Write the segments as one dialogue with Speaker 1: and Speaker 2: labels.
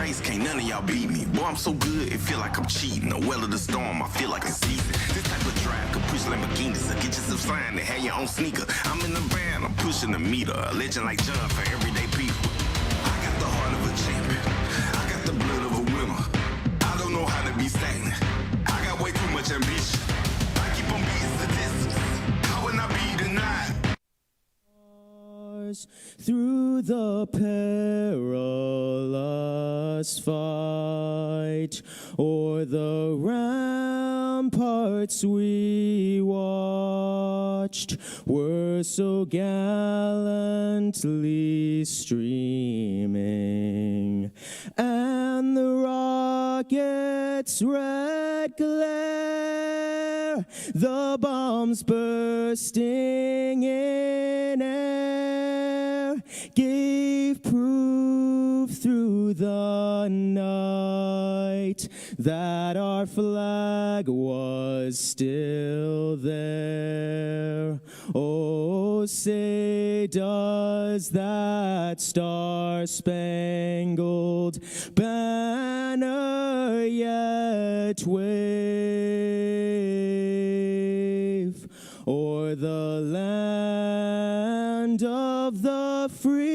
Speaker 1: race, can't none of y'all beat me. Boy, I'm so good, it feel like I'm cheating. A well of the storm, I feel like it's season. This type of drive could push Lamborghinis, so get yourself signed and have your own sneaker. I'm in the van, I'm pushing the meter, a legend like John for everyday people. I got the heart of a champion, I got the blood of a winner. I don't know how to be stagnant, I got way too much ambition. I keep on beating statistics, how would I be denied?
Speaker 2: Through the perilous fight, o'er the ramparts we watched, were so gallantly streaming, and the rocket's red glare, the bombs bursting in air, gave proof through the night that our flag was still there. Oh, say does that star-spangled banner yet wave o'er the land of the free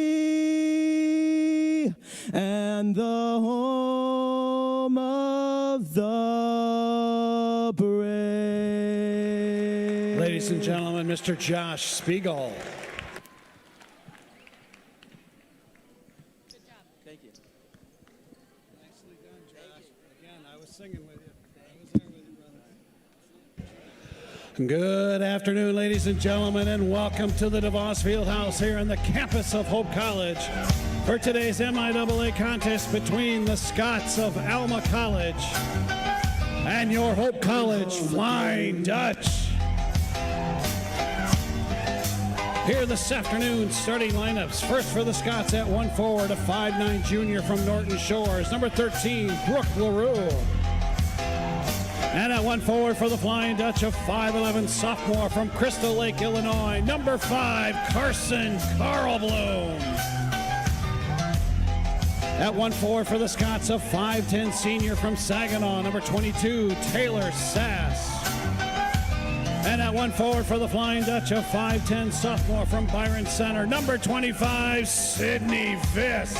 Speaker 2: and the home of the brave.
Speaker 3: Ladies and gentlemen, Mr. Josh Spiegel.
Speaker 2: Good job. Thank you.
Speaker 3: Nicely done, Josh. Again, I was singing with you. I was there with you, brother. Good afternoon, ladies and gentlemen, and welcome to the DeVos Fieldhouse here on the campus of Hope College for today's MIAA contest between the Scots of Alma College and your Hope College Flying Dutch. Here this afternoon, starting lineups. First for the Scots at 1 forward, a 5'9" junior from Norton Shores. Number 13, Brooke LaRue. And at 1 forward for the Flying Dutch, a 5'11" sophomore from Crystal Lake, Illinois. Number 5, Carson Carlbloom. At 1 forward for the Scots, a 5'10" senior from Saginaw. Number 22, Taylor Sass. And at 1 forward for the Flying Dutch, a 5'10" sophomore from Byron Center. Number 25, Sydney Viss.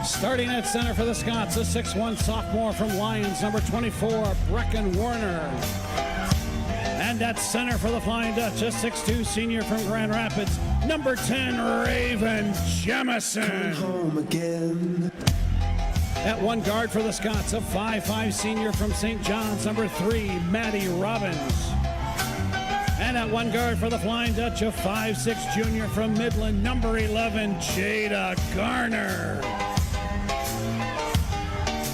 Speaker 3: Starting at center for the Scots, a 6'1" sophomore from Lyons, number 24, Brecken Warner. And at center for the Flying Dutch, a 6'2" senior from Grand Rapids, number 10, Raven Jemison.
Speaker 4: Home again.
Speaker 3: At 1 guard for the Scots, a 5'5" senior from St. John's, number 3, Maddie Robbins. And at 1 guard for the Flying Dutch, a 5'6" junior from Midland, number 11, Jada Garner.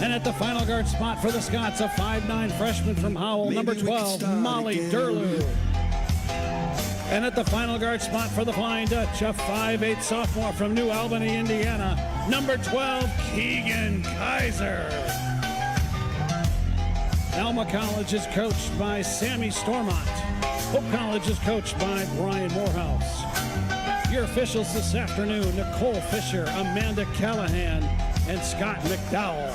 Speaker 3: And at the final guard spot for the Scots, a 5'9" freshman from Howell, number 12, Molly Durlew. And at the final guard spot for the Flying Dutch, a 5'8" sophomore from New Albany, Indiana, number 12, Keegan Kaiser. Alma College is coached by Sammy Stormont. Hope College is coached by Brian Morehouse. Your officials this afternoon, Nicole Fisher, Amanda Callahan, and Scott McDowell.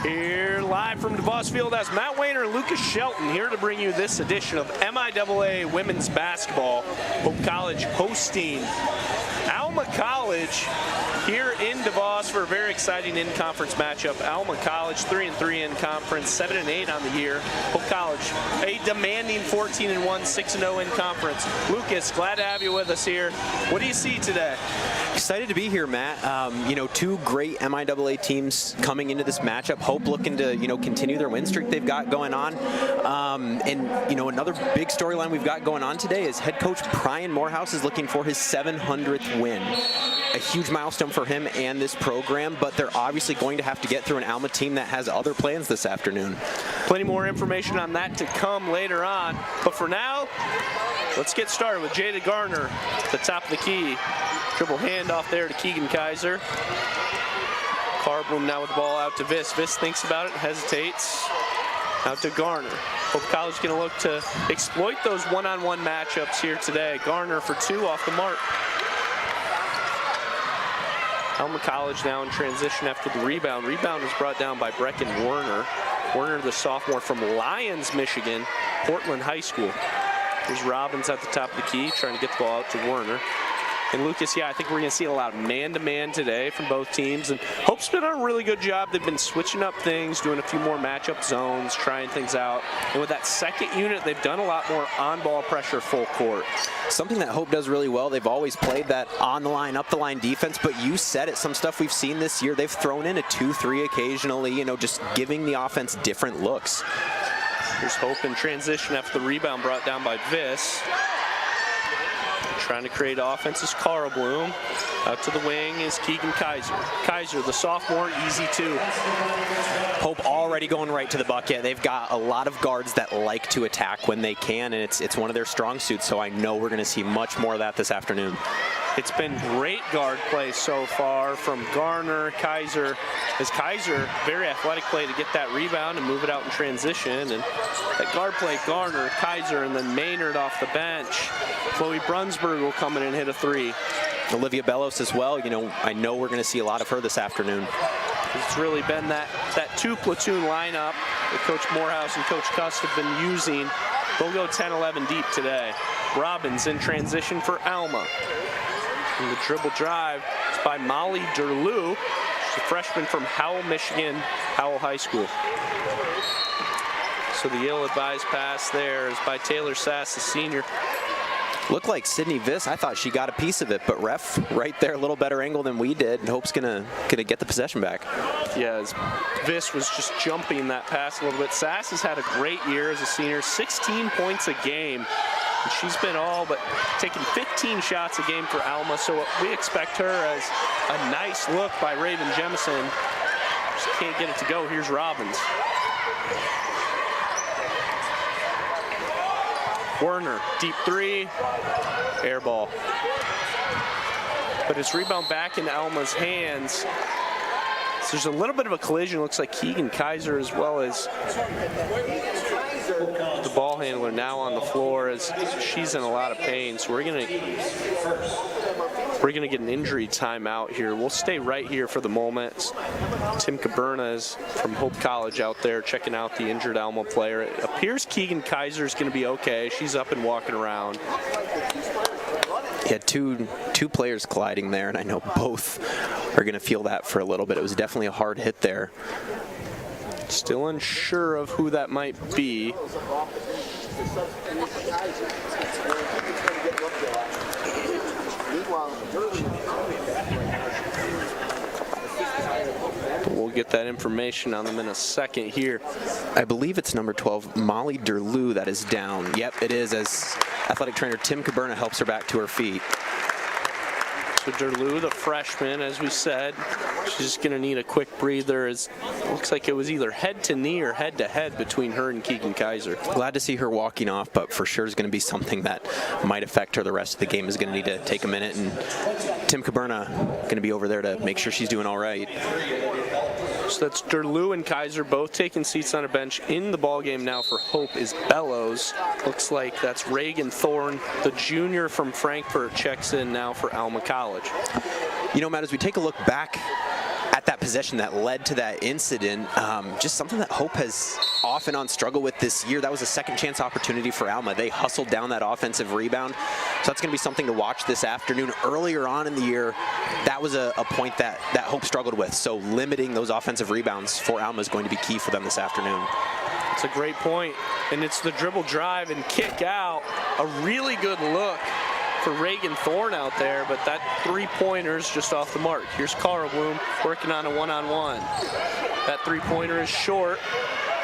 Speaker 5: Here live from DeVos Fieldhouse, Matt Wayner and Lucas Shelton here to bring you this edition of MIAA Women's Basketball. Hope College hosting Alma College here in DeVos for a very exciting in-conference matchup. Alma College 3-3 in conference, 7-8 on the year. Hope College a demanding 14-1, 6-0 in conference. Lucas, glad to have you with us here. What do you see today?
Speaker 6: Excited to be here, Matt. You know, 2 great MIAA teams coming into this matchup. Hope looking to, continue their win streak they've got going on. And, another big storyline we've got going on today is head coach Brian Morehouse is looking for his 700th win. A huge milestone for him and this program, but they're obviously going to have to get through an Alma team that has other plans this afternoon.
Speaker 5: Plenty more information on that to come later on. But for now, let's get started with Jada Garner at the top of the key. Dribble handoff there to Keegan Kaiser. Carlbloom now with the ball out to Viss. Viss thinks about it, hesitates. Out to Garner. Hope College going to look to exploit those one-on-one matchups here today. Garner for 2 off the mark. Alma College now in transition after the rebound. Rebound is brought down by Brecken Werner. Werner, the sophomore from Lyons, Michigan, Portland High School. There's Robbins at the top of the key trying to get the ball out to Werner. And Lucas, yeah, I think we're going to see a lot of man-to-man today from both teams. And Hope's been on a really good job. They've been switching up things, doing a few more matchup zones, trying things out. And with that second unit, they've done a lot more on-ball pressure full court.
Speaker 6: Something that Hope does really well, they've always played that on-the-line, up-the-line defense, but you said it, some stuff we've seen this year, they've thrown in a 2-3 occasionally, you know, just giving the offense different looks.
Speaker 5: Here's Hope in transition after the rebound brought down by Viss. Trying to create offense is Carl Bloom. Out to the wing is Keegan Kaiser. Kaiser, the sophomore, easy 2.
Speaker 6: Hope already going right to the bucket. They've got a lot of guards that like to attack when they can, and it's one of their strong suits, so I know we're going to see much more of that this afternoon.
Speaker 5: It's been great guard play so far from Garner, Kaiser. As Kaiser, very athletic play to get that rebound and move it out in transition. And that guard play, Garner, Kaiser, and then Maynard off the bench. Chloe Brunsberg will come in and hit a 3.
Speaker 6: Olivia Bellos as well. You know, I know we're going to see a lot of her this afternoon.
Speaker 5: It's really been that 2-platoon lineup that Coach Morehouse and Coach Cuss have been using. They'll go 10-11 deep today. Robbins in transition for Alma. And the dribble drive is by Molly Derlew. She's a freshman from Howell, Michigan, Howell High School. So the ill-advised pass there is by Taylor Sass, the senior.
Speaker 6: Looked like Sydney Viss. I thought she got a piece of it, but ref right there, a little better angle than we did. Hope's gonna get the possession back.
Speaker 5: Yeah, Viss was just jumping that pass a little bit. Sass has had a great year as a senior, 16 points a game. And she's been all but taking 15 shots a game for Alma, so we expect her as a nice look by Raven Jemison. Just can't get it to go. Here's Robbins. Werner, deep 3, air ball. But it's rebound back in Alma's hands. So there's a little bit of a collision. Looks like Keegan Kaiser as well as the ball handler now on the floor as she's in a lot of pain. So we're gonna get an injury timeout here. We'll stay right here for the moment. Tim Caberna is from Hope College out there checking out the injured Alma player. It appears Keegan Kaiser is going to be okay. She's up and walking around.
Speaker 6: Yeah, two players colliding there, and I know both are going to feel that for a little bit. It was definitely a hard hit there.
Speaker 5: Still unsure of who that might be. We'll get that information on them in a second here.
Speaker 6: I believe it's number 12, Molly Derlew, that is down. Yep, it is, as athletic trainer Tim Caberna helps her back to her feet.
Speaker 5: So Derlew, the freshman, as we said, she's going to need a quick breather. It looks like it was either head to knee or head to head between her and Keegan Kaiser.
Speaker 6: Glad to see her walking off, but for sure is going to be something that might affect her the rest of the game. Is going to need to take a minute, and Tim Caberna going to be over there to make sure she's doing all right.
Speaker 5: So that's Derlew and Kaiser both taking seats on a bench. In the ballgame now for Hope is Bellows. Looks like that's Reagan Thorne, the junior from Frankfurt, checks in now for Alma College.
Speaker 6: You know, Matt, as we take a look back at that possession that led to that incident, just something that Hope has off and on struggled with this year. That was a second chance opportunity for Alma. They hustled down that offensive rebound. So that's going to be something to watch this afternoon. Earlier on in the year, that was a point that Hope struggled with. So limiting those offensive rebounds for Alma is going to be key for them this afternoon.
Speaker 5: It's a great point. And it's the dribble drive and kick out. A really good look for Reagan Thorne out there, but that three-pointer's just off the mark. Here's Carl Bloom working on a one-on-one. That three-pointer is short,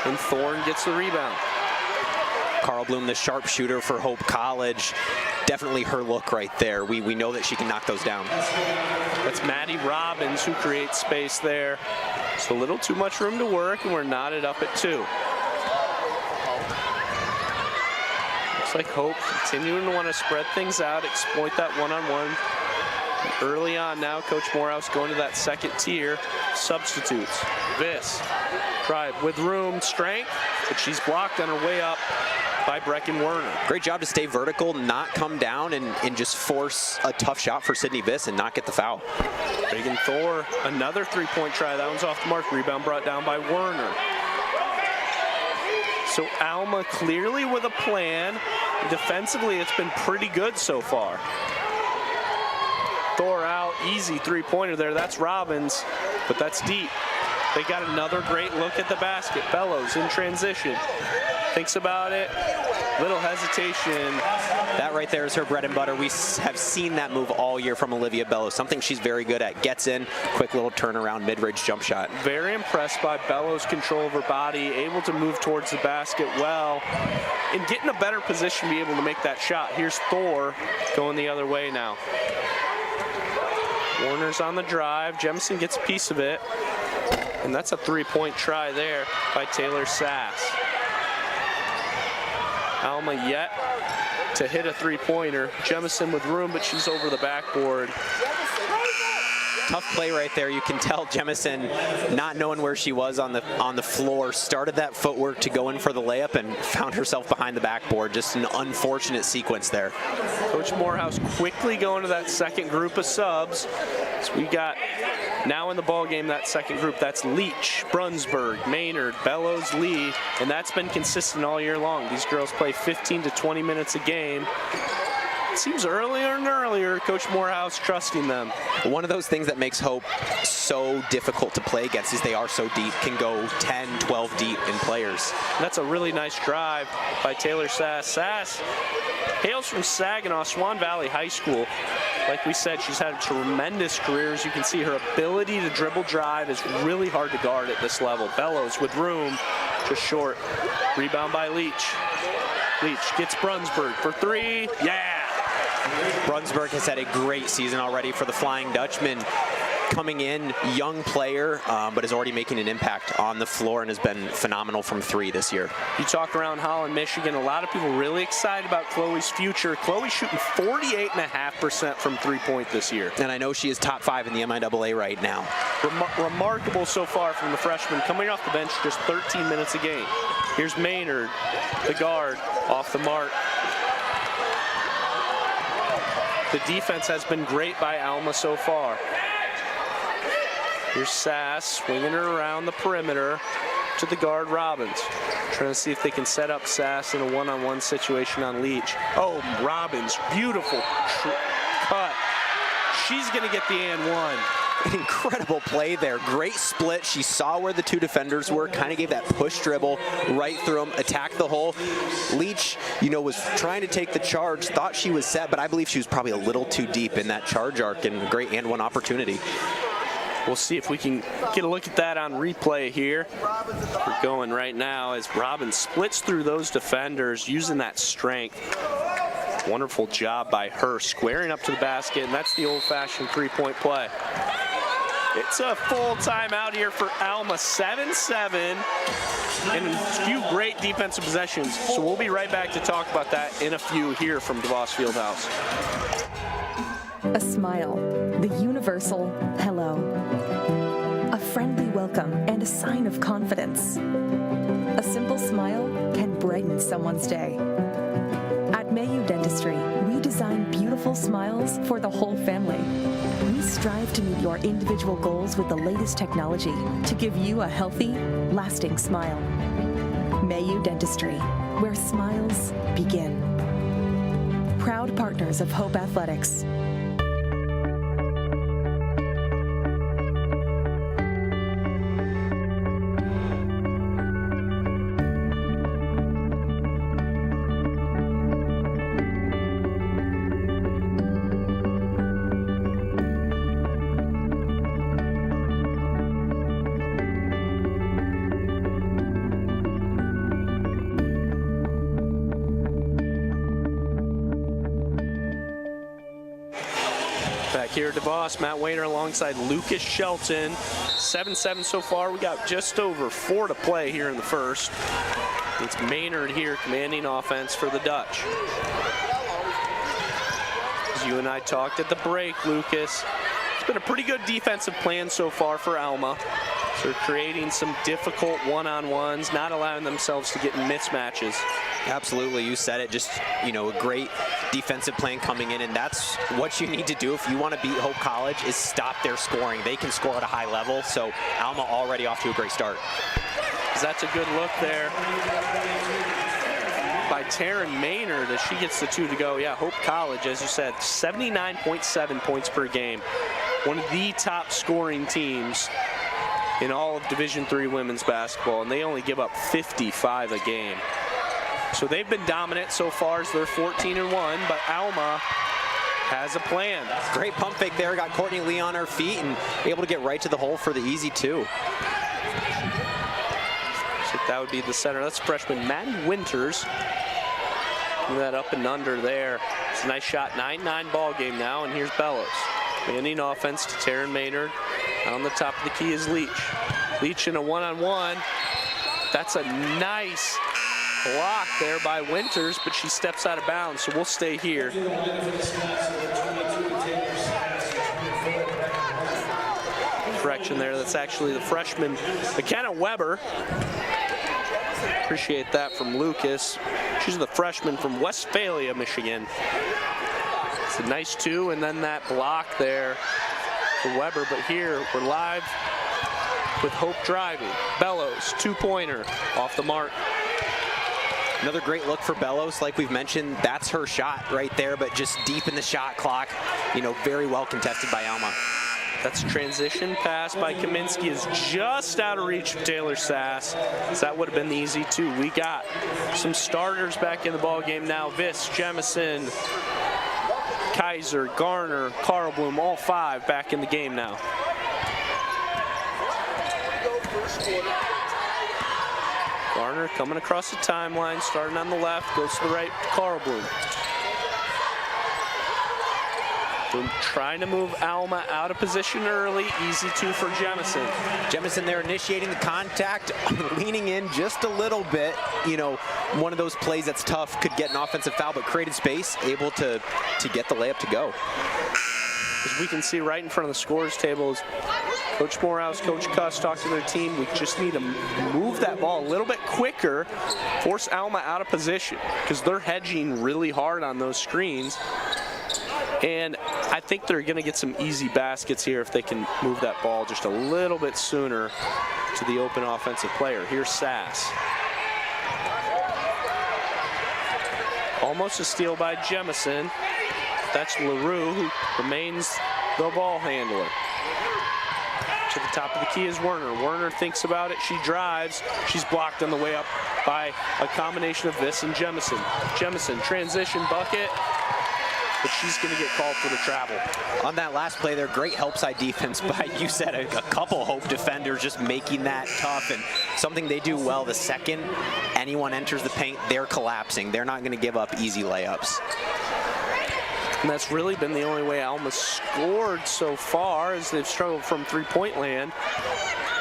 Speaker 5: and Thorne gets the rebound.
Speaker 6: Carl Bloom, the sharpshooter for Hope College. Definitely her look right there. We know that she can knock those down.
Speaker 5: That's Maddie Robbins who creates space there. It's a little too much room to work, and we're knotted up at 2. Looks like Hope continuing to want to spread things out, exploit that one-on-one Early on now, Coach Morehouse going to that second tier. Substitutes. Viss. Tried with room, strength, but she's blocked on her way up by Brecken Werner.
Speaker 6: Great job to stay vertical, not come down, and just force a tough shot for Sydney Viss and not get the foul.
Speaker 5: Reagan Thor, another three-point try. That one's off the mark. Rebound brought down by Werner. So Alma clearly with a plan. Defensively, it's been pretty good so far. Thor out, easy three-pointer there. That's Robbins, but that's deep. They got another great look at the basket. Bellows in transition. Thinks about it. Little hesitation.
Speaker 6: That right there is her bread and butter. We have seen that move all year from Olivia Bellows, something she's very good at. Gets in, quick little turnaround, mid-range jump shot.
Speaker 5: Very impressed by Bellows' control of her body, able to move towards the basket well, and get in a better position to be able to make that shot. Here's Thor going the other way now. Warner's on the drive. Jemison gets a piece of it, and that's a three-point try there by Taylor Sass. Alma yet to hit a three-pointer. Jemison with room, but she's over the backboard.
Speaker 6: Tough play right there. You can tell Jemison, not knowing where she was on the floor, started that footwork to go in for the layup and found herself behind the backboard. Just an unfortunate sequence there.
Speaker 5: Coach Morehouse quickly going to that second group of subs. So we got now in the ball game that second group. That's Leach, Brunsberg, Maynard, Bellows, Lee, and that's been consistent all year long. These girls play 15 to 20 minutes a game. Seems earlier and earlier, Coach Morehouse trusting them.
Speaker 6: One of those things that makes Hope so difficult to play against is they are so deep, can go 10, 12 deep in players.
Speaker 5: And that's a really nice drive by Taylor Sass. Sass hails from Saginaw, Swan Valley High School. Like we said, she's had a tremendous career. As you can see, her ability to dribble drive is really hard to guard at this level. Bellows with room, just short. Rebound by Leach. Leach gets Brunsberg for three. Yeah!
Speaker 6: Brunsberg has had a great season already for the Flying Dutchman. Coming in, young player, but is already making an impact on the floor and has been phenomenal from three this year.
Speaker 5: You talk around Holland, Michigan, a lot of people really excited about Chloe's future. Chloe's shooting 48.5% from three-point this year.
Speaker 6: And I know she is top 5 in the MIAA right now.
Speaker 5: Remarkable so far from the freshman, coming off the bench just 13 minutes a game. Here's Maynard, the guard, off the mark. The defense has been great by Alma so far. Here's Sass swinging her around the perimeter to the guard Robbins. Trying to see if they can set up Sass in a one-on-one situation on Leach. Oh, Robbins, beautiful cut. She's gonna get the and one.
Speaker 6: An incredible play there. Great split. She saw where the two defenders were, kind of gave that push dribble right through them, attacked the hole. Leach, was trying to take the charge, thought she was set, but I believe she was probably a little too deep in that charge arc, and a great and one opportunity.
Speaker 5: We'll see if we can get a look at that on replay here. We're going right now as Robbins splits through those defenders using that strength. Wonderful job by her squaring up to the basket, and that's the old-fashioned three-point play. It's a full timeout here for Alma, 7-7, and a few great defensive possessions. So we'll be right back to talk about that in a few here from DeVos Fieldhouse.
Speaker 4: A smile, the universal hello. A friendly welcome and a sign of confidence. A simple smile can brighten someone's day. At MIAA Dentistry, we design beautiful smiles for the whole family. We strive to meet your individual goals with the latest technology to give you a healthy, lasting smile. MIAA Dentistry, where smiles begin. Proud partners of Hope Athletics.
Speaker 5: Here at DeVos, Matt Wayner alongside Lucas Shelton. 7-7 so far. We got just over 4 to play here in the first. It's Maynard here commanding offense for the Dutch. As you and I talked at the break, Lucas, it's been a pretty good defensive plan so far for Alma. So they're creating some difficult one-on-ones, not allowing themselves to get in mismatches.
Speaker 6: Absolutely, you said it. Just, you know, a great defensive plan coming in, and that's what you need to do if you want to beat Hope College, is stop their scoring. They can score at a high level, so Alma already off to a great start.
Speaker 5: That's a good look there by Taryn Maynard as she gets the 2 to go. Yeah, Hope College, as you said, 79.7 points per game. One of the top scoring teams in all of Division III women's basketball, and they only give up 55 a game. So they've been dominant so far as they're 14-1, but Alma has a plan.
Speaker 6: Great pump fake there, got Courtney Lee on her feet and able to get right to the hole for the easy 2.
Speaker 5: So that would be the center. That's freshman Maddie Winters. Move that up and under there. It's a nice shot. 9-9 ball game now, and here's Bellows. Manning offense to Taryn Maynard. On the top of the key is Leach. Leach in a one-on-one. That's a nice block there by Winters, but she steps out of bounds, so we'll stay here. Correction there, that's actually the freshman McKenna Weber. Appreciate that from Lucas. She's the freshman from Westphalia, Michigan. It's a nice 2, and then that block there for Weber, but here we're live with Hope driving. Bellows, 2-pointer off the mark.
Speaker 6: Another great look for Bellows. Like we've mentioned, that's her shot right there, but just deep in the shot clock. You know, very well contested by Alma.
Speaker 5: That's a transition pass by Kaminsky, is just out of reach of Taylor Sass. So that would have been the easy 2. We got some starters back in the ball game now. Viss, Jemison, Kaiser, Garner, Carl Bloom, all 5 back in the game now. Garner coming across the timeline, starting on the left, goes to the right, Carl Bloom. Bloom trying to move Alma out of position early, easy 2 for Jemison.
Speaker 6: Jemison there initiating the contact, leaning in just a little bit. You know, one of those plays that's tough, could get an offensive foul, but created space, able to get the layup to go.
Speaker 5: As we can see right in front of the scores table is Coach Morehouse, Coach Cuss talk to their team. We just need to move that ball a little bit quicker, force Alma out of position, because they're hedging really hard on those screens. And I think they're going to get some easy baskets here if they can move that ball just a little bit sooner to the open offensive player. Here's Sass. Almost a steal by Jemison. That's LaRue, who remains the ball handler. To the top of the key is Werner. Werner thinks about it. She drives. She's blocked on the way up by a combination of Viss and Jemison. Jemison, transition bucket. But she's going to get called for the travel.
Speaker 6: On that last play there, great help side defense by, you said, a couple Hope defenders just making that tough, and something they do well. The second anyone enters the paint, they're collapsing. They're not going to give up easy layups.
Speaker 5: And that's really been the only way Alma scored so far, as they've struggled from three-point land.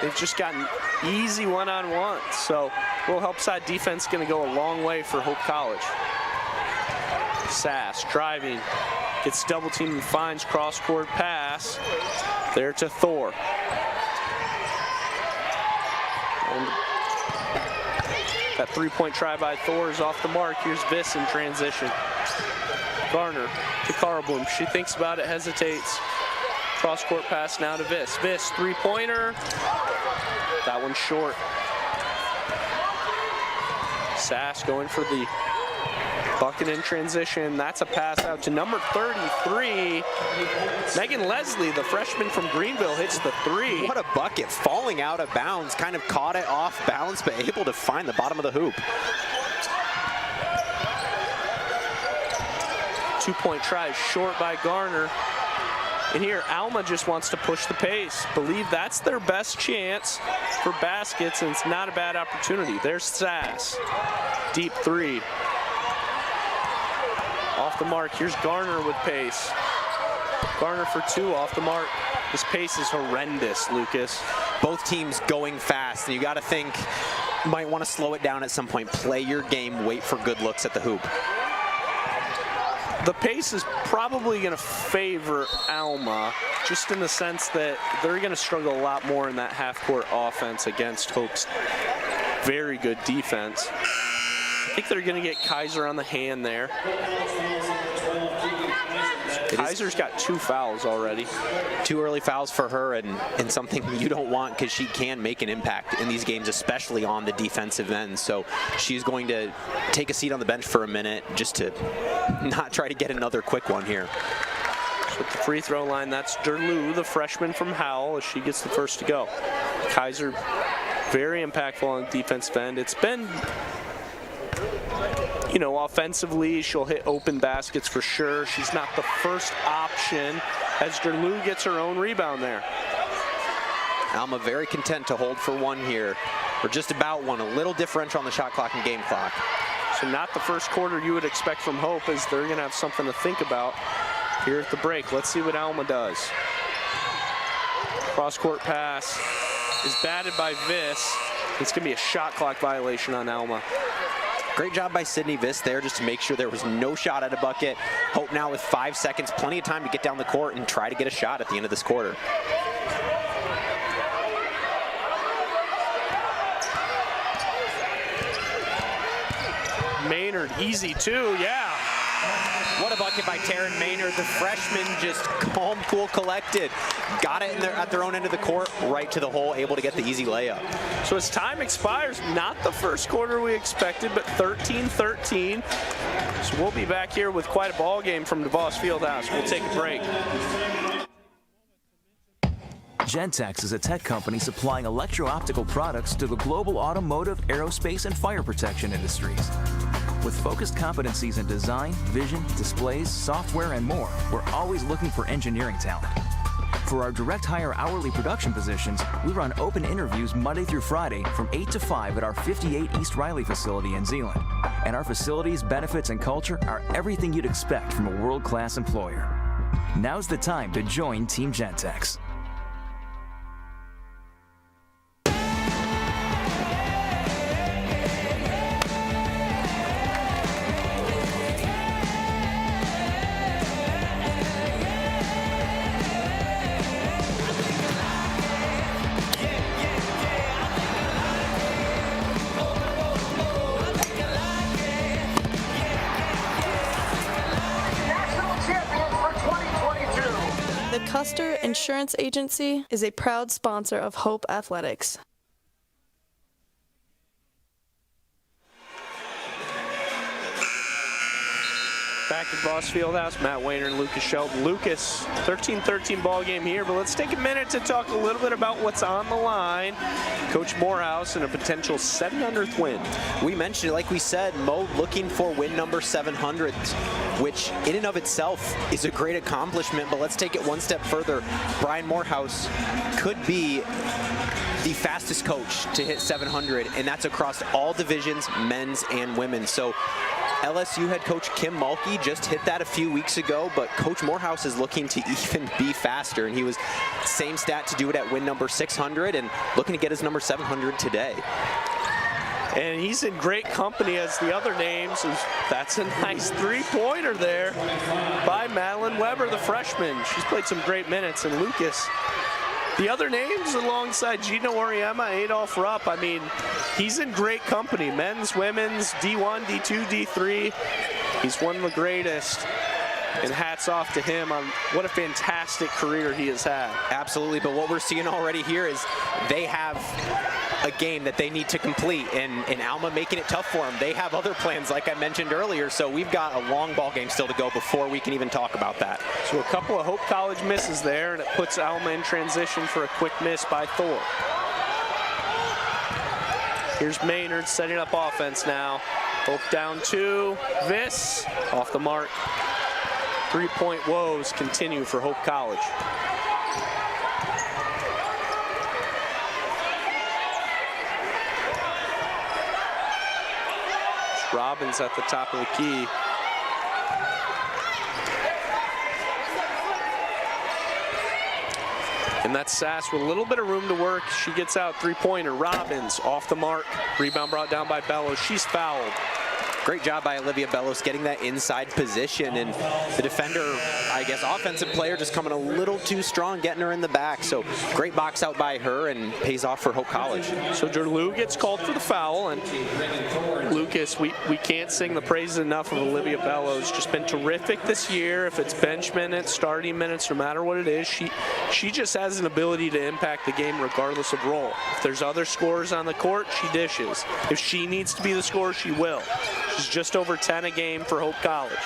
Speaker 5: They've just gotten easy one-on-one. So a little help side defense going to go a long way for Hope College. Sass driving, gets double teamed and finds cross-court pass. There to Thor. And that three-point try by Thor is off the mark. Here's Viss in transition. Garner to Carlblum. She thinks about it, hesitates. Cross-court pass now to Viss. Viss, three-pointer. That one's short. Sass going for the bucket in transition. That's a pass out to number 33. Megan Leslie, the freshman from Greenville, hits the 3.
Speaker 6: What a bucket, falling out of bounds. Kind of caught it off balance, but able to find the bottom of the hoop.
Speaker 5: 2-point try short by Garner. And here, Alma just wants to push the pace. Believe that's their best chance for baskets, and it's not a bad opportunity. There's Sass. Deep 3. Off the mark. Here's Garner with pace. Garner for 2 off the mark. This pace is horrendous, Lucas.
Speaker 6: Both teams going fast, and you got to think, you might want to slow it down at some point. Play your game, wait for good looks at the hoop.
Speaker 5: The pace is probably going to favor Alma, just in the sense that they're going to struggle a lot more in that half-court offense against Hope's very good defense. I think they're going to get Kaiser on the hand there. Kaiser's got 2 fouls already.
Speaker 6: 2 early fouls for her, and something you don't want, because she can make an impact in these games, especially on the defensive end. So she's going to take a seat on the bench for a minute just to not try to get another quick one here.
Speaker 5: So at the free throw line, that's Derlou, the freshman from Howell, as she gets the first to go. Kaiser, very impactful on the defensive end. It's been, you know, offensively, she'll hit open baskets for sure. She's not the first option, as Derlou gets her own rebound there.
Speaker 6: Alma very content to hold for one here, or just about one, a little differential on the shot clock and game clock.
Speaker 5: So not the first quarter you would expect from Hope, as they're going to have something to think about here at the break. Let's see what Alma does. Cross-court pass is batted by Viss. It's going to be a shot clock violation on Alma.
Speaker 6: Great job by Sydney Viss there, just to make sure there was no shot at a bucket. Hope now with 5 seconds, plenty of time to get down the court and try to get a shot at the end of this quarter.
Speaker 5: Maynard, easy too, yeah.
Speaker 6: What a bucket by Taryn Maynard. The freshman just calm, cool, collected. Got it in at their own end of the court, right to the hole, able to get the easy layup.
Speaker 5: So as time expires, not the first quarter we expected, but 13-13. So we'll be back here with quite a ball game from DeVos Fieldhouse. We'll take a break.
Speaker 7: Gentex is a tech company supplying electro-optical products to the global automotive, aerospace, and fire protection industries. With focused competencies in design, vision, displays, software, and more, we're always looking for engineering talent. For our direct hire hourly production positions, we run open interviews Monday through Friday from 8 to 5 at our 58 East Riley facility in Zeeland. And our facilities, benefits, and culture are everything you'd expect from a world-class employer. Now's the time to join Team Gentex.
Speaker 8: Custer Insurance Agency is a proud sponsor of Hope Athletics.
Speaker 5: Back at DeVos Fieldhouse, Matt Wayner and Lucas Shelton. Lucas, 13-13 ball game here, but let's take a minute to talk a little bit about what's on the line. Coach Morehouse and a potential 700th win.
Speaker 6: We mentioned it, like we said, Mo looking for win number 700, which in and of itself is a great accomplishment, but let's take it one step further. Brian Morehouse could be the fastest coach to hit 700, and that's across all divisions, men's and women's. So LSU head coach Kim Mulkey just hit that a few weeks ago, but Coach Morehouse is looking to even be faster, and he was same stat to do it at win number 600 and looking to get his number 700 today.
Speaker 5: And he's in great company as the other names. That's a nice three-pointer there by Madeline Weber, the freshman. She's played some great minutes. And Lucas, the other names alongside Gina Oriema, Adolph Rupp, I mean, he's in great company. Men's, women's, D1, D2, D3. He's one of the greatest. And hats off to him on what a fantastic career he has had.
Speaker 6: Absolutely, but what we're seeing already here is they have a game that they need to complete, and Alma making it tough for them. They have other plans, like I mentioned earlier, so we've got a long ball game still to go before we can even talk about that.
Speaker 5: So a couple of Hope College misses there, and it puts Alma in transition for a quick miss by Thor. Here's Maynard setting up offense now. Hope down 2, Viss off the mark. Three-point woes continue for Hope College. Robbins at the top of the key. And that's Sass with a little bit of room to work. She gets out three-pointer. Robbins off the mark. Rebound brought down by Bellows. She's fouled.
Speaker 6: Great job by Olivia Bellows getting that inside position, and the defender, I guess offensive player, just coming a little too strong, getting her in the back. So great box out by her and pays off for Hope College.
Speaker 5: So Derlew gets called for the foul, and Lucas, we can't sing the praises enough of Olivia Bellows. Just been terrific this year. If it's bench minutes, starting minutes, no matter what it is, she just has an ability to impact the game regardless of role. If there's other scorers on the court, she dishes. If she needs to be the scorer, she will. She's just over 10 a game for Hope College.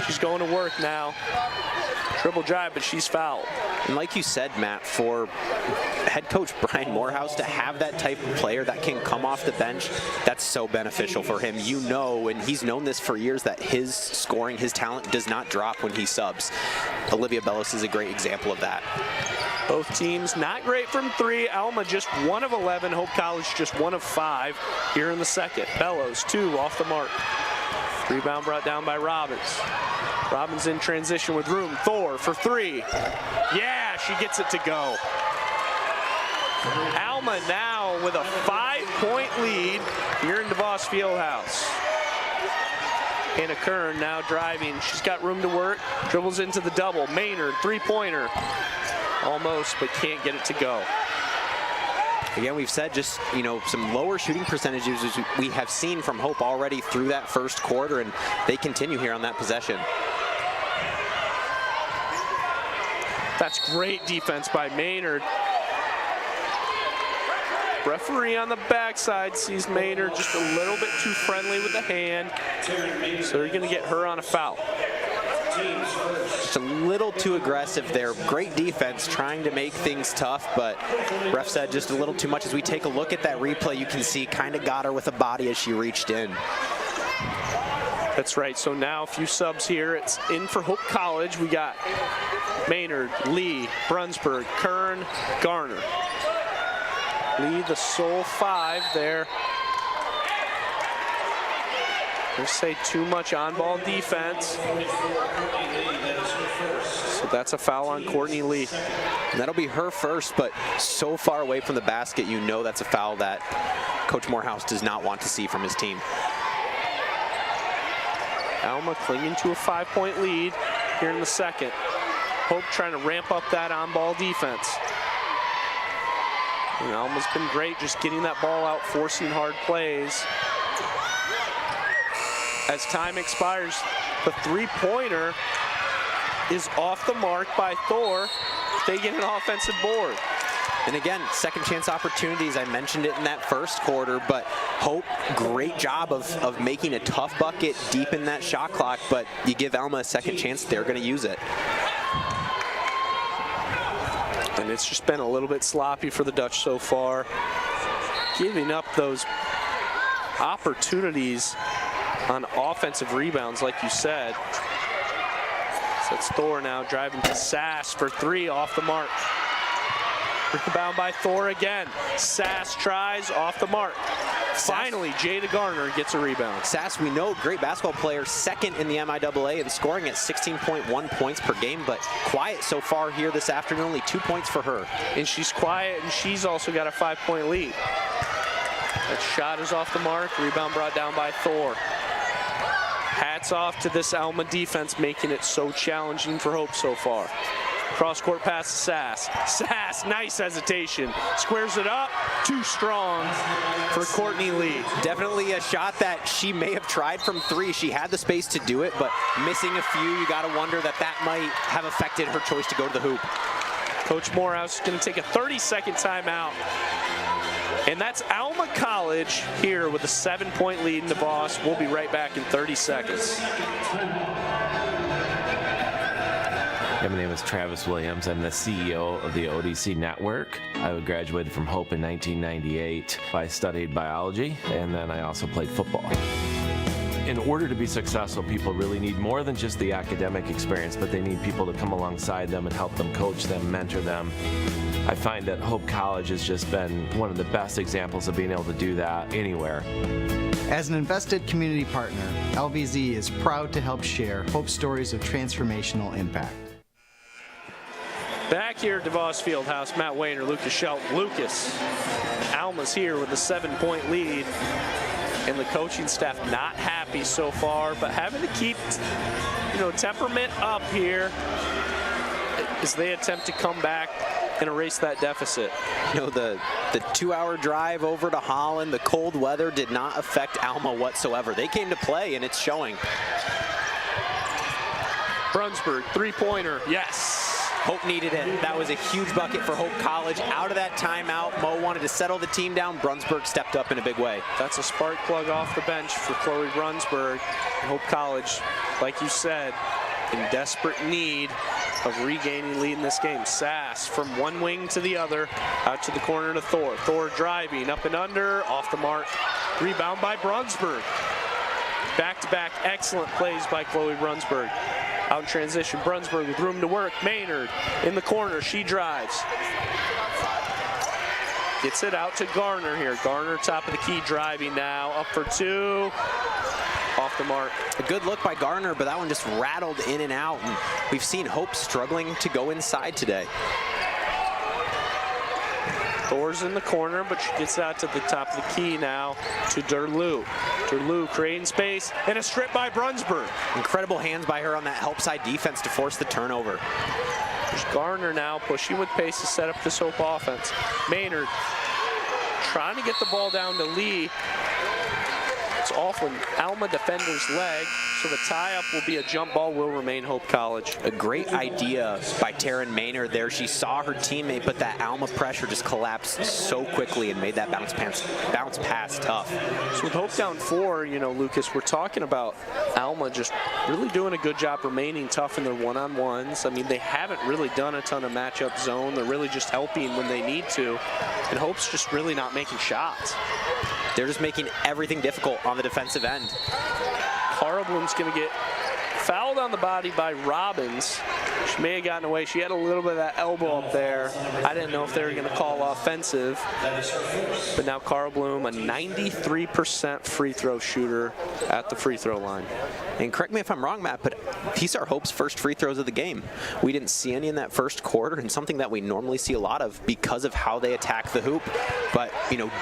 Speaker 5: She's going to work now. Triple drive, but she's fouled.
Speaker 6: And like you said, Matt, for head coach Brian Morehouse to have that type of player that can come off the bench, that's so beneficial for him. You know, and he's known this for years, that his scoring, his talent does not drop when he subs. Olivia Bellows is a great example of that.
Speaker 5: Both teams not great from three. Alma just 1 of 11. Hope College just 1 of 5 here in the second. Bellows 2 off the mark. Rebound brought down by Robbins. Robbins in transition with room. Thor for 3. Yeah, she gets it to go. Alma now with a 5-point lead here in DeVos Fieldhouse. Hannah Kern now driving. She's got room to work. Dribbles into the double. Maynard, 3-pointer. Almost, but can't get it to go.
Speaker 6: Again, we've said just, you know, some lower shooting percentages as we have seen from Hope already through that first quarter, and they continue here on that possession.
Speaker 5: That's great defense by Maynard. Referee on the backside sees Maynard just a little bit too friendly with the hand, so they're going to get her on a foul.
Speaker 6: Just a little too aggressive there. Great defense trying to make things tough, but ref said just a little too much. As we take a look at that replay, you can see kind of got her with a body as she reached in.
Speaker 5: That's right. So now a few subs here. It's in for Hope College. We got Maynard, Lee, Brunsberg, Kern, Garner. Lee, the sole 5 there. They say too much on-ball defense. So that's a foul on Courtney Lee.
Speaker 6: And that'll be her first, but so far away from the basket, you know that's a foul that Coach Morehouse does not want to see from his team.
Speaker 5: Alma clinging to a 5-point lead here in the second. Hope trying to ramp up that on-ball defense. And Alma's been great just getting that ball out, forcing hard plays. As time expires, the 3-pointer is off the mark by Thor. They get an offensive board.
Speaker 6: And again, second chance opportunities. I mentioned it in that first quarter, but Hope, great job of making a tough bucket deep in that shot clock, but you give Alma a second chance, they're going to use it.
Speaker 5: And it's just been a little bit sloppy for the Dutch so far. Giving up those opportunities on offensive rebounds, like you said. So it's Thor now driving to Sass for 3 off the mark. Rebound by Thor again. Sass tries off the mark. Finally, Jada Garner gets a rebound.
Speaker 6: Sass, we know, great basketball player, second in the MIAA and scoring at 16.1 points per game, but quiet so far here this afternoon, only 2 points for her.
Speaker 5: And she's quiet, and she's also got a 5-point lead. That shot is off the mark. Rebound brought down by Thor. Hats off to this Alma defense, making it so challenging for Hope so far. Cross-court pass to Sass. Sass, nice hesitation. Squares it up, too strong for Courtney Lee.
Speaker 6: Definitely a shot that she may have tried from 3. She had the space to do it, but missing a few, you got to wonder that that might have affected her choice to go to the hoop.
Speaker 5: Coach Morehouse is going to take a 30-second timeout. And that's Alma College here with a 7-point lead in DeVos. We'll be right back in 30 seconds.
Speaker 9: My name is Travis Williams. I'm the CEO of the ODC Network. I graduated from Hope in 1998. I studied biology, and then I also played football. In order to be successful, people really need more than just the academic experience, but they need people to come alongside them and help them coach them, mentor them. I find that Hope College has just been one of the best examples of being able to do that anywhere.
Speaker 10: As an invested community partner, LVZ is proud to help share Hope stories of transformational impact.
Speaker 5: Back here at DeVos Fieldhouse, Matt Wayner, Lucas Shelton. Lucas, Alma's here with a 7-point lead. and the coaching staff not happy so far, but having to keep, temperament up here as they attempt to come back and erase that deficit.
Speaker 6: The 2-hour drive over to Holland, the cold weather did not affect Alma whatsoever. They came to play, and it's showing.
Speaker 5: Brunsberg, three-pointer, yes.
Speaker 6: Hope needed it. That was a huge bucket for Hope College. Out of that timeout, Mo wanted to settle the team down. Brunsberg stepped up in a big way.
Speaker 5: That's a spark plug off the bench for Chloe Brunsberg. Hope College, like you said, in desperate need of regaining lead in this game. Sass from one wing to the other, out to the corner to Thor. Thor driving, up and under, off the mark. Rebound by Brunsberg. Back-to-back excellent plays by Chloe Brunsberg. Out in transition, Brunsberg with room to work. Maynard in the corner, she drives. Gets it out to Garner here. Garner, top of the key, driving now, up for two. Off the mark.
Speaker 6: A good look by Garner, but that one just rattled in and out. And we've seen Hope struggling to go inside today.
Speaker 5: Thor's in the corner, but she gets out to the top of the key now to Derlew. Derlew creating space, and a strip by Brunsberg.
Speaker 6: Incredible hands by her on that help side defense to force the turnover.
Speaker 5: There's Garner now pushing with pace to set up this Hope offense. Maynard trying to get the ball down to Lee. It's off an Alma defender's leg, so the tie-up will be a jump ball, will remain Hope College.
Speaker 6: A great idea by Taryn Maynard there. She saw her teammate, but that Alma pressure just collapsed so quickly and made that bounce pass tough.
Speaker 5: So with Hope down 4, Lucas, we're talking about Alma just really doing a good job remaining tough in their one-on-ones. I mean, they haven't really done a ton of matchup zone. They're really just helping when they need to, and Hope's just really not making shots.
Speaker 6: They're just making everything difficult on the defensive end.
Speaker 5: Carlblum's going to get fouled on the body by Robbins. She may have gotten away. She had a little bit of that elbow up there. I didn't know if they were going to call offensive. But now Carlblum, a 93% free throw shooter at the free throw line.
Speaker 6: And correct me if I'm wrong, Matt, but these are Hope's first free throws of the game. We didn't see any in that first quarter, and something that we normally see a lot of because of how they attack the hoop. But,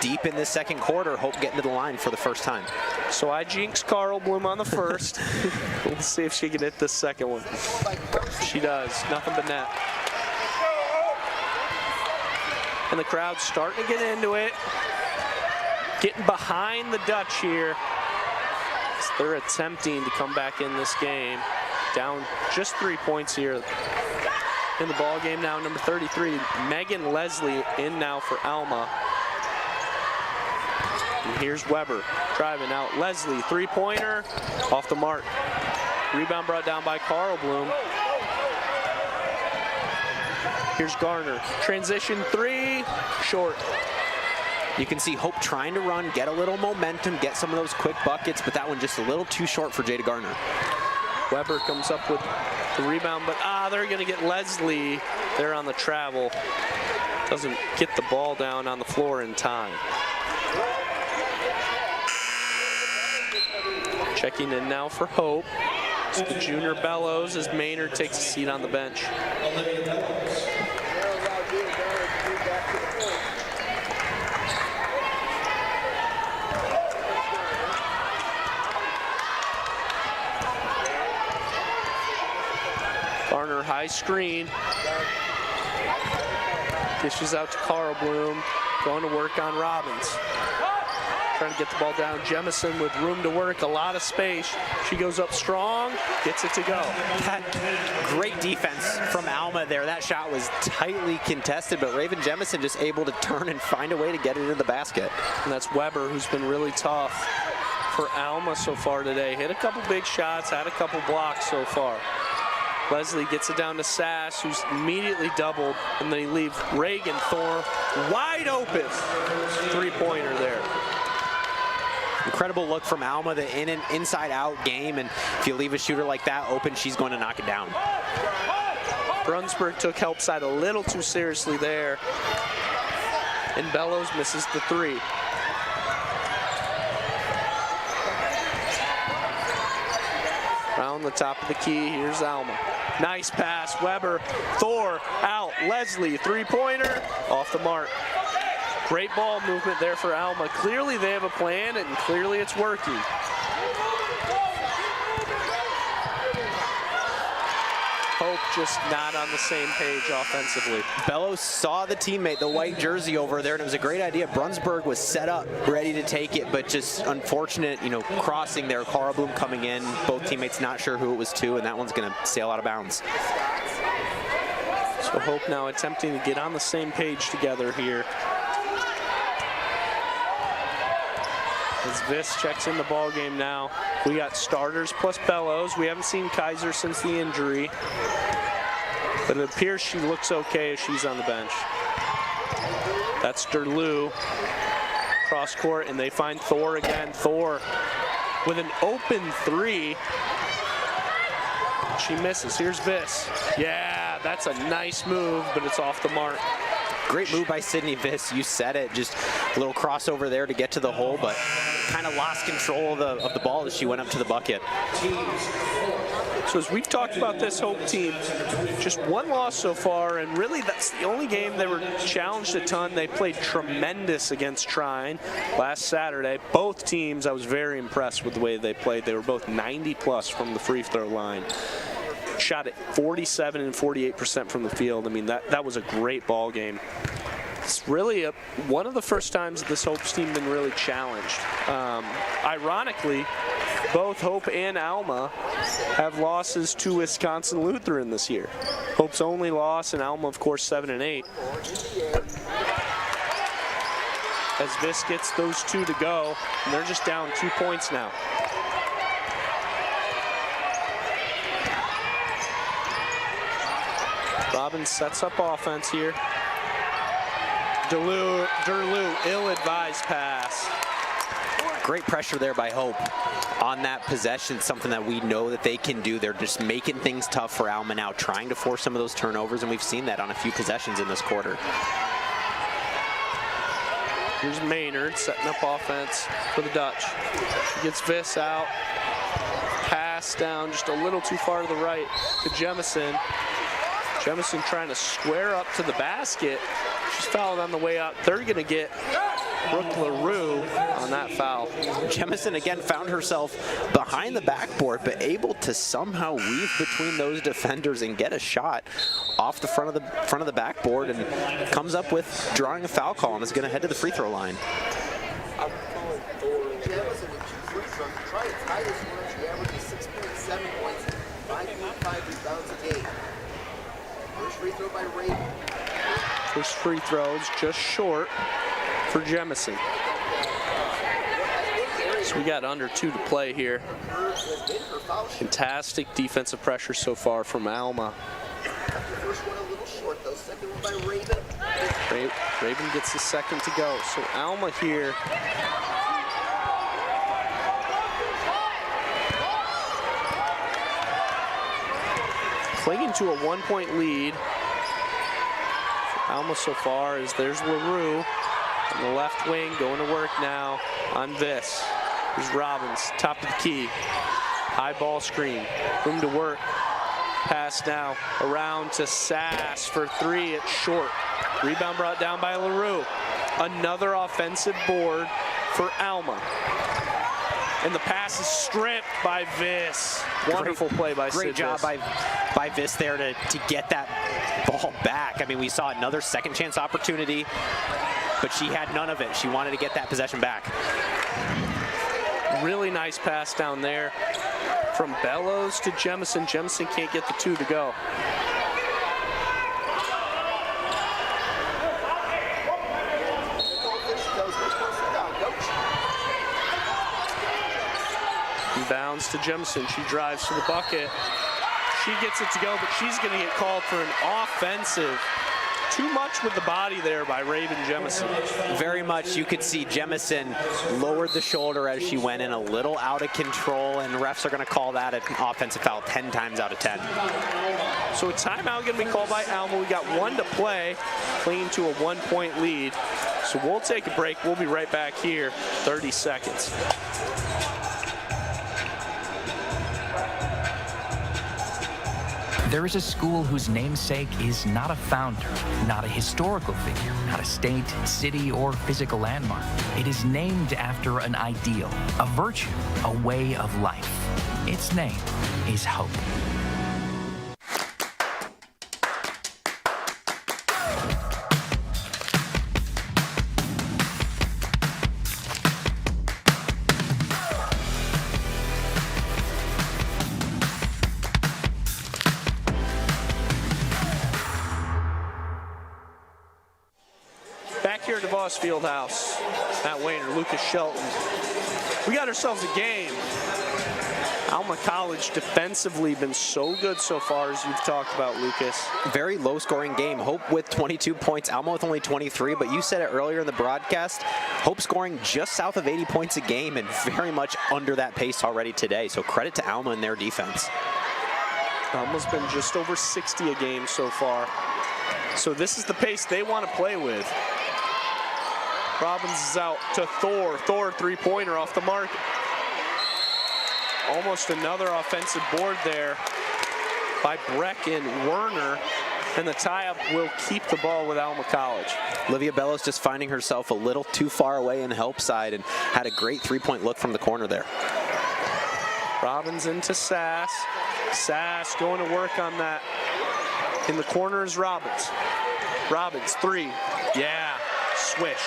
Speaker 6: deep in this second quarter, Hope getting to the line for the first time.
Speaker 5: So I jinxed Carlblum on the first. Let's see if she can hit the second one. She does. Nothing but net. And the crowd's starting to get into it. Getting behind the Dutch here. They're attempting to come back in this game. Down just 3 points here in the ball game now. Number 33, Megan Leslie, in now for Alma. And here's Weber driving out. Leslie, three-pointer, off the mark. Rebound brought down by Carlblum. Here's Garner. Transition three, short.
Speaker 6: You can see Hope trying to run, get a little momentum, get some of those quick buckets, but that one just a little too short for Jada Garner.
Speaker 5: Weber comes up with the rebound, but they're going to get Leslie there on the travel. Doesn't get the ball down on the floor in time. Checking in now for Hope. It's the junior Bellows as Maynard takes a seat on the bench. Garner high screen. Dishes out to Carlblum. Going to work on Robbins. Trying to get the ball down. Jemison with room to work, a lot of space. She goes up strong, gets it to go.
Speaker 6: That great defense from Alma there. That shot was tightly contested, but Raven Jemison just able to turn and find a way to get it in the basket.
Speaker 5: And that's Weber, who's been really tough for Alma so far today. Hit a couple big shots, had a couple blocks so far. Leslie gets it down to Sass, who's immediately doubled, and they leave Reagan Thor wide open. Three-pointer there.
Speaker 6: Incredible look from Alma, the in and inside-out game, and if you leave a shooter like that open, she's going to knock it down.
Speaker 5: Brunsberg took help side a little too seriously there, and Bellows misses the three. Around the top of the key, here's Alma. Nice pass, Weber, Thor out, Leslie, three-pointer, off the mark. Great ball movement there for Alma. Clearly they have a plan, and clearly it's working. Hope just not on the same page offensively.
Speaker 6: Bellows saw the teammate, the white jersey over there, and it was a great idea. Brunsberg was set up, ready to take it, but just unfortunate, crossing there. Carl Bloom coming in, both teammates not sure who it was to, and that one's going to sail out of bounds.
Speaker 5: So Hope now attempting to get on the same page together here. As Viss checks in the ball game now. We got starters plus Bellows. We haven't seen Kaiser since the injury, but it appears she looks okay as she's on the bench. That's Derlew. Cross court, and they find Thor again. Thor with an open three. She misses. Here's Viss. Yeah, that's a nice move, but it's off the mark.
Speaker 6: Great move by Sydney Viss. You said it. Just a little crossover there to get to the hole, but kind of lost control of the ball as she went up to the bucket.
Speaker 5: So as we've talked about this Hope team, just one loss so far, and really that's the only game they were challenged a ton. They played tremendous against Trine last Saturday. Both teams, I was very impressed with the way they played. They were both 90 plus from the free throw line. Shot at 47 and 48% from the field. I mean, that was a great ball game. It's really one of the first times this Hope's team been really challenged. Ironically, both Hope and Alma have losses to Wisconsin Lutheran this year. Hope's only loss, and Alma, of course, 7 and 8. As Viss gets those two to go, and they're just down 2 points now. Robbins sets up offense here. Derlew, ill-advised pass.
Speaker 6: Great pressure there by Hope on that possession, something that we know that they can do. They're just making things tough for Alma now, trying to force some of those turnovers, and we've seen that on a few possessions in this quarter.
Speaker 5: Here's Maynard setting up offense for the Dutch. She gets Viss out. Pass down just a little too far to the right to Jemison. Jemison trying to square up to the basket. She's fouled on the way out. They're going to get Brooke LaRue on that foul.
Speaker 6: Jemison again found herself behind the backboard, but able to somehow weave between those defenders and get a shot off the front of the backboard, and comes up with drawing a foul call and is going to head to the free throw line.
Speaker 5: First free throws just short for Jemison. So we got under 2 to play here. Fantastic defensive pressure so far from Alma. Raven gets the second to go. So Alma here. Clinging to a 1-point lead. Alma so far is there's LaRue on the left wing, going to work now on Viss. Here's Robbins, top of the key. High ball screen, room to work. Pass now around to Sass for 3, it's short. Rebound brought down by LaRue. Another offensive board for Alma. And the pass is stripped by Viss. Wonderful play by Sid.
Speaker 6: Great job by Viss there to get that ball back. I mean, we saw another second chance opportunity, but she had none of it. She wanted to get that possession back.
Speaker 5: Really nice pass down there from Bellows to Jemison. Jemison can't get the 2 to go. Bounds to Jemison. She drives to the bucket. She gets it to go, but she's going to get called for an offensive. Too much with the body there by Raven Jemison.
Speaker 6: Very much. You could see Jemison lowered the shoulder as she went in, a little out of control, and refs are going to call that an offensive foul 10 times out of 10.
Speaker 5: So a timeout going to be called by Alma. We got 1 to play, clinging to a 1-point lead. So we'll take a break. We'll be right back here, 30 seconds.
Speaker 11: There is a school whose namesake is not a founder, not a historical figure, not a state, city, or physical landmark. It is named after an ideal, a virtue, a way of life. Its name is hope.
Speaker 5: Back here at DeVos Fieldhouse, Matt Wayner, Lucas Shelton. We got ourselves a game. Alma College defensively been so good so far, as you've talked about, Lucas.
Speaker 6: Very low-scoring game. Hope with 22 points, Alma with only 23, but you said it earlier in the broadcast, Hope scoring just south of 80 points a game and very much under that pace already today, so credit to Alma and their defense.
Speaker 5: Alma's been just over 60 a game so far, so this is the pace they want to play with. Robbins is out to Thor. Thor, three-pointer off the mark. Almost another offensive board there by Breck and Werner, and the tie-up will keep the ball with Alma College.
Speaker 6: Olivia Bellows just finding herself a little too far away in the help side and had a great three-point look from the corner there.
Speaker 5: Robbins into Sass. Sass going to work on that. In the corner is Robbins. Robbins, three. Yeah, swish.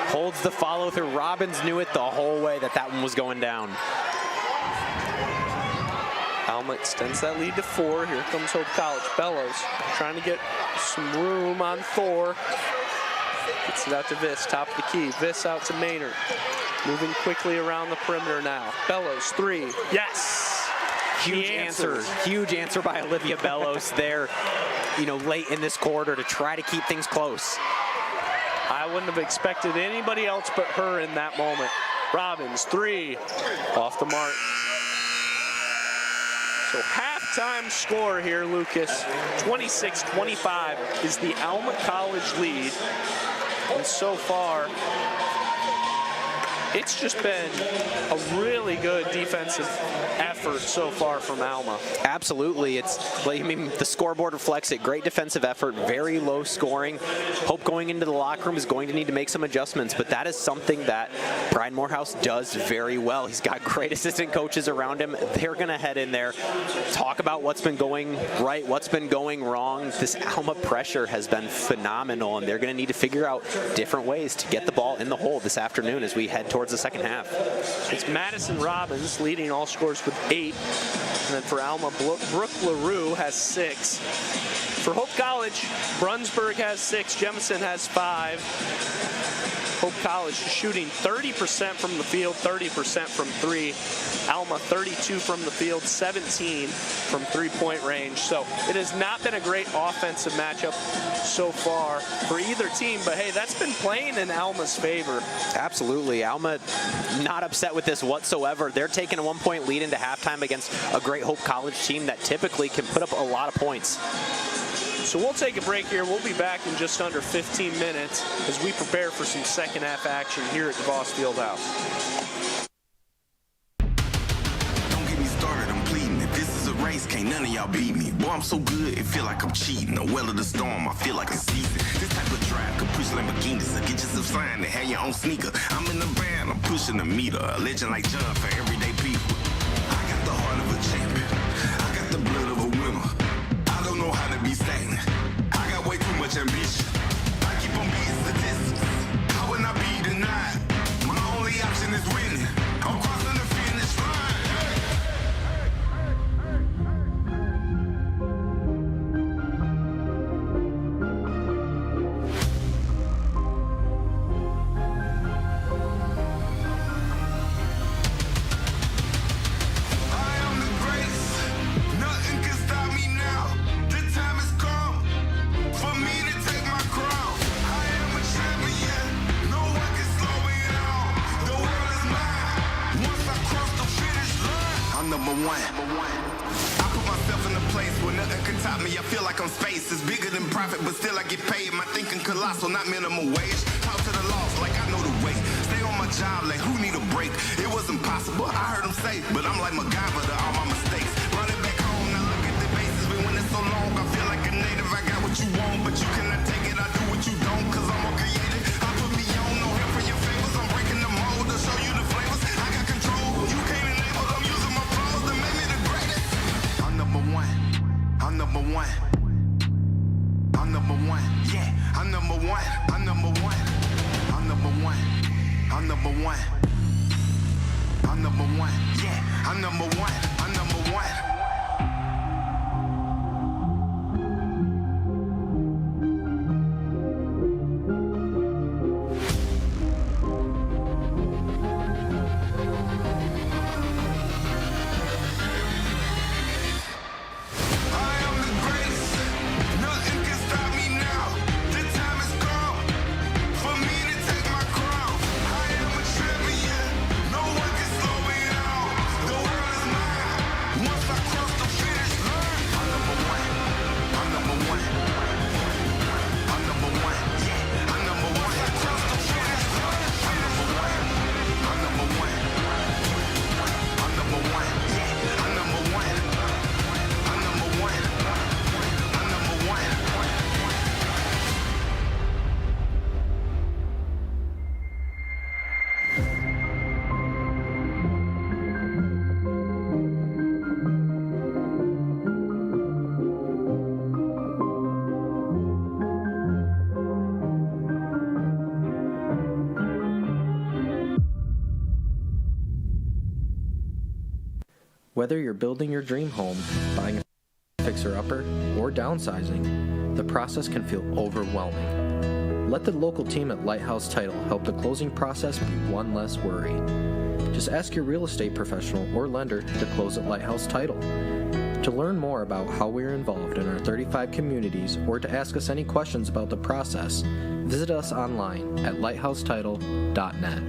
Speaker 6: Holds the follow through. Robbins knew it the whole way that one was going down.
Speaker 5: Alma extends that lead to 4. Here comes Hope College. Bellows trying to get some room on Thor. Gets it out to Viss, top of the key. Viss out to Maynard. Moving quickly around the perimeter now. Bellows, 3. Yes!
Speaker 6: Huge answer by Olivia Bellows there, late in this quarter to try to keep things close.
Speaker 5: I wouldn't have expected anybody else but her in that moment. Robbins, 3. Off the mark. So halftime score here, Lucas. 26-25 is the Alma College lead. And so far, it's just been a really good defensive effort so far from Alma.
Speaker 6: Absolutely. The scoreboard reflects it. Great defensive effort, very low scoring. Hope going into the locker room is going to need to make some adjustments, but that is something that Brian Morehouse does very well. He's got great assistant coaches around him. They're going to head in there, talk about what's been going right, what's been going wrong. This Alma pressure has been phenomenal, and they're going to need to figure out different ways to get the ball in the hole this afternoon as we head towards the second half.
Speaker 5: It's Madison Robbins leading all scores with 8. And then for Alma, Brooke LaRue has 6. For Hope College, Brunsburg has 6. Jemison has 5. Hope College is shooting 30% from the field, 30% from 3. Alma 32 from the field, 17 from three-point range. So it has not been a great offensive matchup so far for either team, but hey, that's been playing in Alma's favor.
Speaker 6: Absolutely. Alma not upset with this whatsoever. They're taking a 1-point lead into halftime against a great Hope College team that typically can put up a lot of points.
Speaker 5: So we'll take a break here. We'll be back in just under 15 minutes as we prepare for some second half action here at DeVos Fieldhouse.
Speaker 1: Don't get me started, I'm pleading. If this is a race, can't none of y'all beat me. Boy, I'm so good, it feel like I'm cheating. A well of the storm, I feel like it's season. This type of drive could push Lamborghinis. So get yourself signed and have your own sneaker. I'm in the van, I'm pushing the meter. A legend like John for everyday people. I got the heart of a champion. I got the blood of a winner. I don't know how to be stagnant. I got way too much ambition. I keep on beating statistics. How would I be denied? My only option is winning. I'm crossing the finish line. I am the greatest. Nothing can stop me now. The time has come for me to take my crown. I am a champion. No one can slow me down. The world is mine. Once I cross the finish line, I'm number one. I put myself in a place where nothing can top me. I feel like I'm space. It's bigger than profit, but still I get paid. My thinking colossal, not minimum wage. Talk to the loss like I know the way. Stay on my job like who need a break? It was impossible. I heard them say, but I'm like MacGyver to all my mistakes. Running back home, now look at the bases. We went I'm number one. I'm number one. Yeah, I'm number one. I'm number one. I'm number one. I'm number one. I'm number one. Yeah, I'm number one. I'm number one.
Speaker 6: Whether you're building your dream home, buying a fixer-upper, or downsizing, the process can feel overwhelming. Let the local team at Lighthouse Title help the closing process be one less worry. Just ask your real estate professional or lender to close at Lighthouse Title. To learn more about how we are involved in our 35 communities or to ask us any questions about the process, visit us online at lighthousetitle.net.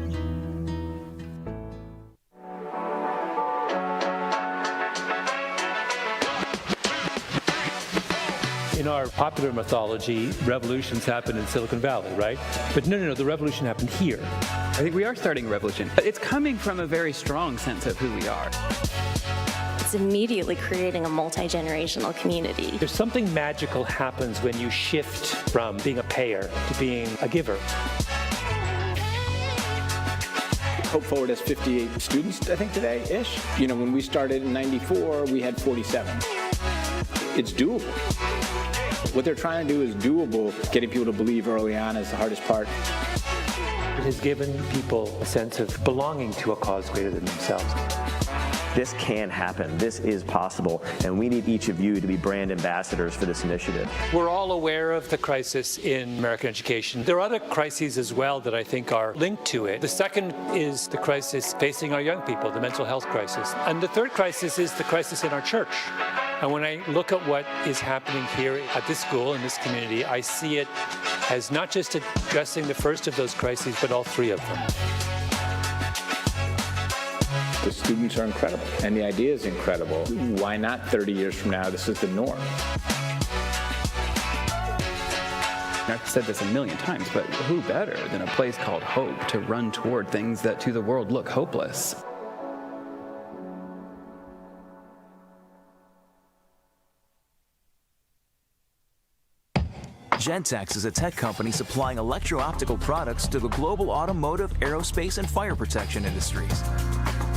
Speaker 12: In our popular mythology, revolutions happen in Silicon Valley, right? But no, the revolution happened here.
Speaker 13: I think we are starting a revolution. It's coming from a very strong sense of who we are.
Speaker 14: It's immediately creating a multi-generational community.
Speaker 12: There's something magical happens when you shift from being a payer to being a giver.
Speaker 15: Hope Forward has 58 students, I think, today-ish. You know, when we started in '94, we had 47. It's doable. What they're trying to do is doable. Getting people to believe early on is the hardest part.
Speaker 12: It has given people a sense of belonging to a cause greater than themselves.
Speaker 16: This can happen. This is possible, and we need each of you to be brand ambassadors for this initiative.
Speaker 12: We're all aware of the crisis in American education. There are other crises as well that I think are linked to it. The second is the crisis facing our young people, the mental health crisis. And the third crisis is the crisis in our church. And when I look at what is happening here at this school, in this community, I see it as not just addressing the first of those crises, but all three of them.
Speaker 15: The students are incredible, and the idea is incredible. Why not 30 years from now, this is the norm?
Speaker 13: I've said this a million times, but who better than a place called Hope to run toward things that to the world look hopeless?
Speaker 7: Gentex is a tech company supplying electro-optical products to the global automotive, aerospace, and fire protection industries.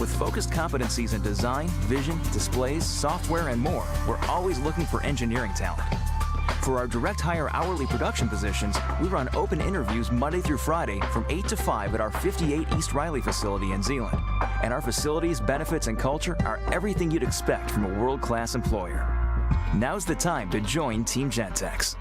Speaker 7: With focused competencies in design, vision, displays, software, and more, we're always looking for engineering talent. For our direct hire hourly production positions, we run open interviews Monday through Friday from 8 to 5 at our 58 East Riley facility in Zeeland. And our facilities, benefits, and culture are everything you'd expect from a world-class employer. Now's the time to join Team Gentex.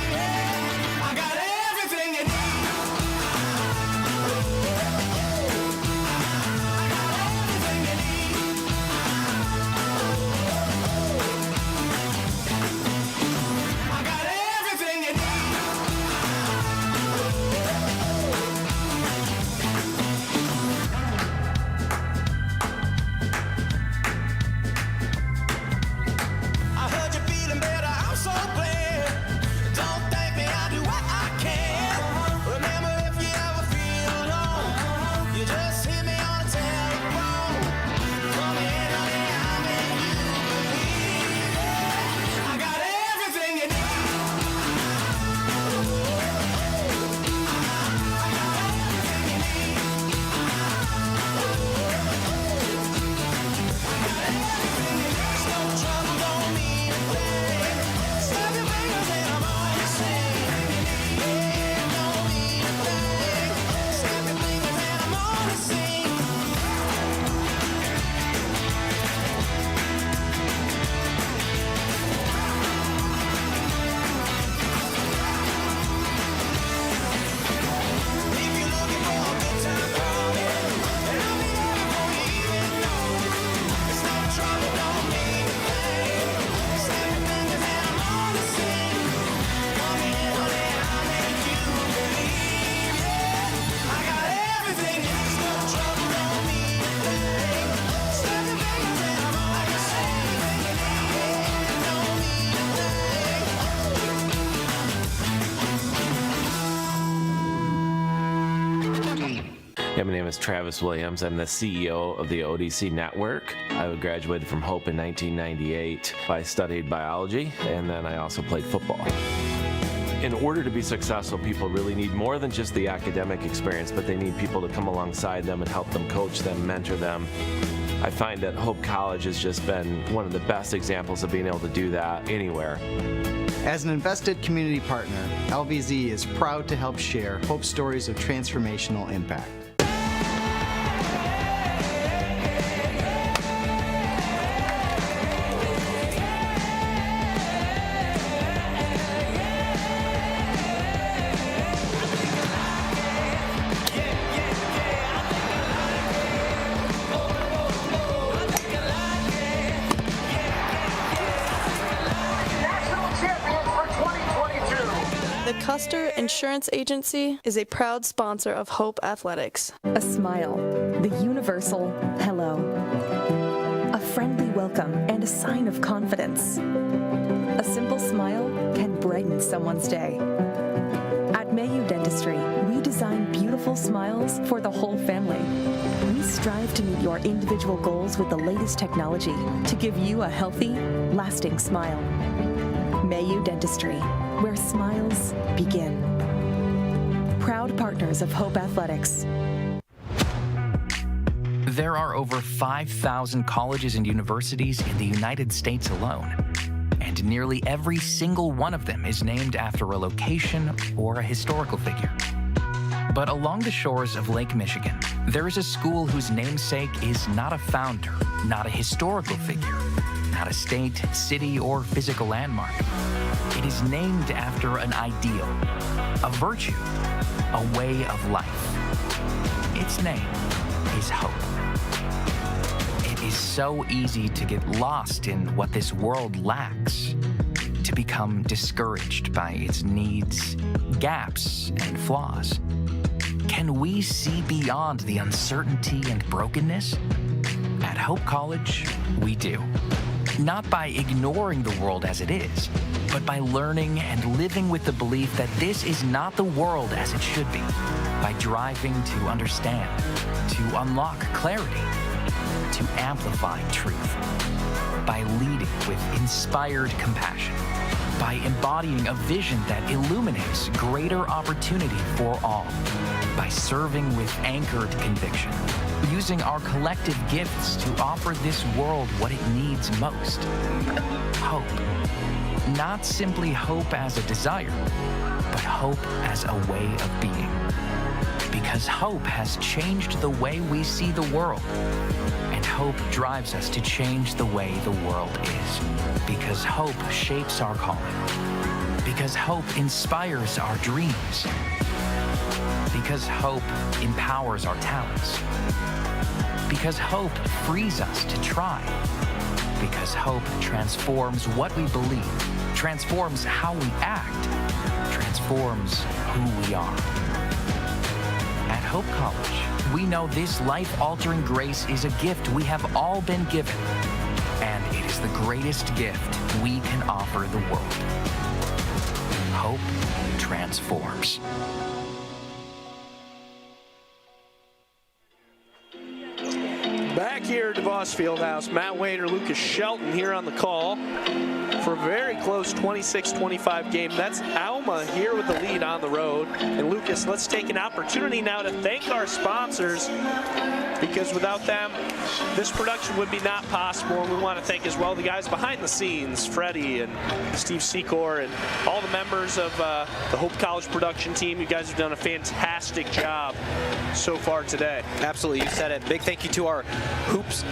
Speaker 1: Yeah.
Speaker 9: Yeah, my name is Travis Williams. I'm the CEO of the ODC Network. I graduated from Hope in 1998. I studied biology, and then I also played football. In order to be successful, people really need more than just the academic experience, but they need people to come alongside them and help them, coach them, mentor them. I find that Hope College has just been one of the best examples of being able to do that anywhere.
Speaker 10: As an invested community partner, LVZ is proud to help share Hope stories of transformational impact.
Speaker 8: The Custer Insurance Agency is a proud sponsor of Hope Athletics.
Speaker 4: A smile, the universal hello. A friendly welcome and a sign of confidence. A simple smile can brighten someone's day. At MIAA Dentistry, we design beautiful smiles for the whole family. We strive to meet your individual goals with the latest technology to give you a healthy, lasting smile. MIAA Dentistry, where smiles begin. Proud partners of Hope Athletics.
Speaker 11: There are over 5,000 colleges and universities in the United States alone, and nearly every single one of them is named after a location or a historical figure. But along the shores of Lake Michigan, there is a school whose namesake is not a founder, not a historical figure, not a state, city, or physical landmark. It is named after an ideal, a virtue, a way of life. Its name is hope. It is so easy to get lost in what this world lacks, to become discouraged by its needs, gaps, and flaws. Can we see beyond the uncertainty and brokenness? At Hope College, we do. Not by ignoring the world as it is, but by learning and living with the belief that this is not the world as it should be, by driving to understand, to unlock clarity, to amplify truth, by leading with inspired compassion, by embodying a vision that illuminates greater opportunity for all, by serving with anchored conviction, using our collective gifts to offer this world what it needs most. Hope. Not simply hope as a desire, but hope as a way of being. Because hope has changed the way we see the world, and hope drives us to change the way the world is. Because hope shapes our calling. Because hope inspires our dreams. Because hope empowers our talents. Because hope frees us to try. Because hope transforms what we believe, transforms how we act, transforms who we are. At Hope College, we know this life-altering grace is a gift we have all been given, and it is the greatest gift we can offer the world. Hope transforms.
Speaker 5: Back here at DeVos Fieldhouse, Matt Wainer, Lucas Shelton here on the call for a very close 26-25 game. That's Alma here with the lead on the road. And Lucas, let's take an opportunity now to thank our sponsors, because without them, this production would be not possible. And we want to thank as well the guys behind the scenes, Freddie and Steve Secor, and all the members of the Hope College production team. You guys have done a fantastic job so far today.
Speaker 6: Absolutely, you said it. Big thank you to our hoops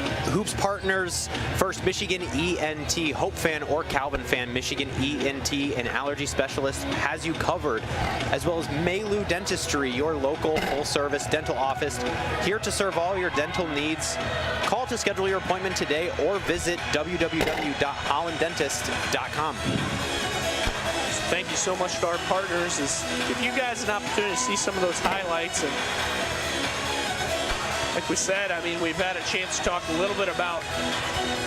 Speaker 6: partners. First, Michigan ENT, Hope fan or Calvin fan. Michigan ENT, an allergy specialist, has you covered, as well as MIAA Dentistry, your local full-service dental office, here to serve all your dental needs. Call to schedule your appointment today or visit www.hollanddentist.com.
Speaker 5: Thank you so much to our partners. Give you guys an opportunity to see some of those highlights. And like we said, I mean, we've had a chance to talk a little bit about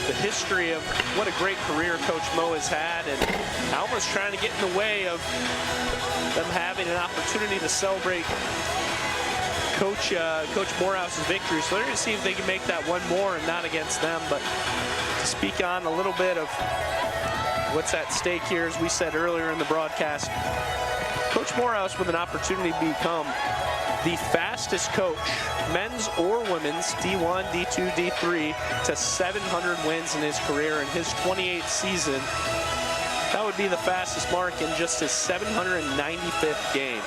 Speaker 5: the history of what a great career Coach Mo has had, and Alma's trying to get in the way of them having an opportunity to celebrate Coach Morehouse's victory. So they're going to see if they can make that one more and not against them. But to speak on a little bit of what's at stake here, as we said earlier in the broadcast, Coach Morehouse with an opportunity to become the fastest coach, men's or women's, D1, D2, D3, to 700 wins in his career in his 28th season. That would be the fastest mark in just his 795th game.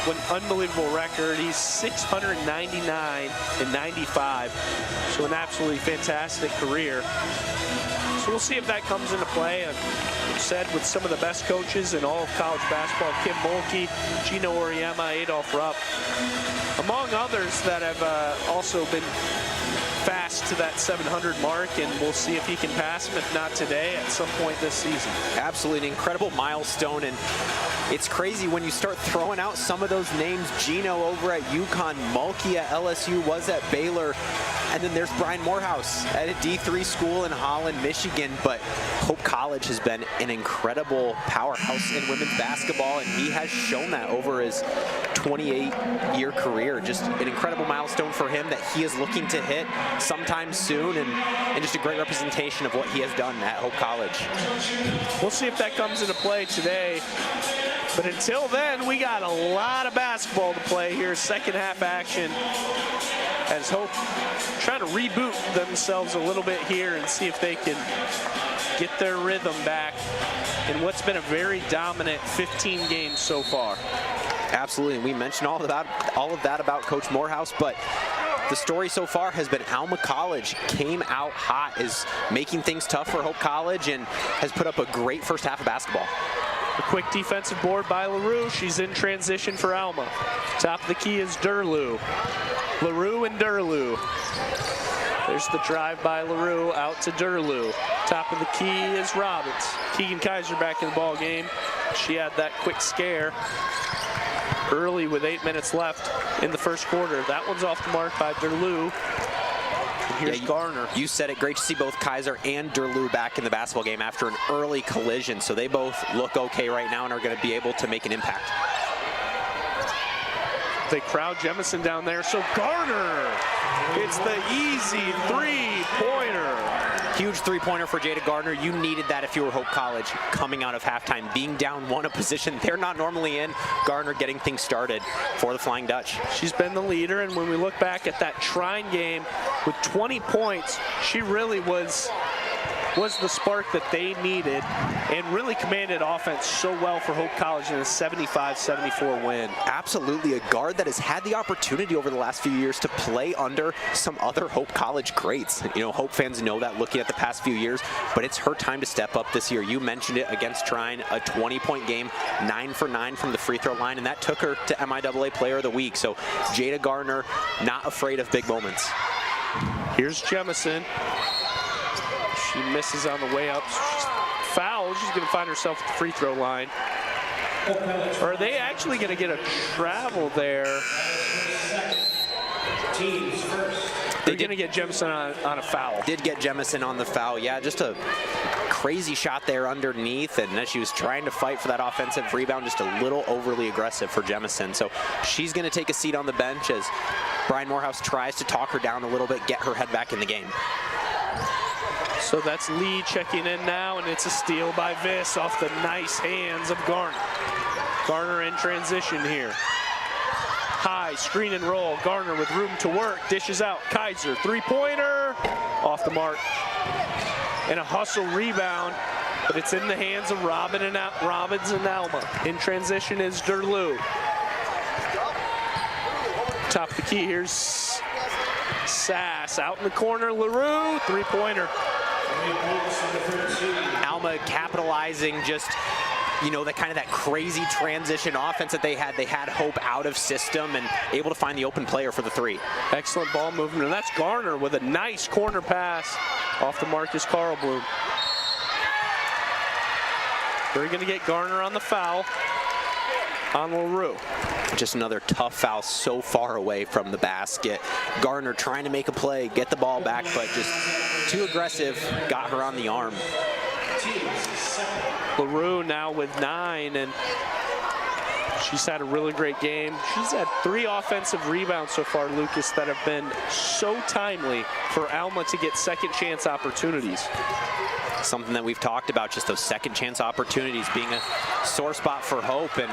Speaker 5: An unbelievable record. He's 699 and 95, so an absolutely fantastic career. So we'll see if that comes into play. I've said with some of the best coaches in all of college basketball, Kim Mulkey, Gino Auriemma, Adolph Rupp, among others that have also been fast to that 700 mark, and we'll see if he can pass him, if not today, at some point this season.
Speaker 6: Absolutely an incredible milestone, and it's crazy when you start throwing out some of those names. Gino over at UConn, Mulkey at LSU, was at Baylor, and then there's Brian Morehouse at a D3 school in Holland, Michigan. But Hope College has been an incredible powerhouse in women's basketball, and he has shown that over his 28-year career. Just an incredible milestone for him that he is looking to hit sometime soon, and just a great representation of what he has done at Hope College.
Speaker 5: We'll see if that comes into play today. But until then, we got a lot of basketball to play here. Second half action as Hope trying to reboot themselves a little bit here and see if they can get their rhythm back in what's been a very dominant 15 games so far.
Speaker 6: Absolutely, and we mentioned all of that about Coach Morehouse, but the story so far has been Alma College came out hot, is making things tough for Hope College, and has put up a great first half of basketball.
Speaker 5: A quick defensive board by LaRue. She's in transition for Alma. Top of the key is Durlew. LaRue and Durlew. There's the drive by LaRue out to Durlew. Top of the key is Robbins. Keegan Kaiser back in the ball game. She had that quick scare early with 8 minutes left in the first quarter. That one's off the mark by Durlew. Here's Garner.
Speaker 6: You said it. Great to see both Kaiser and Durlew back in the basketball game after an early collision. So they both look okay right now and are going to be able to make an impact.
Speaker 5: They crowd Jemison down there. So Garner, it's the easy three-pointer.
Speaker 6: Huge three-pointer for Jada Gardner. You needed that if you were Hope College coming out of halftime, being down one, a position they're not normally in. Garner getting things started for the Flying Dutch.
Speaker 5: She's been the leader, and when we look back at that Trine game with 20 points, she really was the spark that they needed and really commanded offense so well for Hope College in a 75-74 win.
Speaker 6: Absolutely, a guard that has had the opportunity over the last few years to play under some other Hope College greats. You know, Hope fans know that looking at the past few years, but it's her time to step up this year. You mentioned it against Trine, a 20-point game, 9 for 9 from the free throw line, and that took her to MIAA Player of the Week. So Jada Gardner, not afraid of big moments.
Speaker 5: Here's Jemison. She misses on the way up. She's fouled. She's going to find herself at the free throw line. Or are they actually going to get a travel there? They're going to get Jemison on a foul.
Speaker 6: Did get Jemison on the foul. Yeah, just a crazy shot there underneath, and as she was trying to fight for that offensive rebound, just a little overly aggressive for Jemison. So she's going to take a seat on the bench as Brian Morehouse tries to talk her down a little bit, get her head back in the game.
Speaker 5: So that's Lee checking in now, and it's a steal by Viss off the nice hands of Garner. Garner in transition here. High screen and roll. Garner with room to work. Dishes out. Kaiser, three-pointer. Off the mark. And a hustle rebound, but it's in the hands of Robbins and Alma. In transition is Durlew. Top of the key, here's Sass. Out in the corner, LaRue, three-pointer.
Speaker 6: Alma capitalizing just, you know, that crazy transition offense that they had. They had Hope out of system and able to find the open player for the three.
Speaker 5: Excellent ball movement, and that's Garner with a nice corner pass off the Marcus Carlbloom. They're going to get Garner on the foul on LaRue.
Speaker 6: Just another tough foul so far away from the basket. Garner trying to make a play, get the ball back, but just too aggressive, got her on the arm.
Speaker 5: LaRue now with 9, and She's had a really great game. She's had 3 offensive rebounds so far, Lucas, that have been so timely for Alma to get second chance opportunities.
Speaker 6: Something that we've talked about, just those second chance opportunities being a sore spot for Hope. And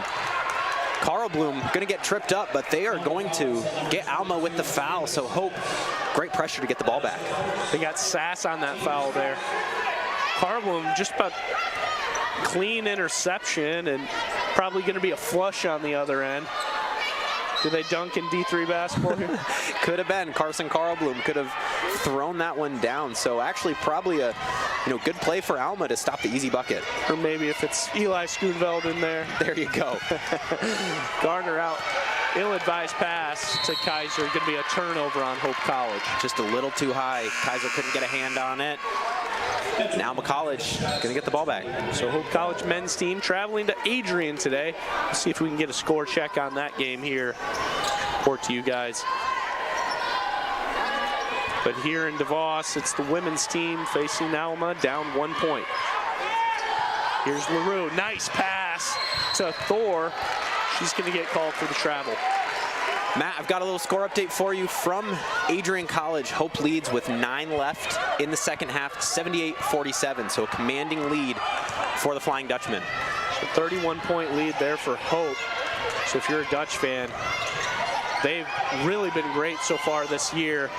Speaker 6: Carl Bloom going to get tripped up, but they are going to get Alma with the foul. So Hope, great pressure to get the ball back.
Speaker 5: They got Sass on that foul there. Carl Bloom just about clean interception and probably going to be a flush on the other end. Do they dunk in D3 basketball here?
Speaker 6: Could have been. Carson Carl Bloom could have thrown that one down. So actually probably a good play for Alma to stop the easy bucket.
Speaker 5: Or maybe if it's Eli Schoonveld in there.
Speaker 6: There you go.
Speaker 5: Garner out. Ill-advised pass to Kaiser. Going to be a turnover on Hope College.
Speaker 6: Just a little too high. Kaiser couldn't get a hand on it. And Alma College going to get the ball back.
Speaker 5: So Hope College men's team traveling to Adrian today. Let's see if we can get a score check on that game here. Report to you guys. But here in DeVos, it's the women's team facing Alma, down 1 point. Here's LaRue. Nice pass to Thor. She's going to get called for the travel.
Speaker 6: Matt, I've got a little score update for you from Adrian College. Hope leads with 9 left in the second half, 78-47. So a commanding lead for the Flying Dutchman.
Speaker 5: So 31-point lead there for Hope. So if you're a Dutch fan, they've really been great so far this year,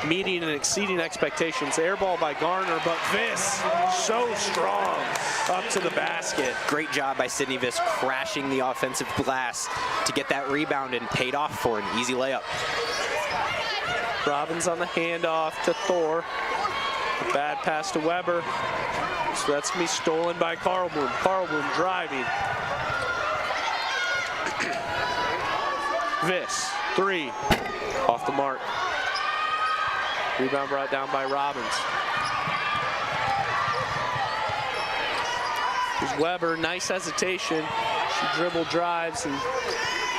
Speaker 5: meeting and exceeding expectations. Air ball by Garner, but Viss so strong up to the basket.
Speaker 6: Great job by Sydney Viss crashing the offensive glass to get that rebound and paid off for an easy layup.
Speaker 5: Robbins on the handoff to Thor. A bad pass to Weber. So that's going to be stolen by Carl Bloom. Carl Bloom driving. Viss, 3, off the mark. Rebound brought down by Robbins. Here's Weber, nice hesitation. She dribble drives and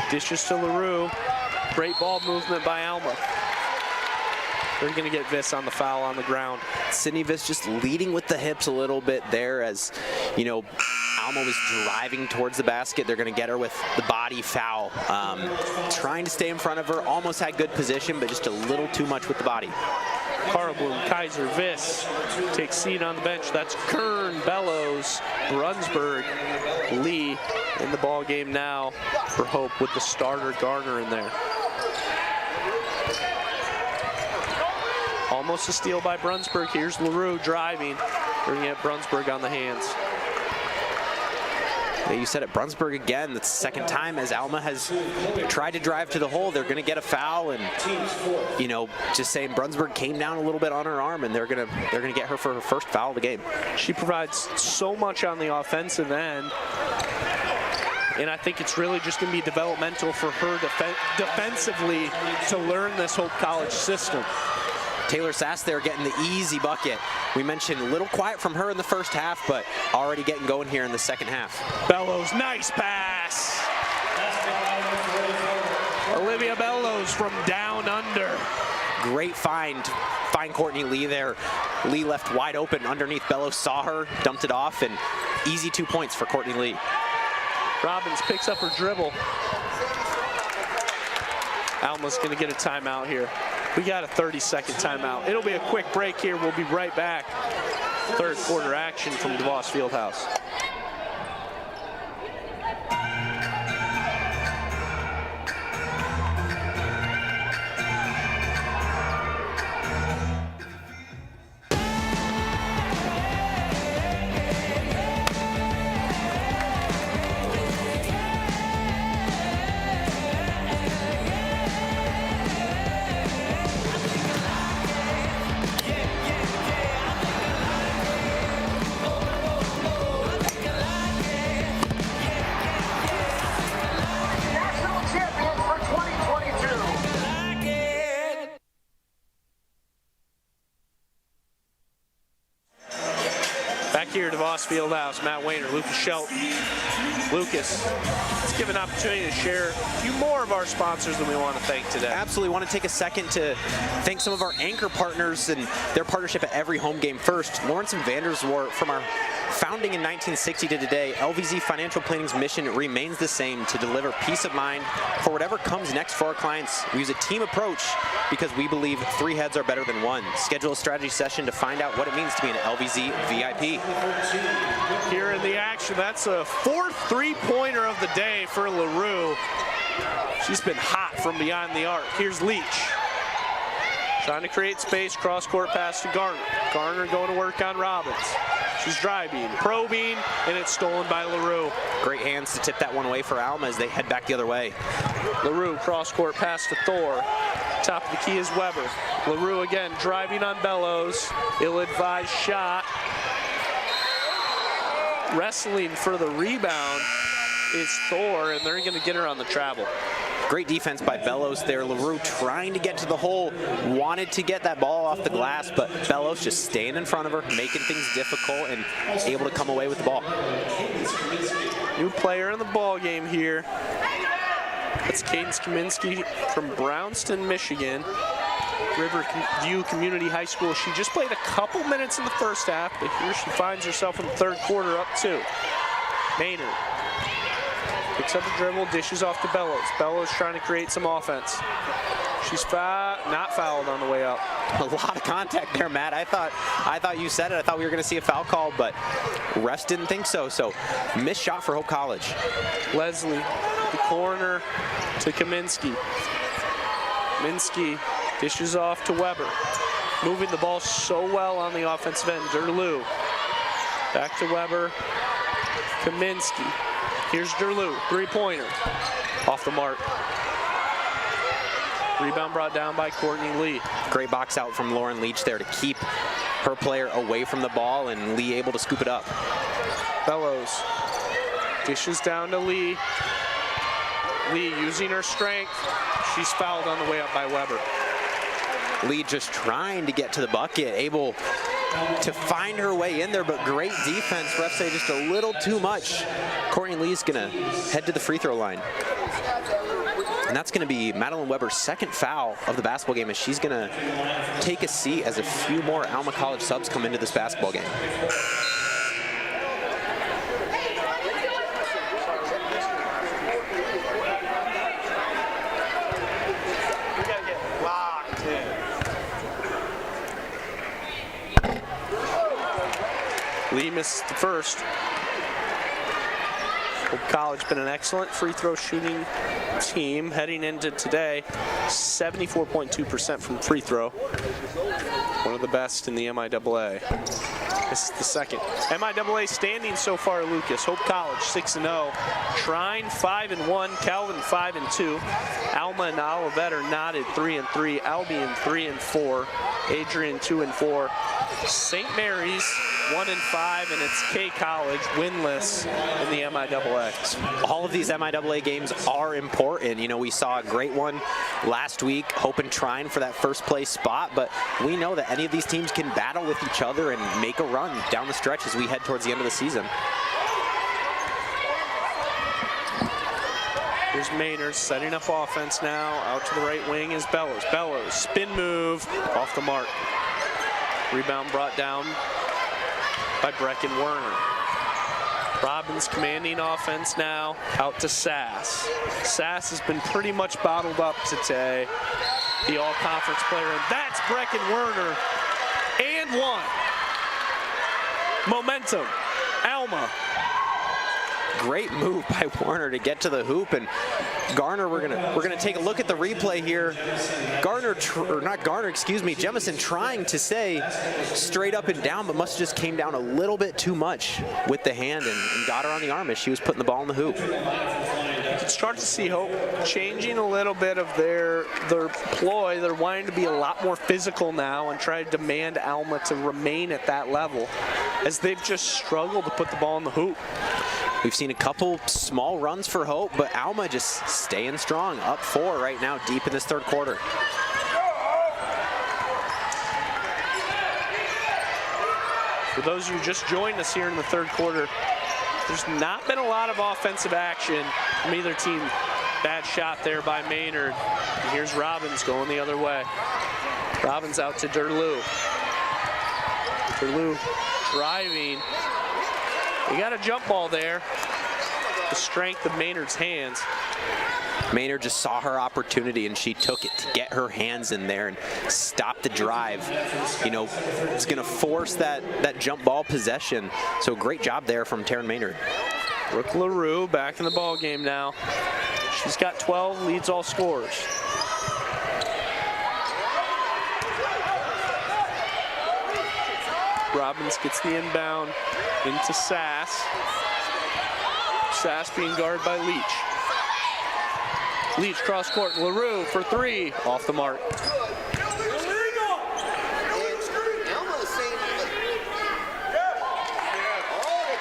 Speaker 5: dishes to LaRue. Great ball movement by Alma. They're going to get Viss on the foul on the ground.
Speaker 6: Sydney Viss just leading with the hips a little bit there as, Alma was driving towards the basket. They're going to get her with the body foul. Trying to stay in front of her, almost had good position, but just a little too much with the body.
Speaker 5: Carl Bloom, Kaiser, Viss takes seat on the bench. That's Kern, Bellows, Brunsberg, Lee in the ball game now for Hope with the starter Garner in there. Almost a steal by Brunsberg. Here's LaRue driving. We're going to get Brunsberg on the hands.
Speaker 6: Yeah, you said it, Brunsberg again. That's the second time as Alma has tried to drive to the hole. They're going to get a foul, and just saying Brunsberg came down a little bit on her arm, and they're going to get her for her first foul of the game.
Speaker 5: She provides so much on the offensive end, and I think it's really just going to be developmental for her defensively to learn this Hope College system.
Speaker 6: Taylor Sass there getting the easy bucket. We mentioned a little quiet from her in the first half, but already getting going here in the second half.
Speaker 5: Bellows, nice pass. Olivia Bellows from down under.
Speaker 6: Great find Courtney Lee there. Lee left wide open underneath. Bellows saw her, dumped it off, and easy 2 points for Courtney Lee.
Speaker 5: Robbins picks up her dribble. Alma's going to get a timeout here. We got a 30-second timeout. It'll be a quick break here. We'll be right back. Third quarter action from DeVos Fieldhouse. Here at DeVos Fieldhouse, Matt Wayner, Lucas Shelton. Lucas, let's give an opportunity to share a few more of our sponsors that we want to thank today.
Speaker 6: Absolutely want to take a second to thank some of our anchor partners and their partnership at every home game. First, Lawrence and Vanderswart from our Founding in 1960 to today, LVZ Financial Planning's mission remains the same: to deliver peace of mind for whatever comes next for our clients. We use a team approach because we believe 3 heads are better than 1. Schedule a strategy session to find out what it means to be an LVZ VIP.
Speaker 5: Here in the action, that's a 4th three-pointer of the day for LaRue. She's been hot from beyond the arc. Here's Leach. Trying to create space, cross-court pass to Garner. Garner going to work on Robbins. She's driving, probing, and it's stolen by LaRue.
Speaker 6: Great hands to tip that one away for Alma as they head back the other way.
Speaker 5: LaRue, cross-court pass to Thor. Top of the key is Weber. LaRue again driving on Bellows. Ill-advised shot. Wrestling for the rebound is Thor, and they're going to get her on the travel.
Speaker 6: Great defense by Bellows there. LaRue trying to get to the hole, wanted to get that ball off the glass, but Bellows just staying in front of her, making things difficult, and able to come away with the ball.
Speaker 5: New player in the ball game here. That's Cadence Kaminsky from Brownston, Michigan. Riverview Community High School. She just played a couple minutes in the first half, but here she finds herself in the 3rd quarter up 2. Maynard picks up the dribble, dishes off to Bellows. Bellows trying to create some offense. She's not fouled on the way up.
Speaker 6: A lot of contact there, Matt. I thought you said it. I thought we were going to see a foul call, but refs didn't think so. So missed shot for Hope College.
Speaker 5: Leslie, the corner to Kaminsky. Kaminsky dishes off to Weber. Moving the ball so well on the offensive end. Derlew. Back to Weber. Kaminsky. Here's Derlew, 3-pointer. Off the mark. Rebound brought down by Courtney Lee.
Speaker 6: Great box out from Lauren Leach there to keep her player away from the ball, and Lee able to scoop it up.
Speaker 5: Bellows dishes down to Lee. Lee using her strength. She's fouled on the way up by Weber.
Speaker 6: Lee just trying to get to the bucket, able to find her way in there, but great defense. Refs say just a little too much. Courtney Lee's gonna head to the free throw line. And that's gonna be Madeline Weber's 2nd foul of the basketball game, as she's gonna take a seat as a few more Alma College subs come into this basketball game.
Speaker 5: Lee missed the first. Hope College been an excellent free throw shooting team heading into today. 74.2% from free throw. One of the best in the MIAA. This is the 2nd. MIAA standing so far, Lucas. Hope College 6-0. Trine 5-1. Calvin 5-2. Alma and Olivet are knotted 3-3. Albion 3-4. Adrian 2-4. St. Mary's 1-5, and it's K College winless in the MIAA.
Speaker 6: All of these MIAA games are important. You know, we saw a great one last week, Hope and Trine for that 1st place spot, but we know that any of these teams can battle with each other and make a run down the stretch as we head towards the end of the season.
Speaker 5: Here's Maynard setting up offense now. Out to the right wing is Bellows. Bellows, spin move, off the mark. Rebound brought down by Brecken Werner. Robbins commanding offense now, out to Sass. Sass has been pretty much bottled up today, the all-conference player, and that's Brecken Werner, and 1. Momentum, Alma.
Speaker 6: Great move by Warner to get to the hoop, and Garner, we're gonna take a look at the replay here. Jemison trying to say straight up and down, but must have just came down a little bit too much with the hand and got her on the arm as she was putting the ball in the hoop.
Speaker 5: You can start to see Hope changing a little bit of their ploy. They're wanting to be a lot more physical now and try to demand Alma to remain at that level, as they've just struggled to put the ball in the hoop.
Speaker 6: We've seen a couple small runs for Hope, but Alma just staying strong, up 4 right now, deep in this 3rd quarter.
Speaker 5: For those of you who just joined us here in the 3rd quarter, there's not been a lot of offensive action from either team. Bad shot there by Maynard. And here's Robbins going the other way. Robbins out to Derlew. Derlew driving, You got a jump ball there. The strength of Maynard's hands.
Speaker 6: Maynard just saw her opportunity and she took it to get her hands in there and stop the drive. You know, it's going to force that jump ball possession. So great job there from Taryn Maynard.
Speaker 5: Brooke LaRue back in the ball game now. She's got 12, leads all scorers. Robbins gets the inbound into Sass. Sass being guarded by Leach. Leach cross court, LaRue for three, off the mark.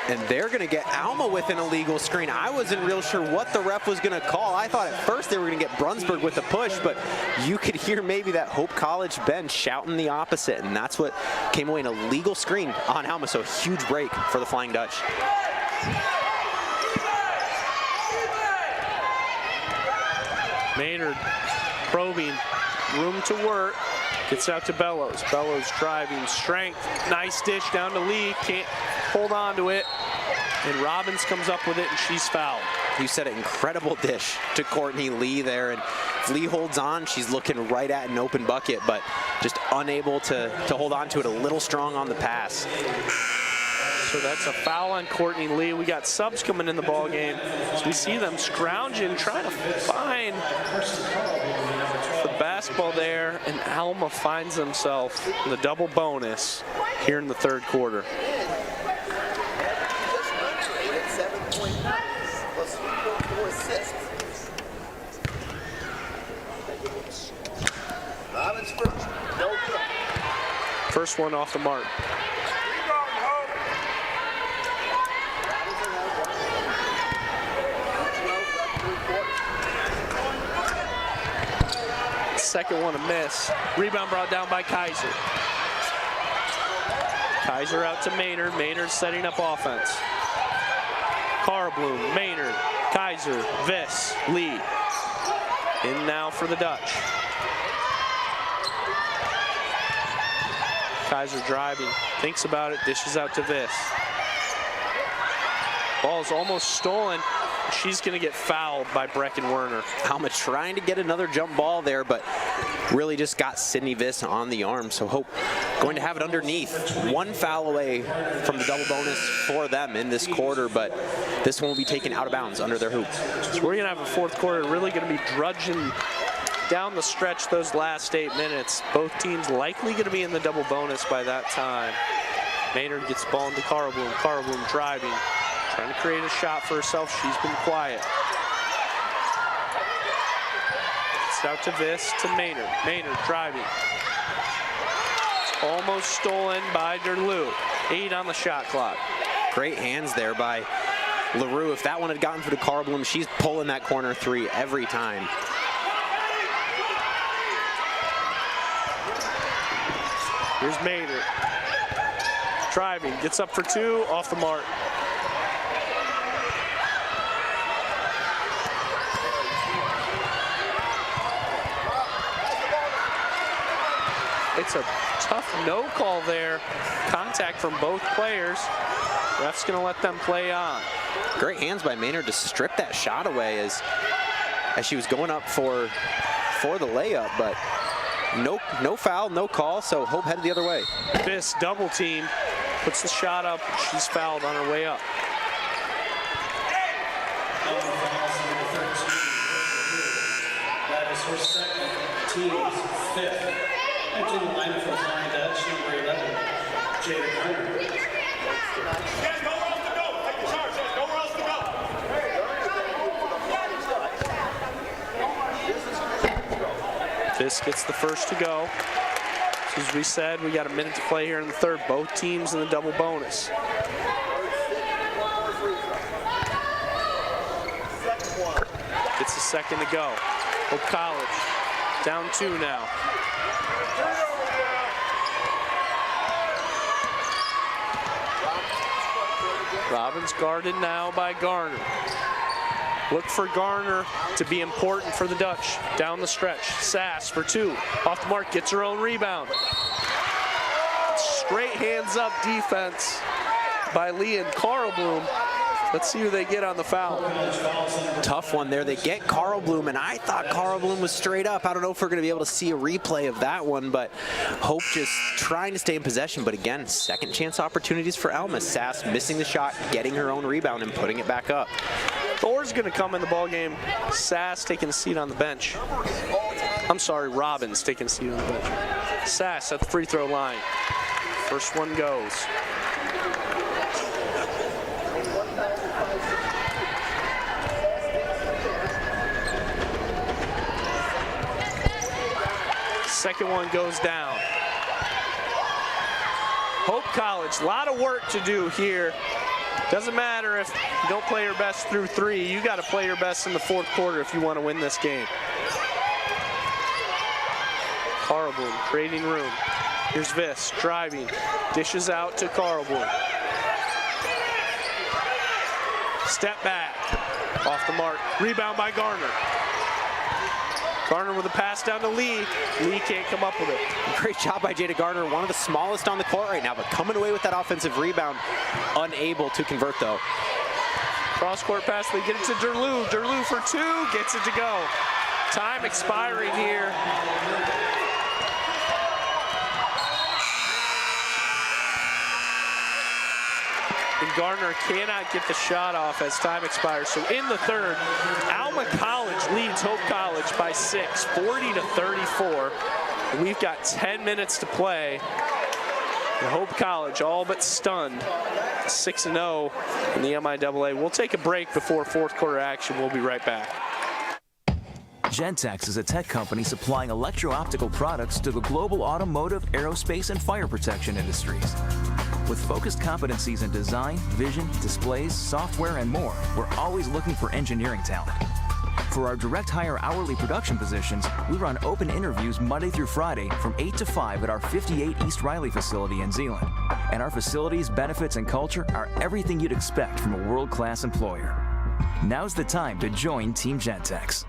Speaker 6: And they're going to get Alma with an illegal screen. I wasn't real sure what the ref was going to call. I thought at first they were going to get Brunsberg with the push, but you could hear maybe that Hope College bench shouting the opposite, and that's what came away, an illegal screen on Alma, so a huge break for the Flying Dutch.
Speaker 5: Maynard probing, room to work, gets out to Bellows. Bellows driving, strength, nice dish down to Lee, can't hold on to it, and Robbins comes up with it and she's fouled.
Speaker 6: You said an incredible dish to Courtney Lee there, and if Lee holds on, she's looking right at an open bucket, but just unable to hold on to it, a little strong on the pass.
Speaker 5: So that's a foul on Courtney Lee. We got subs coming in the ball game. So we see them scrounging, trying to find the basketball there, and Alma finds himself in the double bonus here in the third quarter. First one off the mark. Second one a miss. Rebound brought down by Kaiser. Kaiser out to Maynard. Maynard setting up offense. Carbloom, Maynard, Kaiser, Viss, Lee. In now for the Dutch. Kaiser driving, thinks about it, dishes out to Viss. Ball's almost stolen. She's going to get fouled by Brecken Werner.
Speaker 6: Alma trying to get another jump ball there, but really just got Sydney Viss on the arm. So Hope going to have it underneath. One foul away from the double bonus for them in this quarter, but this one will be taken out of bounds under their hoop.
Speaker 5: So we're going to have a fourth quarter really going to be drudging down the stretch those last 8 minutes. Both teams likely going to be in the double bonus by that time. Maynard gets the ball into Carbloom. Carbloom driving. Trying to create a shot for herself. She's been quiet. It's out to Viss, to Maynard. Maynard driving. It's almost stolen by Derlew. 8 on the shot clock.
Speaker 6: Great hands there by LaRue. If that one had gotten through to Carbloom, she's pulling that corner three every time.
Speaker 5: Here's Maynard. Driving, gets up for two, off the mark. It's a tough no call there. Contact from both players. Ref's gonna let them play on.
Speaker 6: Great hands by Maynard to strip that shot away as she was going up for the layup, but no foul, no call, so Hope headed the other way.
Speaker 5: Viss double team, puts the shot up, she's fouled on her way up.
Speaker 3: That is her second, team's fifth. Entering the line for the Flying Dutch, number 11, Jada Garner.
Speaker 5: Viss gets the first to go. So as we said, we got a minute to play here in the third. Both teams in the double bonus. It's the second to go. Hope College down 2 now. Robbins guarded now by Garner. Look for Garner to be important for the Dutch down the stretch. Sass for 2, off the mark, gets her own rebound. Straight hands up defense by Lee and Carl Bloom. Let's see who they get on the foul.
Speaker 6: Tough one there. They get Carl Bloom, and I thought Carl Bloom was straight up. I don't know if we're going to be able to see a replay of that one, but Hope just trying to stay in possession. But again, second chance opportunities for Alma. Sass missing the shot, getting her own rebound, and putting it back up.
Speaker 5: Thor's going to come in the ball game. Sass taking a seat on the bench. I'm sorry, Robbins taking a seat on the bench. Sass at the free throw line. First one goes. Second one goes down. Hope College, a lot of work to do here. Doesn't matter if you don't play your best through 3. You got to play your best in the fourth quarter if you want to win this game. Carl Bloom creating room. Here's Viss driving, dishes out to Carl Bloom. Step back, off the mark, rebound by Garner. Garner with a pass down to Lee. Lee can't come up with it.
Speaker 6: Great job by Jada Garner, one of the smallest on the court right now, but coming away with that offensive rebound, unable to convert though.
Speaker 5: Cross-court pass, they get it to Derlou. Derlou for 2, gets it to go. Time expiring here. And Garner cannot get the shot off as time expires. So in the third, Alma College leads Hope College by 6, 40-34. And we've got 10 minutes to play. And Hope College all but stunned, 6-0 in the MIAA. We'll take a break before fourth quarter action. We'll be right back.
Speaker 7: Gentex is a tech company supplying electro-optical products to the global automotive, aerospace, and fire protection industries. With focused competencies in design, vision, displays, software, and more, we're always looking for engineering talent. For our direct hire hourly production positions, we run open interviews Monday through Friday from 8 to 5 at our 58 East Riley facility in Zeeland. And our facilities, benefits, and culture are everything you'd expect from a world-class employer. Now's the time to join Team Gentex.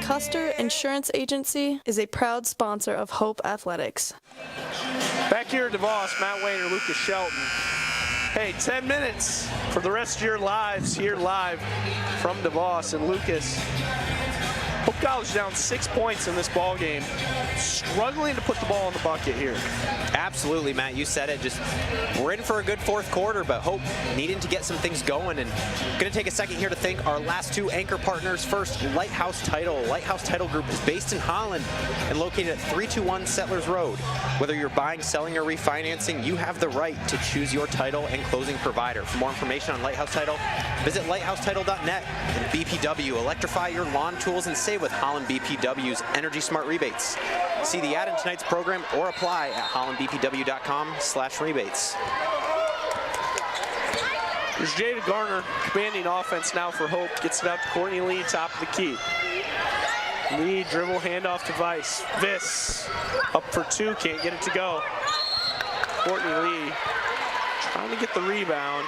Speaker 8: Custer Insurance Agency is a proud sponsor of Hope Athletics.
Speaker 5: Back here at DeVos, Matt Wayner, Lucas Shelton. Hey, 10 minutes for the rest of your lives here live from DeVos. And Lucas, Hope College down 6 points in this ball game, struggling to put the ball in the bucket here.
Speaker 6: Absolutely, Matt, you said it. Just we're in for a good fourth quarter, but Hope needing to get some things going. And going to take a second here to thank our last 2 anchor partners. First, Lighthouse Title. Lighthouse Title Group is based in Holland and located at 321 Settlers Road. Whether you're buying, selling, or refinancing, you have the right to choose your title and closing provider. For more information on Lighthouse Title, visit lighthousetitle.net. And BPW, electrify your lawn tools and save with Holland BPW's Energy Smart Rebates. See the ad in tonight's program or apply at hollandbpw.com/rebates.
Speaker 5: There's Jada Garner commanding offense now for Hope. Gets it out to Courtney Lee, top of the key. Lee dribble handoff to Vice. Viss up for 2, can't get it to go. Courtney Lee trying to get the rebound.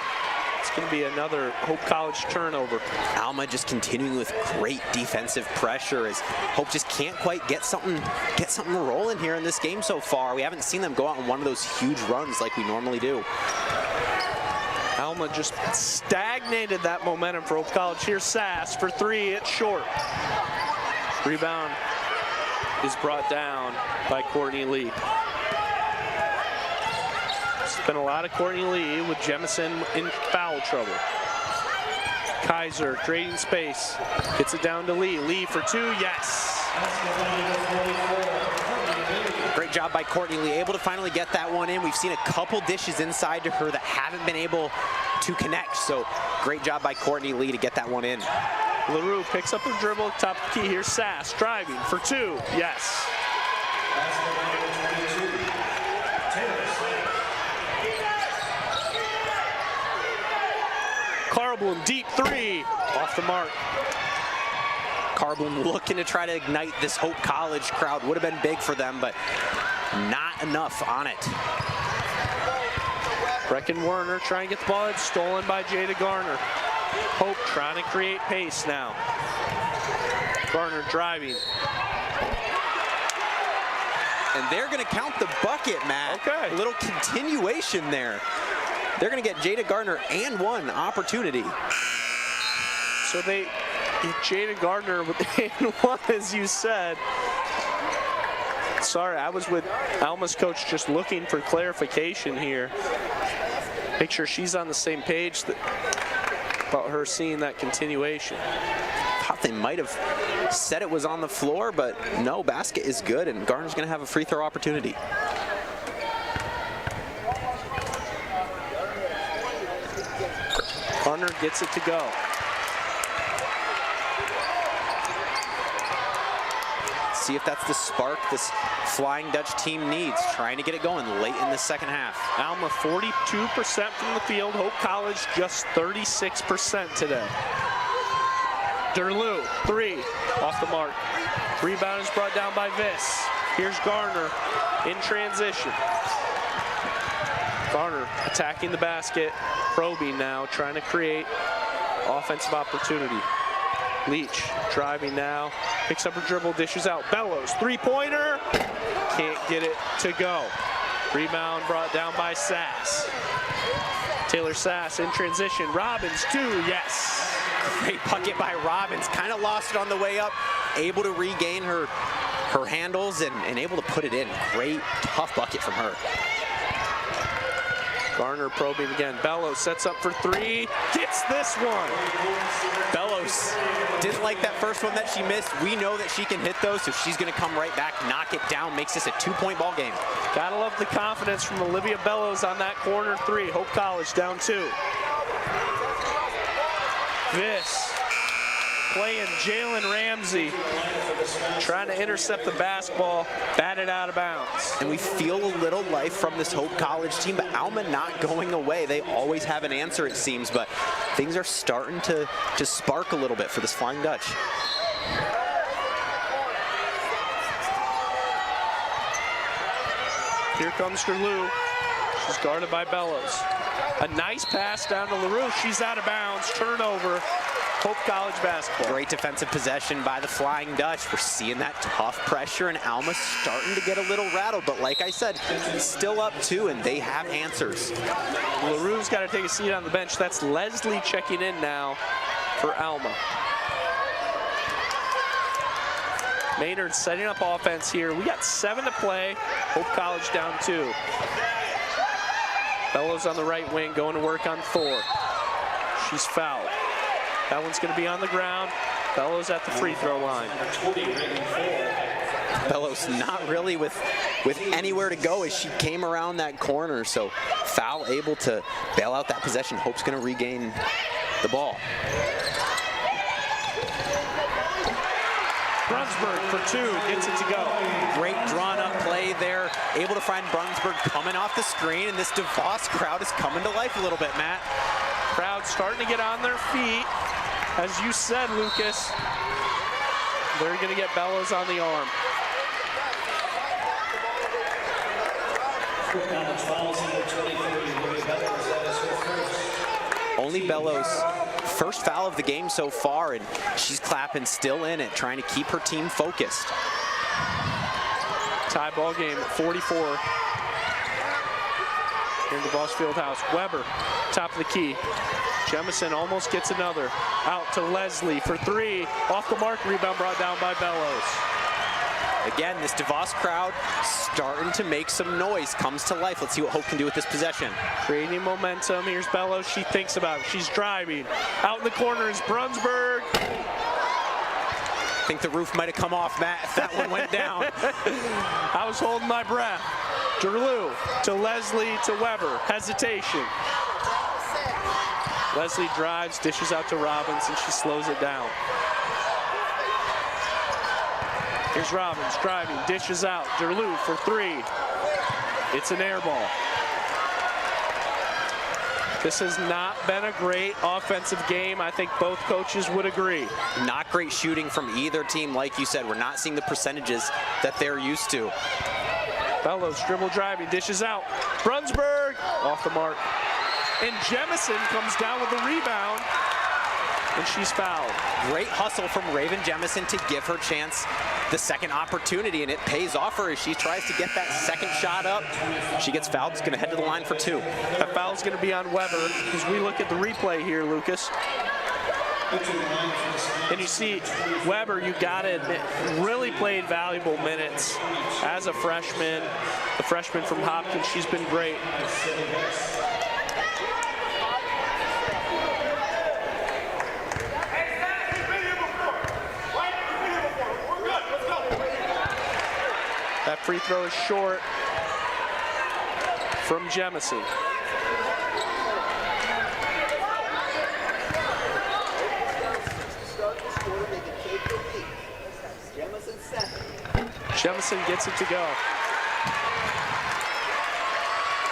Speaker 5: It's going to be another Hope College turnover.
Speaker 6: Alma just continuing with great defensive pressure as Hope just can't quite get something rolling here in this game so far. We haven't seen them go out on one of those huge runs like we normally do.
Speaker 5: Alma just stagnated that momentum for Hope College. Here's Sass for 3, it's short. Rebound is brought down by Courtney Lee. Spent a lot of Courtney Lee with Jemison in foul trouble. Kaiser creating space, gets it down to Lee. Lee for 2, yes.
Speaker 6: Great job by Courtney Lee, able to finally get that one in. We've seen a couple dishes inside to her that haven't been able to connect, so great job by Courtney Lee to get that one in.
Speaker 5: LaRue picks up her dribble at the top of the key. Here's Sass driving for 2, yes. Carblin, deep three, off the mark.
Speaker 6: Carblin looking to try to ignite this Hope College crowd. Would have been big for them, but not enough on it.
Speaker 5: Brecken Werner trying to get the ball. It's stolen by Jada Garner. Hope trying to create pace now. Garner driving.
Speaker 6: And they're going to count the bucket, Matt.
Speaker 5: Okay.
Speaker 6: A little continuation there. They're going to get Jada Garner and one opportunity.
Speaker 5: So they get Jada Garner with and one, as you said. Sorry, I was with Alma's coach just looking for clarification here. Make sure she's on the same page about her seeing that continuation.
Speaker 6: Thought they might have said it was on the floor, but no, basket is good, and Garner's going to have a free throw opportunity.
Speaker 5: Garner gets it to go.
Speaker 6: See if that's the spark this Flying Dutch team needs, trying to get it going late in the second half.
Speaker 5: Alma 42% from the field. Hope College just 36% today. Derlew, three, off the mark. Rebound is brought down by Viss. Here's Garner in transition. Garner attacking the basket, probing now, trying to create offensive opportunity. Leach driving now, picks up her dribble, dishes out. Bellows, three-pointer, can't get it to go. Rebound brought down by Sass. Taylor Sass in transition. Robbins, two, yes.
Speaker 6: Great bucket by Robbins, kind of lost it on the way up, able to regain her handles and able to put it in. Great, tough bucket from her.
Speaker 5: Garner probing again. Bellows sets up for three, gets this one.
Speaker 6: Bellows didn't like that first one that she missed. We know that she can hit those, so she's going to come right back, knock it down, makes this a two-point ball game.
Speaker 5: Gotta love the confidence from Olivia Bellows on that corner three. Hope College down two. Viss playing Jalen Ramsey, trying to intercept the basketball, batted out of bounds.
Speaker 6: And we feel a little life from this Hope College team, but Alma not going away. They always have an answer, it seems, but things are starting to spark a little bit for this Flying Dutch.
Speaker 5: Here comes Derlew. She's guarded by Bellows. A nice pass down to LaRue. She's out of bounds. Turnover. Hope College basketball.
Speaker 6: Great defensive possession by the Flying Dutch. We're seeing that tough pressure, and Alma's starting to get a little rattled. But like I said, still up two, and they have answers.
Speaker 5: LaRue's got to take a seat on the bench. That's Leslie checking in now for Alma. Maynard setting up offense here. We got 7 to play. Hope College down 2. Bellows on the right wing, going to work on Thor. She's fouled. That one's going to be on the ground. Bellows at the free throw line.
Speaker 6: Bellows not really with anywhere to go as she came around that corner. So foul, able to bail out that possession. Hope's going to regain the ball.
Speaker 5: Brunsberg for 2, gets it to go.
Speaker 6: Great drawn up play there. Able to find Brunsberg coming off the screen, and this DeVos crowd is coming to life a little bit, Matt.
Speaker 5: Crowd starting to get on their feet. As you said, Lucas, they're going to get Bellows on the arm.
Speaker 6: Only Bellows' first foul of the game so far, and she's clapping, still in it, trying to keep her team focused.
Speaker 5: Tie ball game at 44 in the Voss Fieldhouse. Weber, top of the key. Jemison almost gets another. Out to Leslie for 3. Off the mark, rebound brought down by Bellows.
Speaker 6: Again, this DeVos crowd starting to make some noise. Comes to life. Let's see what Hope can do with this possession.
Speaker 5: Creating momentum. Here's Bellows. She thinks about it. She's driving. Out in the corner is Brunsberg.
Speaker 6: I think the roof might have come off, Matt, if that one went down.
Speaker 5: I was holding my breath. Derlew to Leslie to Weber. Hesitation. Leslie drives, dishes out to Robbins, and she slows it down. Here's Robbins driving, dishes out. Derlew for 3. It's an air ball. This has not been a great offensive game. I think both coaches would agree.
Speaker 6: Not great shooting from either team. Like you said, we're not seeing the percentages that they're used to.
Speaker 5: Bellows dribble driving, dishes out. Brunsberg off the mark. And Jemison comes down with the rebound, and she's fouled.
Speaker 6: Great hustle from Raven Jemison to give her chance the second opportunity, and it pays off her as she tries to get that second shot up. She gets fouled, is going to head to the line for 2.
Speaker 5: That foul's going to be on Weber. As we look at the replay here, Lucas, and you see Weber, you got to admit, really played valuable minutes as a freshman. The freshman from Hopkins, she's been great. That free throw is short from Jemison. Jemison gets it to go.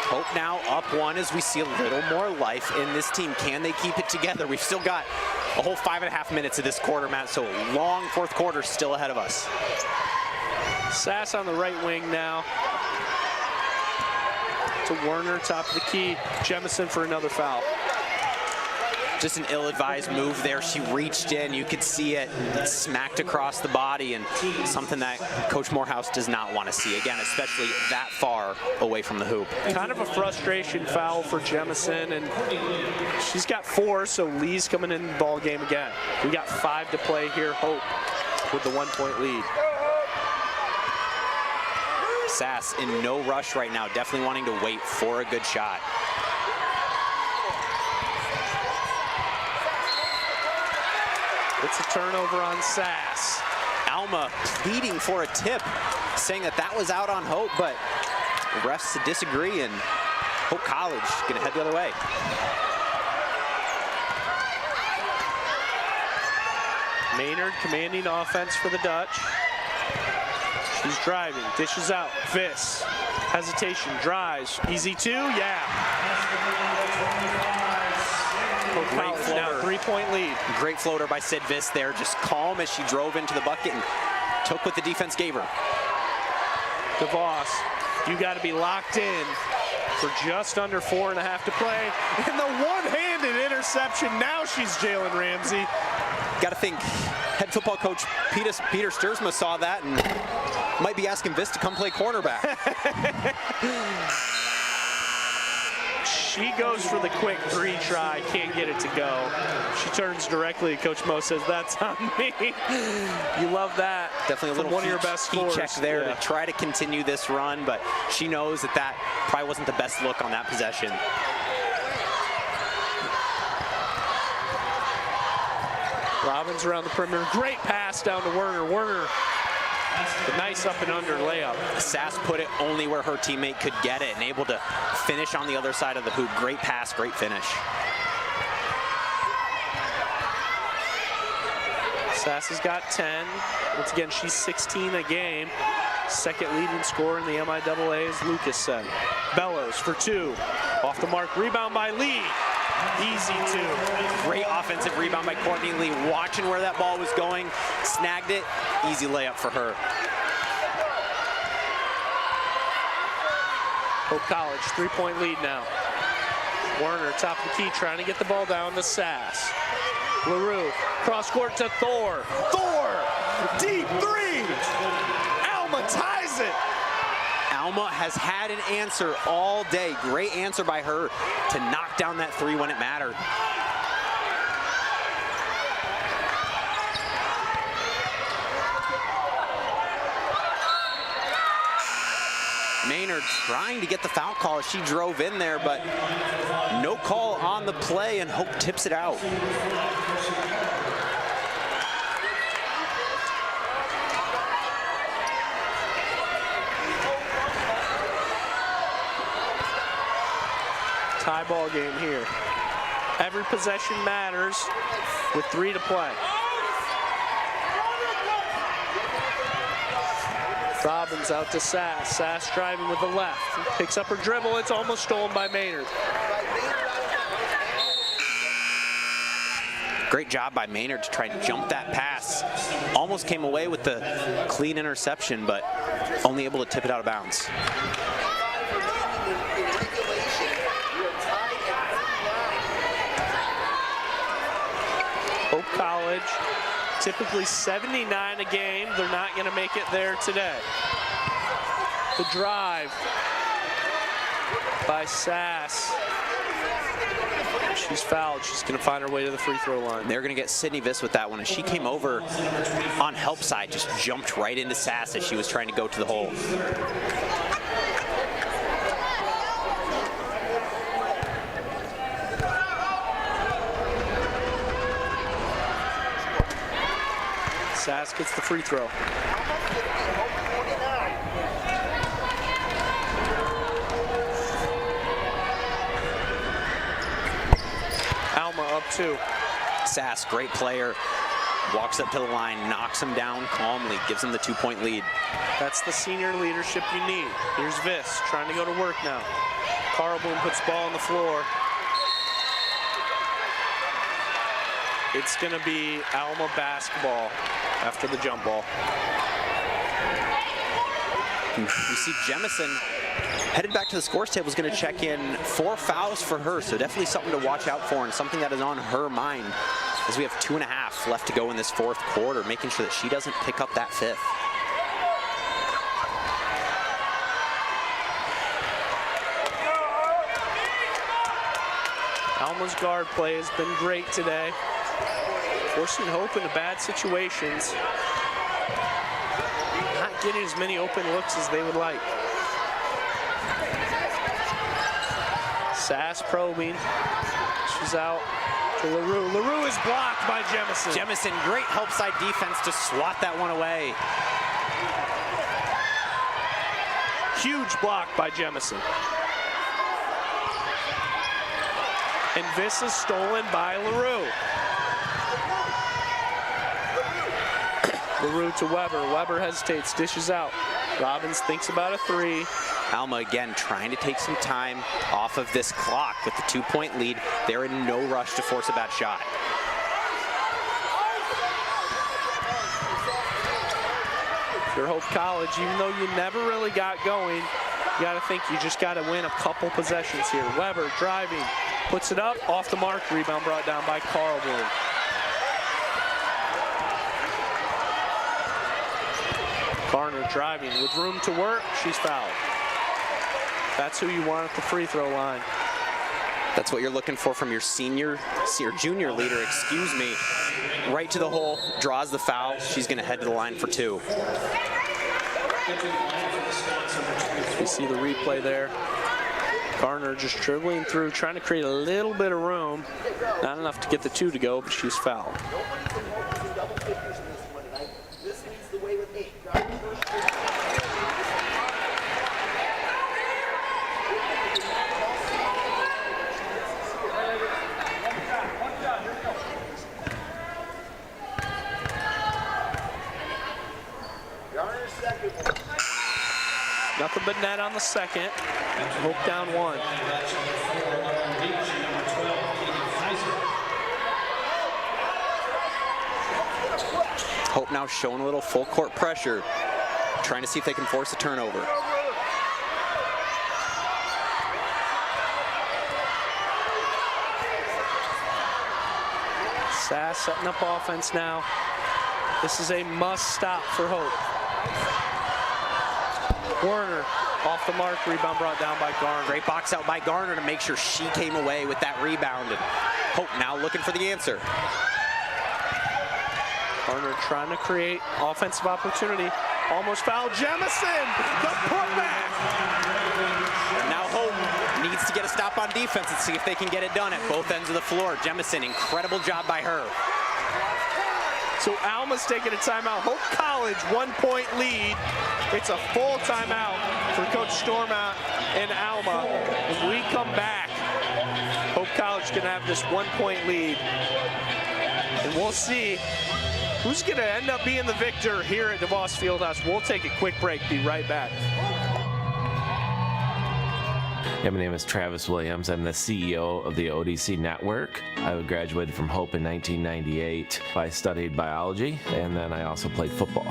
Speaker 6: Hope now up 1 as we see a little more life in this team. Can they keep it together? We've still got a whole 5.5 minutes of this quarter, Matt, so a long fourth quarter still ahead of us.
Speaker 5: Sass on the right wing now. To Werner, top of the key. Jemison for another foul.
Speaker 6: Just an ill-advised move there. She reached in, you could see it smacked across the body, and something that Coach Morehouse does not want to see, again, especially that far away from the hoop.
Speaker 5: Kind of a frustration foul for Jemison, and she's got 4, so Lee's coming in the ball game again. We got 5 to play here. Hope with the 1-point lead.
Speaker 6: Sass in no rush right now, definitely wanting to wait for a good shot.
Speaker 5: It's a turnover on Sass.
Speaker 6: Alma pleading for a tip, saying that that was out on Hope, but refs disagree, and Hope College gonna head the other way.
Speaker 5: Maynard commanding offense for the Dutch. She's driving, dishes out, Viss, hesitation, drives, easy 2, yeah.
Speaker 6: Great floater.
Speaker 5: Now 3-point lead.
Speaker 6: Great floater by Sid Viss there, just calm as she drove into the bucket and took what the defense gave her.
Speaker 5: DeVos, you got to be locked in for just under 4.5 to play. And the one-handed interception, now she's Jalen Ramsey.
Speaker 6: Got to think head football coach Peter Stursma saw that and might be asking Viss to come play cornerback.
Speaker 5: She goes for the quick 3 try, can't get it to go. She turns directly, Coach Mo says, that's on me. You love that.
Speaker 6: Definitely a little
Speaker 5: one of your best scores
Speaker 6: check there to try to continue this run, but she knows that that probably wasn't the best look on that possession.
Speaker 5: Robbins around the perimeter, great pass down to Werner. Werner, a nice up and under layup.
Speaker 6: Sass put it only where her teammate could get it and able to finish on the other side of the hoop. Great pass, great finish.
Speaker 5: Sass has got 10. Once again, she's 16 a game. Second leading scorer in the MIAA, as Lucas said. Bellows for 2. Off the mark, rebound by Lee. Easy 2.
Speaker 6: Great offensive rebound by Courtney Lee, watching where that ball was going, snagged it, easy layup for her.
Speaker 5: Hope College, 3-point lead now. Werner, top of the key, trying to get the ball down to Sass. LaRue, cross court to Thor. Thor, deep 3. Alma ties it.
Speaker 6: Alma has had an answer all day. Great answer by her to knock down that 3 when it mattered. Maynard trying to get the foul call as she drove in there, but no call on the play, and Hope tips it out.
Speaker 5: Tie ball game here. Every possession matters with 3 to play. Robbins out to Sass. Sass driving with the left. Picks up her dribble. It's almost stolen by Maynard.
Speaker 6: Great job by Maynard to try and jump that pass. Almost came away with the clean interception, but only able to tip it out of bounds.
Speaker 5: Hope College, typically 79 a game. They're not going to make it there today. The drive by Sass. She's fouled. She's going to find her way to the free throw line.
Speaker 6: They're going to get Sydney Viss with that one. As she came over on help side, just jumped right into Sass as she was trying to go to the hole.
Speaker 5: Sass gets the free throw. Alma up 2.
Speaker 6: Sass, great player. Walks up to the line, knocks him down calmly, gives him the 2-point lead.
Speaker 5: That's the senior leadership you need. Here's Viss trying to go to work now. Carlboom puts ball on the floor. It's going to be Alma basketball after the jump ball.
Speaker 6: You see Jemison headed back to the scores table is going to check in 4 fouls for her, so definitely something to watch out for and something that is on her mind as we have 2.5 left to go in this 4th quarter, making sure that she doesn't pick up that 5th.
Speaker 5: Alma's guard play has been great today, forcing Hope into bad situations, not getting as many open looks as they would like. Sass probing. She's out to LaRue. LaRue is blocked by Jemison.
Speaker 6: Jemison, great help side defense to swat that one away.
Speaker 5: Huge block by Jemison. And Viss is stolen by LaRue. LaRue to Weber. Weber hesitates, dishes out. Robbins thinks about a 3.
Speaker 6: Alma again trying to take some time off of this clock with the 2-point lead. They're in no rush to force a bad shot.
Speaker 5: If you're Hope College, even though you never really got going, you got to think you just got to win a couple possessions here. Weber driving, puts it up, off the mark, rebound brought down by Carlboom. Garner driving with room to work, she's fouled. That's who you want at the free throw line.
Speaker 6: That's what you're looking for from your junior leader, excuse me. Right to the hole, draws the foul. She's going to head to the line for 2.
Speaker 5: You see the replay there. Garner just dribbling through, trying to create a little bit of room. Not enough to get the 2 to go, but she's fouled. Nothing but net on the second. Hope down 1.
Speaker 6: Hope now showing a little full court pressure, trying to see if they can force a turnover.
Speaker 5: Sass setting up offense now. This is a must stop for Hope. Warner off the mark, rebound brought down by Garner.
Speaker 6: Great box out by Garner to make sure she came away with that rebound. And Hope now looking for the answer.
Speaker 5: Garner trying to create offensive opportunity. Almost fouled. Jemison, the putback.
Speaker 6: Now Hope needs to get a stop on defense and see if they can get it done at both ends of the floor. Jemison, incredible job by her.
Speaker 5: So Alma's taking a timeout. Hope College, 1-point lead. It's a full timeout for Coach Stormont and Alma. When we come back, Hope College can have this 1-point lead. And we'll see who's going to end up being the victor here at DeVos Fieldhouse. We'll take a quick break. Be right back.
Speaker 9: Yeah, my name is Travis Williams. I'm the CEO of the ODC Network. I graduated from Hope in 1998. I studied biology, and then I also played football.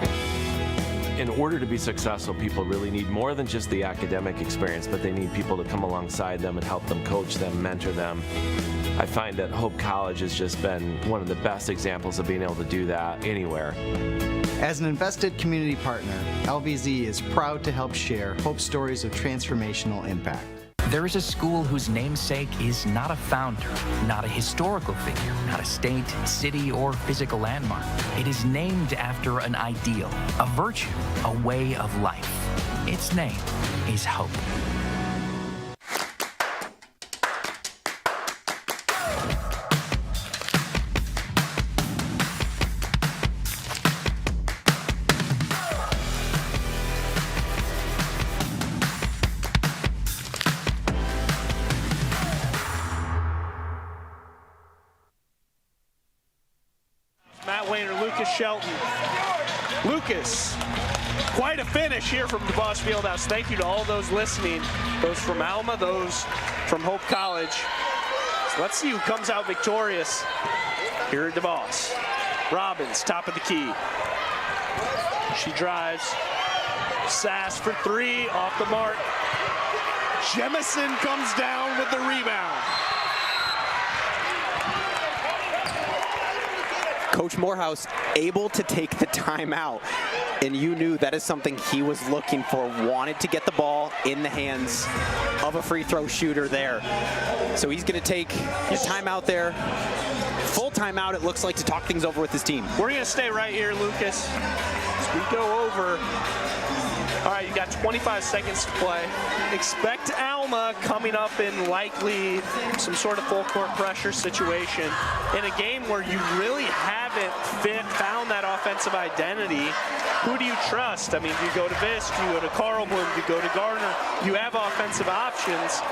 Speaker 9: In order to be successful, people really need more than just the academic experience, but they need people to come alongside them and help them, coach them, mentor them. I find that Hope College has just been one of the best examples of being able to do that anywhere.
Speaker 10: As an invested community partner, LVZ is proud to help share Hope stories of transformational impact.
Speaker 11: There is a school whose namesake is not a founder, not a historical figure, not a state, city, or physical landmark. It is named after an ideal, a virtue, a way of life. Its name is Hope.
Speaker 5: Shelton. Lucas, quite a finish here from DeVos Fieldhouse. Thank you to all those listening, those from Alma, those from Hope College. So let's see who comes out victorious here at DeVos. Robbins, top of the key. She drives. Sass for three, off the mark. Jemison comes down with the rebound.
Speaker 6: Coach Morehouse able to take the timeout, and you knew that is something he was looking for, wanted to get the ball in the hands of a free throw shooter there. So he's going to take his timeout there. Full timeout, it looks like, to talk things over with his team.
Speaker 5: We're going to stay right here, Lucas, as we go over. All right, you got 25 seconds to play. Expect Alma coming up in likely some sort of full court pressure situation in a game where you really haven't found that offensive identity. Who do you trust? I mean, do you go to Visk, do you go to Carl Bloom, do you go to Garner? You have offensive options.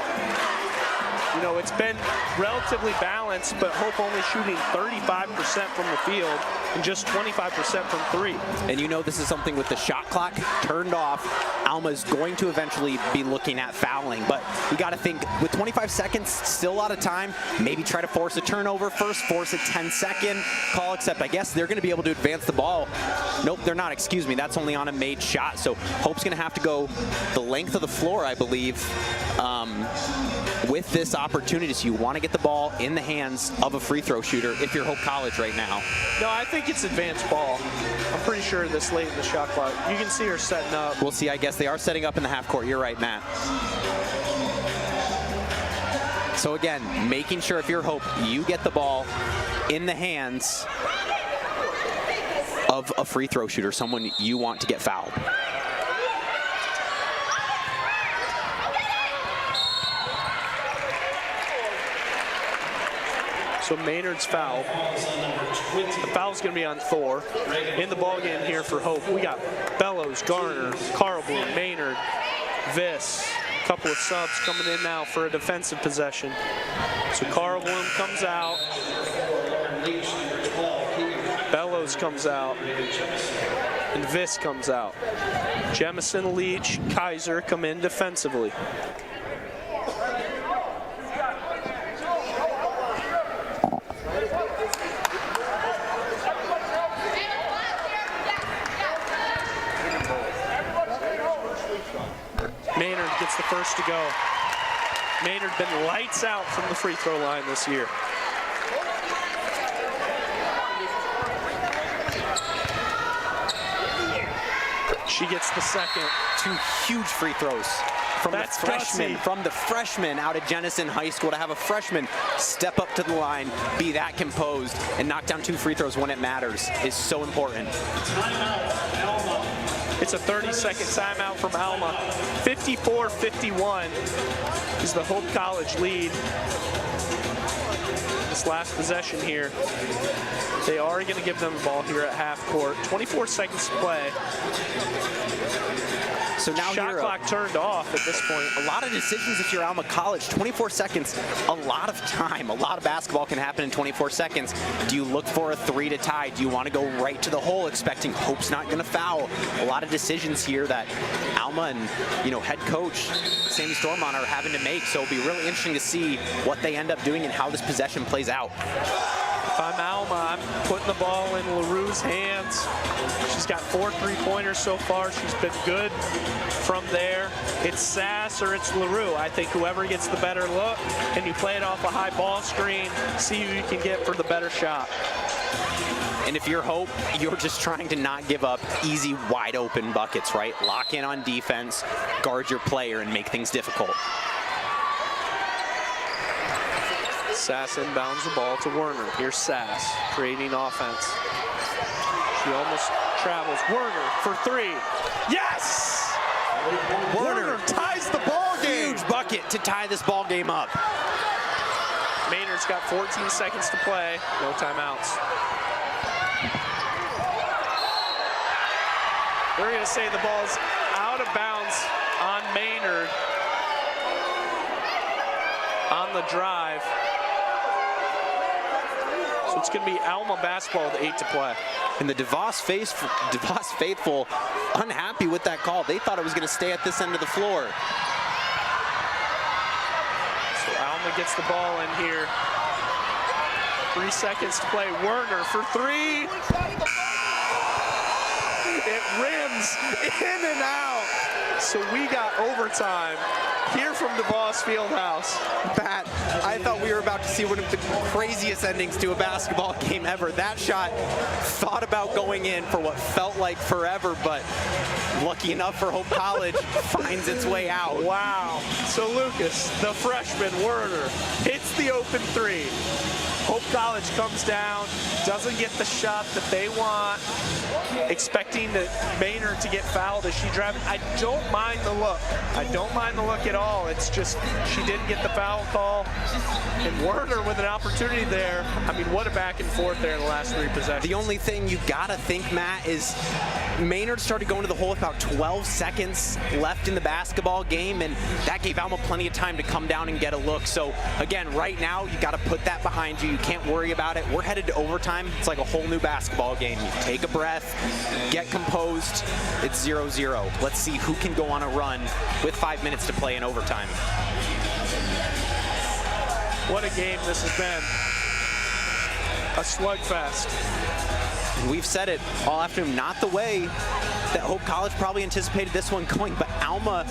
Speaker 5: You know, it's been relatively balanced, but Hope only shooting 35% from the field and just 25% from three.
Speaker 6: And you know this is something with the shot clock turned off, Alma's going to eventually be looking at fouling, but we got to think with 25 seconds, still a lot of time, maybe try to force a turnover first, force a 10-second call, except I guess they're going to be able to advance the ball. Nope, they're not, excuse me, that's only on a made shot, so Hope's going to have to go the length of the floor, I believe, with this opportunity. So you want to get the ball in the hands of a free throw shooter if you're Hope College right now.
Speaker 5: No, I think it's advanced ball. I'm pretty sure this late in the shot clock. You can see her setting up.
Speaker 6: We'll see, I guess they are setting up in the half court. You're right, Matt. So again, making sure if you're Hope, you get the ball in the hands of a free throw shooter, someone you want to get fouled.
Speaker 5: So Maynard's foul. The foul's going to be on Thor. In the ballgame here for Hope, we got Bellows, Garner, Carlbloom, Maynard, Viss. A couple of subs coming in now for a defensive possession. So Carlbloom comes out. Bellows comes out. And Viss comes out. Jemison, Leach, Kaiser come in defensively. Maynard gets the first to go. Maynard been lights out from the free throw line this year. She gets the second.
Speaker 6: Two huge free throws from
Speaker 5: That's
Speaker 6: the freshman,
Speaker 5: gutsy.
Speaker 6: from the freshman out of Jenison High School. To have a freshman step up to the line, be that composed, and knock down two free throws when it matters is so important.
Speaker 5: It's a 30-second timeout from Alma. 54-51 is the Hope College lead. this last possession here. They are going to give them the ball here at half court. 24 seconds to play.
Speaker 6: So now
Speaker 5: shot clock turned off at this point.
Speaker 6: A lot of decisions if you're Alma College. 24 seconds, a lot of time. A lot of basketball can happen in 24 seconds. Do you look for a three to tie? Do you want to go right to the hole expecting Hope's not going to foul? A lot of decisions here that Alma and, you know, head coach Sammy Stormont are having to make. So it'll be really interesting to see what they end up doing and how this possession plays out.
Speaker 5: If I'm Alma, I'm putting the ball in LaRue's hands. She's got 4 3-pointers so far. She's been good from there. It's Sass or it's LaRue. I think whoever gets the better look, and you play it off a high ball screen, see who you can get for the better shot.
Speaker 6: And if you're Hope, you're just trying to not give up easy, wide open buckets, right? Lock in on defense, guard your player, and make things difficult.
Speaker 5: Sass inbounds the ball to Werner. Here's Sass creating offense. She almost travels. Werner for 3. Yes!
Speaker 6: Werner
Speaker 5: ties the ball game.
Speaker 6: Huge bucket to tie this ball game up.
Speaker 5: Maynard's got 14 seconds to play. No timeouts. They're going to say the ball's out of bounds on Maynard on the drive. So it's going to be Alma basketball with 8 to play.
Speaker 6: And the DeVos faithful unhappy with that call. They thought it was going to stay at this end of the floor.
Speaker 5: So Alma gets the ball in here. 3 seconds to play. Werner for 3. It rims in and out. So we got overtime here from DeVos Fieldhouse.
Speaker 6: Pat, I thought we were about to see one of the craziest endings to a basketball game ever. That shot thought about going in for what felt like forever, but lucky enough for Hope College, finds its way out.
Speaker 5: Wow. So Lucas, the freshman Werner, hits the open 3. Hope College comes down, doesn't get the shot that they want, expecting Maynard to get fouled as she drives. I don't mind the look. I don't mind the look at all. It's just she didn't get the foul call. And Werner with an opportunity there. I mean, what a back and forth there in the last 3 possessions.
Speaker 6: The only thing you gotta think, Matt, is Maynard started going to the hole with about 12 seconds left in the basketball game, and that gave Alma plenty of time to come down and get a look. So again, right now, you gotta put that behind you. You can't worry about it. We're headed to overtime. It's like a whole new basketball game. You take a breath, get composed. It's 0-0. Let's see who can go on a run with 5 minutes to play in overtime.
Speaker 5: What a game this has been. A slugfest.
Speaker 6: We've said it all afternoon, not the way that Hope College probably anticipated this one going, but Alma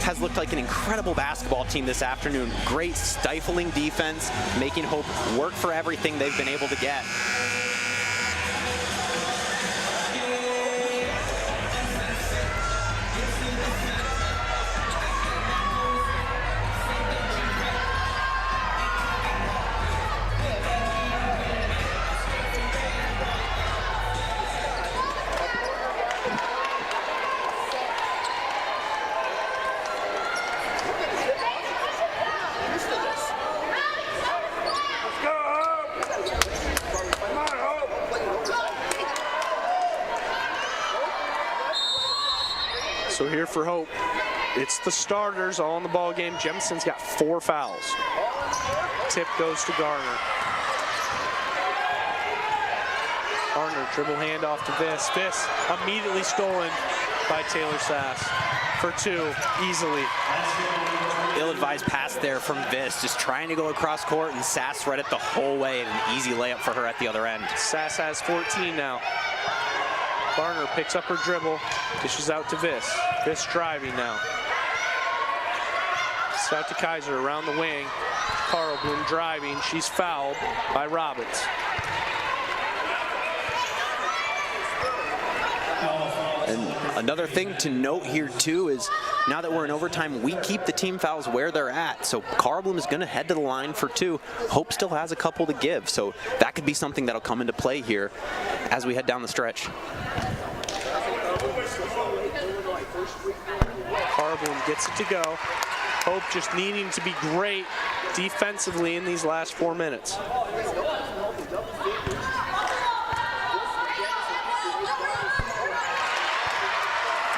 Speaker 6: has looked like an incredible basketball team this afternoon. Great stifling defense, making Hope work for everything they've been able to get.
Speaker 5: So here for Hope, it's the starters all in the ball game. Jemisen's got 4 fouls. Tip goes to Garner. Garner dribble handoff to Viss. Viss immediately stolen by Taylor Sass for 2 easily.
Speaker 6: Ill-advised pass there from Viss, just trying to go across court, and Sass read it the whole way, and an easy layup for her at the other end.
Speaker 5: Sass has 14 now. Garner picks up her dribble, dishes out to Viss. Viss driving now. It's out to Kaiser around the wing. Carl Bloom driving. She's fouled by Robbins.
Speaker 6: And another thing to note here too is now that we're in overtime, we keep the team fouls where they're at. So Carblum is going to head to the line for 2. Hope still has a couple to give, so that could be something that'll come into play here as we head down the stretch.
Speaker 5: Carblum gets it to go. Hope just needing to be great defensively in these last 4 minutes.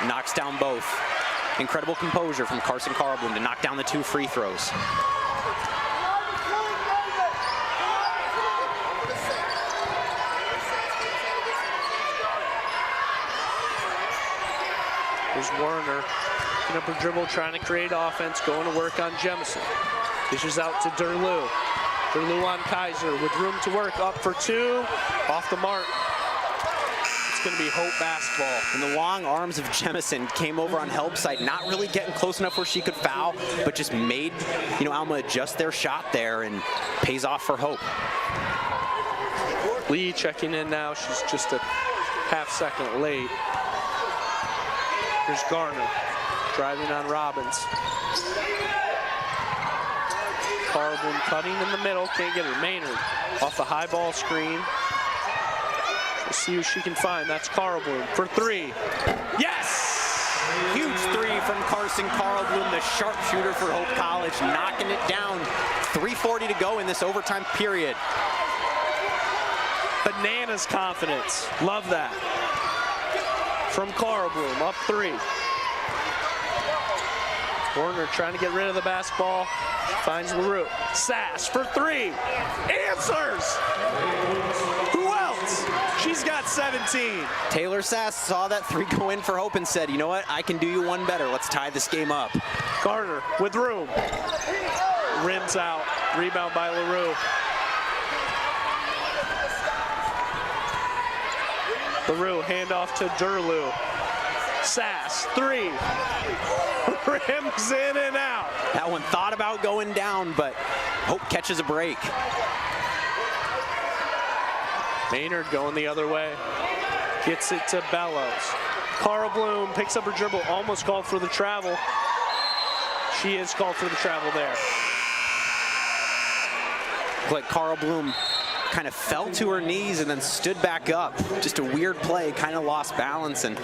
Speaker 6: Knocks down both. Incredible composure from Carson Carlblum to knock down the 2 free throws.
Speaker 5: There's Werner. Picking up her dribble, trying to create offense, going to work on Jemison. Dishes out to Derlew. Derlew on Kaiser with room to work. Up for 2. Off the mark. It's going to be Hope basketball.
Speaker 6: And the long arms of Jemison came over on help side, not really getting close enough where she could foul, but just made, Alma adjust their shot there and pays off for Hope.
Speaker 5: Lee checking in now. She's just a half-second late. Here's Garner driving on Robbins. Carlblum cutting in the middle, can't get her. Maynard off the high ball screen. Let's see who she can find. That's Carlblum for 3. Yes!
Speaker 6: Huge 3 from Carson Carlblum, the sharpshooter for Hope College, knocking it down. 3:40 to go in this overtime period.
Speaker 5: Bananas confidence. Love that. From Carlblum, up 3. Warner trying to get rid of the basketball. Finds LaRue. Sass for 3. Answers! Who else? She's got 17.
Speaker 6: Taylor Sass saw that 3 go in for Hope and said, you know what, I can do you one better. Let's tie this game up.
Speaker 5: Garner with room. Rims out. Rebound by LaRue. LaRue, handoff to Derlew. Sass, 3. Rims in and out.
Speaker 6: That one thought about going down, but Hope catches a break.
Speaker 5: Maynard going the other way. Gets it to Bellows. Carlblum picks up her dribble, almost called for the travel. She is called for the travel there.
Speaker 6: Like Carlblum kind of fell to her knees and then stood back up. Just a weird play, kind of lost balance, and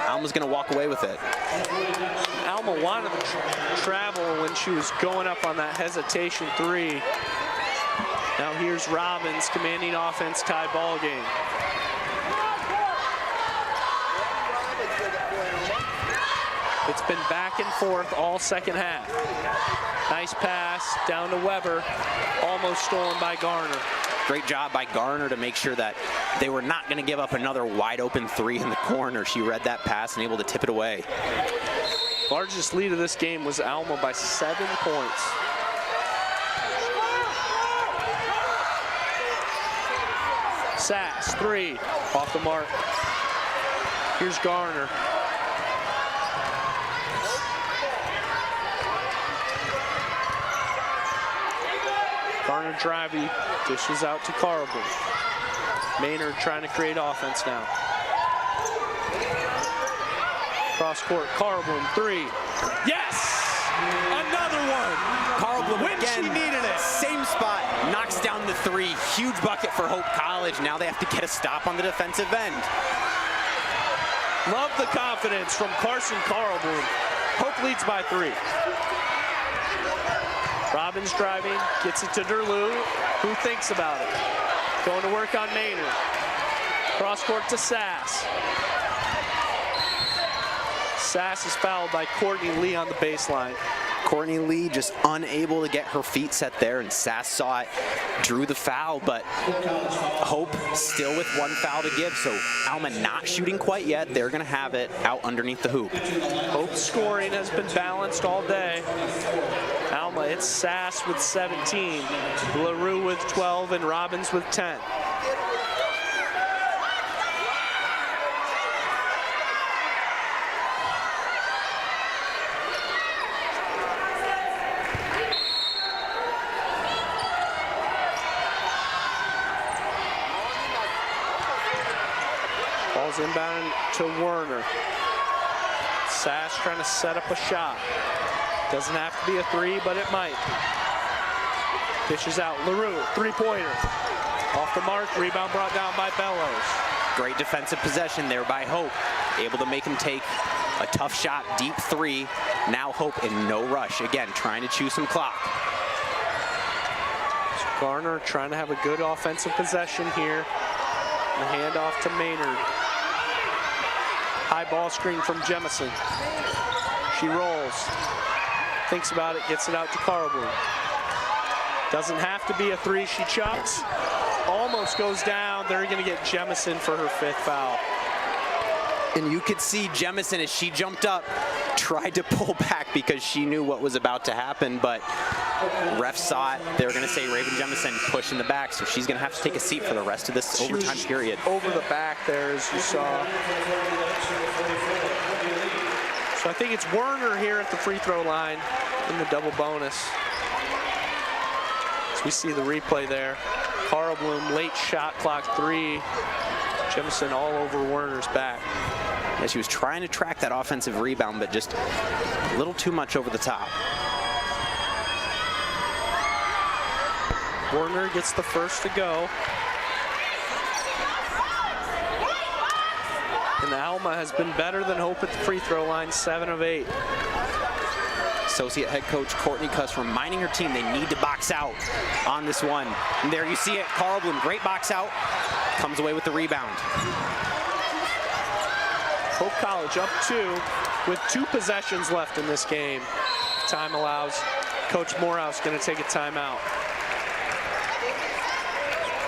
Speaker 6: Alma's gonna walk away with it.
Speaker 5: Alma wanted to travel when she was going up on that hesitation 3. Now here's Robbins commanding offense, tie ball game. It's been back and forth all second half. Nice pass down to Weber, almost stolen by Garner.
Speaker 6: Great job by Garner to make sure that they were not going to give up another wide open 3 in the corner. She read that pass and able to tip it away.
Speaker 5: Largest lead of this game was Alma by 7 points. Sass, 3, off the mark. Here's Garner. Garner driving, dishes out to Carlblum. Maynard trying to create offense now. Cross court, Carlblum, 3. Yes! Another one!
Speaker 6: Carlblum
Speaker 5: when
Speaker 6: again,
Speaker 5: she needed it.
Speaker 6: Same spot, knocks down the 3. Huge bucket for Hope College. Now they have to get a stop on the defensive end.
Speaker 5: Love the confidence from Carson Carlblum. Hope leads by 3. Robbins driving, gets it to Derlew. Who thinks about it? Going to work on Maynard. Cross court to Sass. Sass is fouled by Courtney Lee on the baseline.
Speaker 6: Courtney Lee just unable to get her feet set there, and Sass saw it, drew the foul, but Hope still with 1 foul to give, so Alma not shooting quite yet. They're going to have it out underneath the hoop.
Speaker 5: Hope's scoring has been balanced all day. Alma, it's Sass with 17, LaRue with 12, and Robbins with 10. Ball's inbound to Werner. Sass trying to set up a shot. Doesn't have to be a 3, but it might. Dishes out, LaRue, 3-pointer. Off the mark, rebound brought down by Bellows.
Speaker 6: Great defensive possession there by Hope. Able to make him take A tough shot, deep three. Now Hope in no rush. Again, trying to chew some clock.
Speaker 5: So Garner trying to have a good offensive possession here. The handoff to Maynard. High ball screen from Jemison. She rolls. Thinks about it, gets it out to Carlbloom. Doesn't have to be a three, she chucks. Almost goes down. They're going to get Jemison for her 5th foul.
Speaker 6: And you could see Jemison, as she jumped up, tried to pull back because she knew what was about to happen, but refs saw it. They were going to say Raven Jemison push in the back, so she's going to have to take a seat for the rest of this overtime period.
Speaker 5: Over the back there, as you saw. So I think it's Werner here at the free throw line in the double bonus. As we see the replay there. Carlbloom, late shot clock 3. Jemison all over Werner's back.
Speaker 6: Yeah, she was trying to track that offensive rebound, but just a little too much over the top.
Speaker 5: Werner gets the first to go. And Alma has been better than Hope at the free throw line, 7 of 8.
Speaker 6: Associate head coach Courtney Cuss reminding her team they need to box out on this one. And there you see it, Carlbloom, great box out, comes away with the rebound.
Speaker 5: Hope College up 2 with 2 possessions left in this game. If time allows, Coach Morehouse going to take a timeout.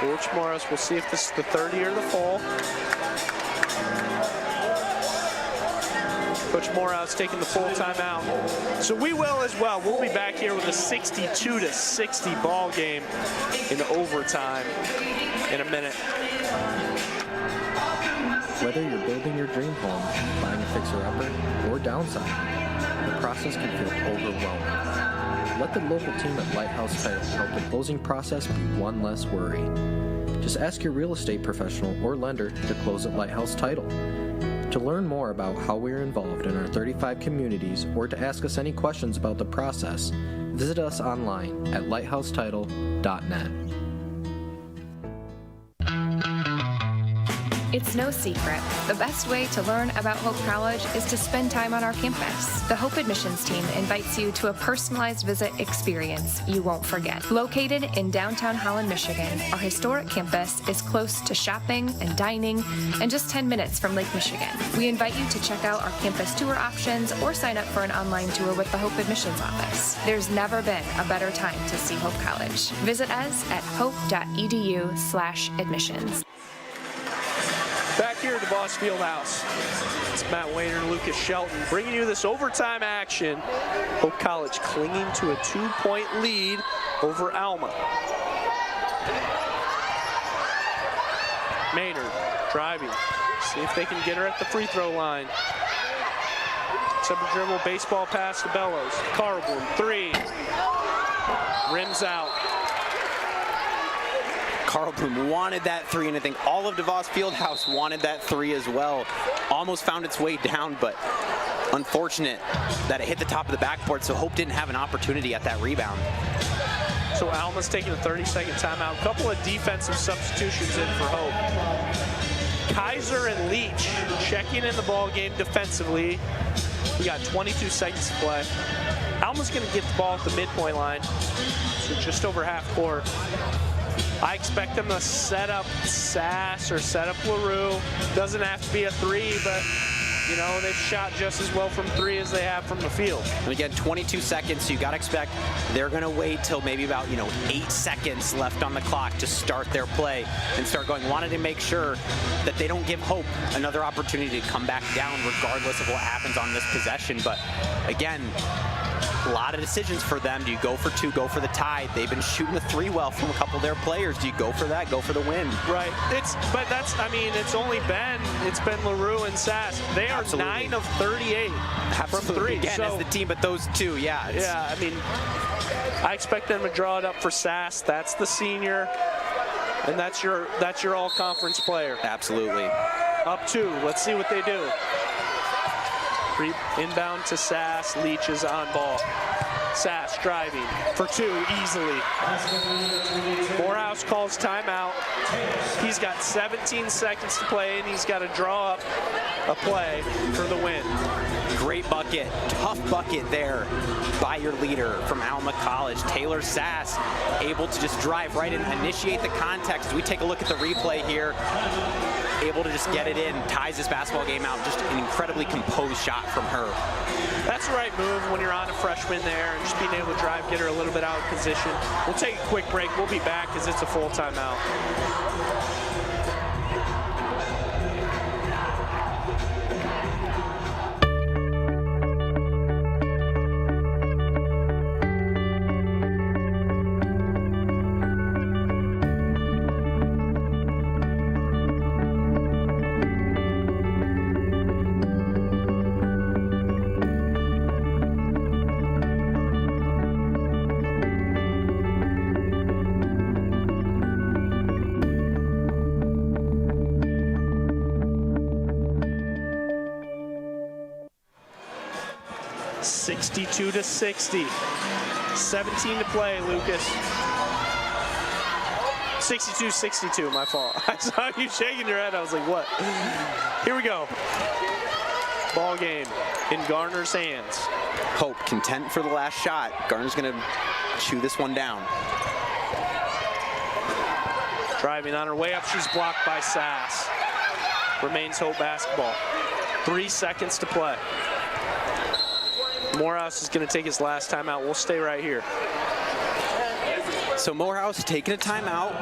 Speaker 5: Coach Morehouse, we'll see if this is the 30 or the full. Coach Morehouse taking the full timeout. So we will as well. We'll be back here with a 62-60 ball game in overtime in a minute.
Speaker 17: Whether you're building your dream home, buying a fixer-upper, or downsizing, the process can feel overwhelming. Let the local team at Lighthouse Title help the closing process be one less worry. Just ask your real estate professional or lender to close at Lighthouse Title. To learn more about how we are involved in our 35 communities or to ask us any questions about the process, visit us online at lighthousetitle.net.
Speaker 18: It's no secret. The best way to learn about Hope College is to spend time on our campus. The Hope admissions team invites you to a personalized visit experience you won't forget. Located in downtown Holland, Michigan, our historic campus is close to shopping and dining and just 10 minutes from Lake Michigan. We invite you to check out our campus tour options or sign up for an online tour with the Hope admissions office. There's never been a better time to see Hope College. Visit us at hope.edu/admissions.
Speaker 5: Back here at the Voss Fieldhouse, it's Matt Wayner and Lucas Shelton bringing you this overtime action. Hope College clinging to a 2-point lead over Alma. Maynard driving, see if they can get her at the free throw line. Separate dribble, baseball pass to Bellows. Carlbloom, 3, rims out.
Speaker 6: Carlbloom wanted that 3, and I think all of DeVos Fieldhouse wanted that 3 as well. Almost found its way down, but unfortunate that it hit the top of the backboard, so Hope didn't have an opportunity at that rebound.
Speaker 5: So Alma's taking a 30-second timeout. Couple of defensive substitutions in for Hope. Kaiser and Leach checking in the ball game defensively. We got 22 seconds to play. Alma's going to get the ball at the midpoint line, so just over half court. I expect them to set up Sass or set up LaRue. Doesn't have to be a 3, but you know, they've shot just as well from 3 as they have from the field.
Speaker 6: And again, 22 seconds, so you got to expect they're going to wait till maybe about 8 seconds left on the clock to start their play and start going. Wanted to make sure that they don't give Hope another opportunity to come back down regardless of what happens on this possession. But again, a lot of decisions for them. Do you go for 2, go for the tie? They've been shooting the 3 well from a couple of their players. Do you go for that, go for the win?
Speaker 5: Right. It's been LaRue and Sass. They are
Speaker 6: Absolutely.
Speaker 5: 9 of 38 from 3.
Speaker 6: Again,
Speaker 5: so,
Speaker 6: as the team, but those 2, yeah.
Speaker 5: Yeah, I mean, I expect them to draw it up for Sass. That's the senior, and that's your all-conference player.
Speaker 6: Absolutely.
Speaker 5: Up 2. Let's see what they do. Inbound to Sass. Leach is on ball. Sass driving for two easily. Morehouse calls timeout. He's got 17 seconds to play, and he's got to draw up a play for the win.
Speaker 6: Great bucket, tough bucket there by your leader from Alma College. Taylor Sass able to just drive right in, initiate the contact. As we take a look at the replay here, able to just get it in, ties this basketball game out. Just an incredibly composed shot from her.
Speaker 5: That's the right move when you're on a freshman there, and just being able to drive, get her a little bit out of position. We'll take a quick break. We'll be back because it's a full timeout. To 60. 17 to play, Lucas. 62-62, my fault. I saw you shaking your head. I was like, what? Here we go. Ball game in Garner's hands.
Speaker 6: Hope content for the last shot. Garner's going to chew this one down.
Speaker 5: Driving on her way up. She's blocked by Sass. Remains Hope basketball. 3 seconds to play. Morehouse is going to take his last timeout. We'll stay right here.
Speaker 6: So Morehouse taking a timeout.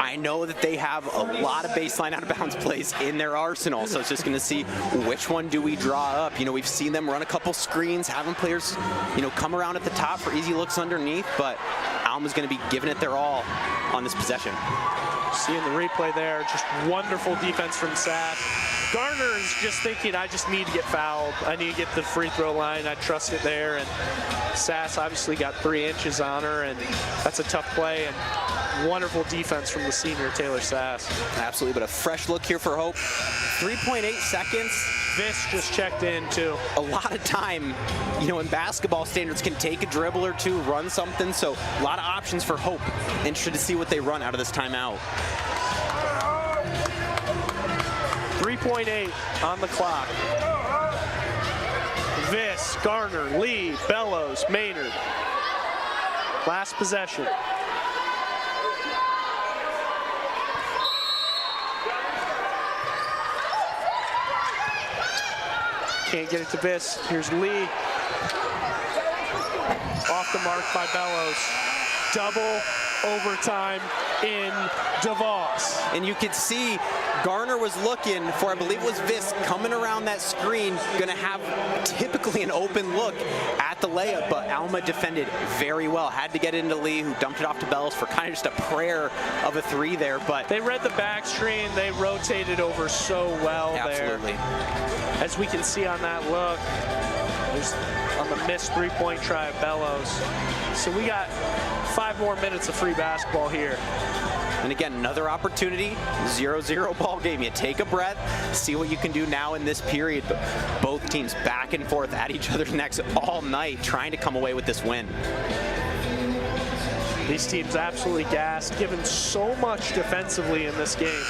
Speaker 6: I know that they have a lot of baseline out of bounds plays in their arsenal, so it's just going to see which one do we draw up. You know, we've seen them run a couple screens, having players, you know, come around at the top for easy looks underneath, but Alma's going to be giving it their all on this possession.
Speaker 5: Seeing the replay there, just wonderful defense from Sass. Garner is just thinking, I just need to get fouled. I need to get the free throw line. I trust it there. And Sass obviously got 3 inches on her, and that's a tough play. And wonderful defense from the senior, Taylor Sass.
Speaker 6: Absolutely, but a fresh look here for Hope. 3.8 seconds.
Speaker 5: Viss just checked in, too.
Speaker 6: A lot of time, you know, in basketball standards can take a dribble or two, run something. So a lot of options for Hope. Interested to see what they run out of this timeout.
Speaker 5: 3.8 on the clock. Viss, Garner, Lee, Bellows, Maynard. Last possession. Can't get it to Viss. Here's Lee. Off the mark by Bellows. Double overtime in DeVos.
Speaker 6: And you could see Garner was looking for, I believe it was Viss, coming around that screen, going to have typically an open look at the layup, but Alma defended very well. Had to get into Lee, who dumped it off to Bellows for kind of just a prayer of a 3 there. But
Speaker 5: they read the back screen. They rotated over so well.
Speaker 6: Absolutely.
Speaker 5: There. As we can see on that look, there's on the missed 3-point try of Bellows. So we got 5 more minutes of free basketball here.
Speaker 6: And again, another opportunity, 0-0 ball game. You take a breath, see what you can do now in this period. But both teams back and forth at each other's necks all night, trying to come away with this win.
Speaker 5: These teams absolutely gassed, given so much defensively in this game.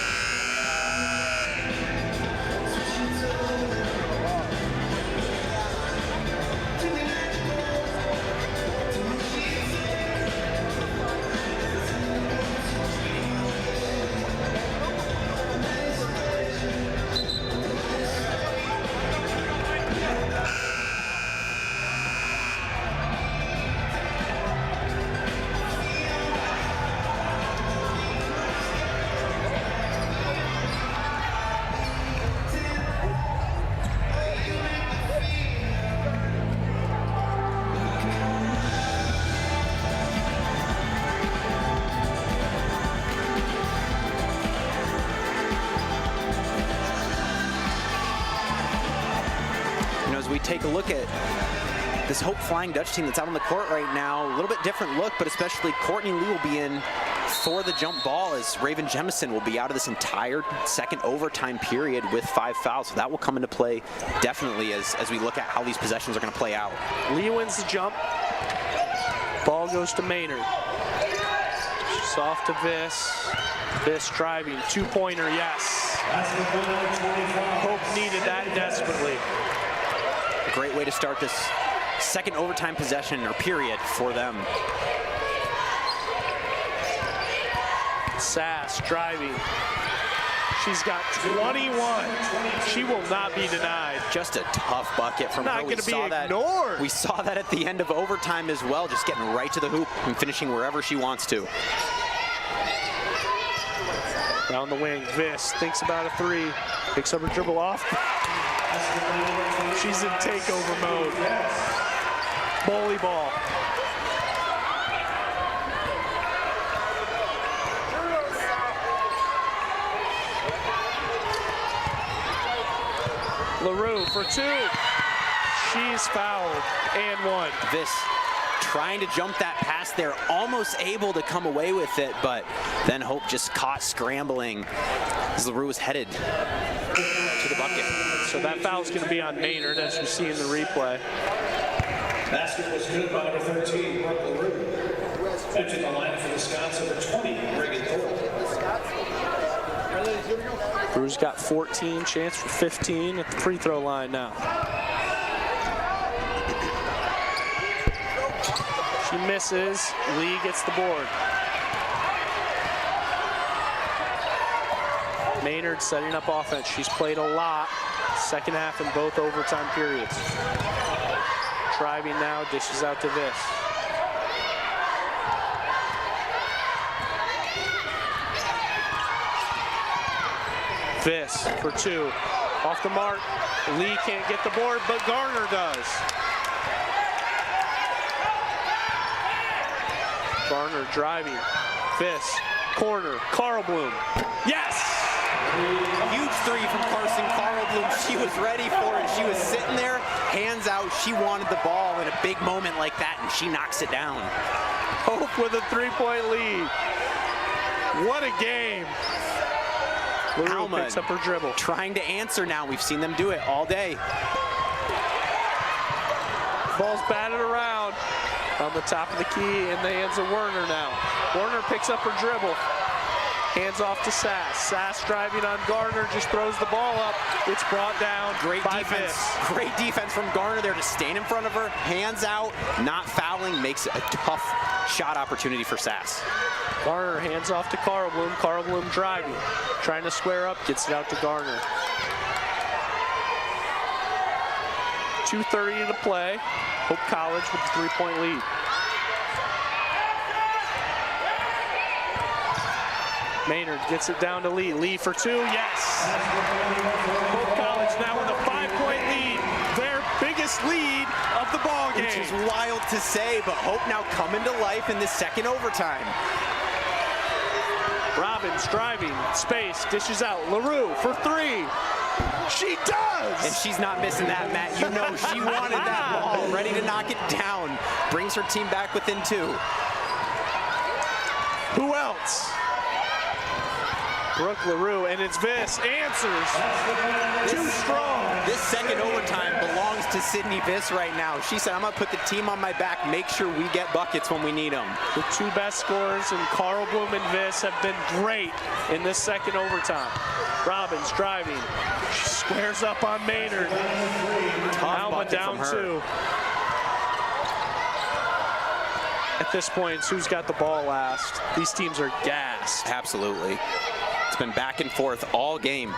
Speaker 6: Take a look at this Hope Flying Dutch team that's out on the court right now. A little bit different look, but especially Courtney Lee will be in for the jump ball, as Raven Jemison will be out of this entire second overtime period with 5 fouls. So that will come into play definitely as we look at how these possessions are going to play out.
Speaker 5: Lee wins the jump. Ball goes to Maynard. She's off to Viss. Viss driving, two-pointer, yes. Hope needed that desperately.
Speaker 6: A great way to start this second overtime possession or period for them.
Speaker 5: Sass driving. She's got 21. She will not be denied.
Speaker 6: Just a tough bucket from her.
Speaker 5: Not going to be ignored.
Speaker 6: We saw that at the end of overtime as well, just getting right to the hoop and finishing wherever she wants to.
Speaker 5: Down the wing, Viss thinks about a three, picks up her dribble off. She's in takeover mode. Bully ball. LaRue for two. She's fouled and one.
Speaker 6: Viss trying to jump that pass there, almost able to come away with it, but then Hope just caught scrambling as LaRue was headed to the bucket.
Speaker 5: So that foul's going to be on Maynard, as you see in the replay.
Speaker 3: Basket was good by number 13, Brooke LaRue. Entering the line for the Scots, number 20, Reagan Thorpe.
Speaker 5: Brew's got 14, chance for 15 at the free throw line now. She misses, Lee gets the board. Maynard setting up offense. She's played a lot, second half in both overtime periods. Driving now, dishes out to Viss. Viss for two, off the mark. Lee can't get the board, but Garner does. Garner driving, Viss, corner, Carl Bloom, yes!
Speaker 6: Huge three from Carson Carl Bloom. She was ready for it. She was sitting there, hands out. She wanted the ball in a big moment like that, and she knocks it down.
Speaker 5: Hope with a three-point lead. What a game.
Speaker 6: Alma
Speaker 5: picks up her dribble.
Speaker 6: Trying to answer now. We've seen them do it all day.
Speaker 5: Ball's batted around on the top of the key in the hands of Werner now. Werner picks up her dribble. Hands off to Sass. Sass driving on Garner, just throws the ball up. It's brought down.
Speaker 6: Great
Speaker 5: by
Speaker 6: defense.
Speaker 5: Viss.
Speaker 6: Great defense from Garner there to stand in front of her. Hands out, not fouling, makes it a tough shot opportunity for Sass.
Speaker 5: Garner hands off to Carl Bloom. Carl Bloom driving. Trying to square up, gets it out to Garner. 2:30 to play. Hope College with the three-point lead. Maynard gets it down to Lee. Lee for two, yes! Hope College now with a 5-point lead. Their biggest lead of the ball game.
Speaker 6: Which is wild to say, but Hope now coming to life in this second overtime.
Speaker 5: Robbins driving, space, dishes out. LaRue for three. She does!
Speaker 6: And she's not missing that, Matt. You know she wanted that ball, ready to knock it down. Brings her team back within two.
Speaker 5: Who else? Brooke LaRue, and it's Viss. Answers. Too strong.
Speaker 6: This second overtime belongs to Sydney Viss right now. She said, I'm going to put the team on my back, make sure we get buckets when we need them.
Speaker 5: The two best scorers, and Carl Bloom and Viss have been great in this second overtime. Robbins driving. She squares up on Maynard. Alma down two. At this point, who's got the ball last? These teams are gassed.
Speaker 6: Absolutely. It's been back and forth all game.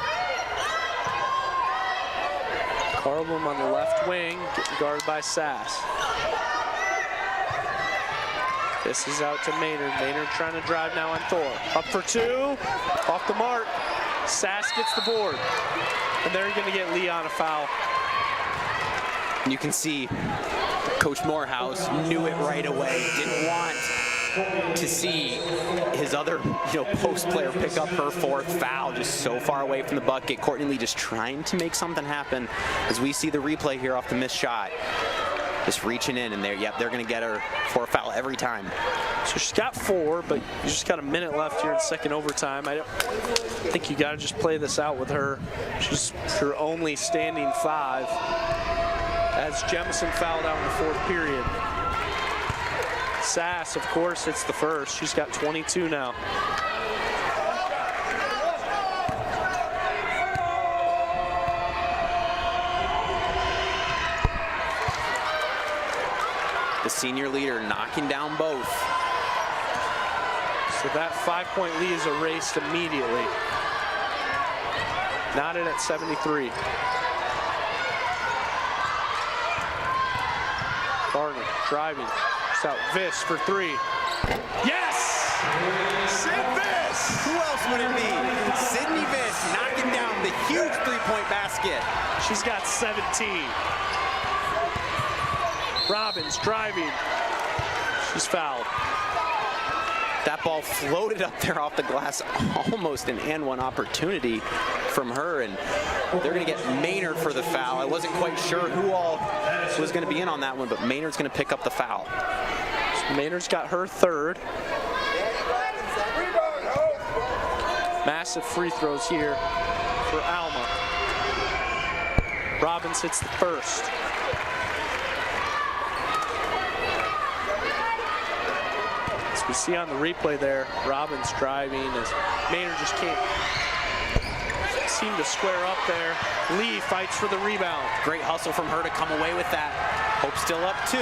Speaker 5: Carl Bloom on the left wing, getting guarded by Sass. This is out to Maynard. Maynard trying to drive now on Thor. Up for two, off the mark. Sass gets the board, and they're going to get Lee on a foul.
Speaker 6: And you can see Coach Morehouse knew it right away. Didn't want to see his other post player pick up her fourth foul, just so far away from the bucket. Courtney Lee just trying to make something happen as we see the replay here off the missed shot. Just reaching in, and they're going to get her for a foul every time.
Speaker 5: So she's got four, but you just got a minute left here in second overtime. I think you got to just play this out with her. She's her only standing five, as Jemison fouled out in the fourth period. Sass, of course, hits the first. She's got 22 now.
Speaker 6: The senior leader knocking down both.
Speaker 5: So that 5-point lead is erased immediately. Knotted at 73. Barney driving. Out Viss for three. Yes!
Speaker 6: Sid Viss! Who else would it be? Sydney Viss knocking down the huge three-point basket.
Speaker 5: She's got 17. Robbins driving. She's fouled.
Speaker 6: That ball floated up there off the glass, almost an and one opportunity from her, and they're going to get Maynard for the foul. I wasn't quite sure who all was going to be in on that one, but Maynard's going to pick up the foul.
Speaker 5: So Maynard's got her third. Massive free throws here for Alma. Robbins hits the first. We see on the replay there, Robbins driving as Maynard just can't seem to square up there. Lee fights for the rebound.
Speaker 6: Great hustle from her to come away with that. Hope still up 2.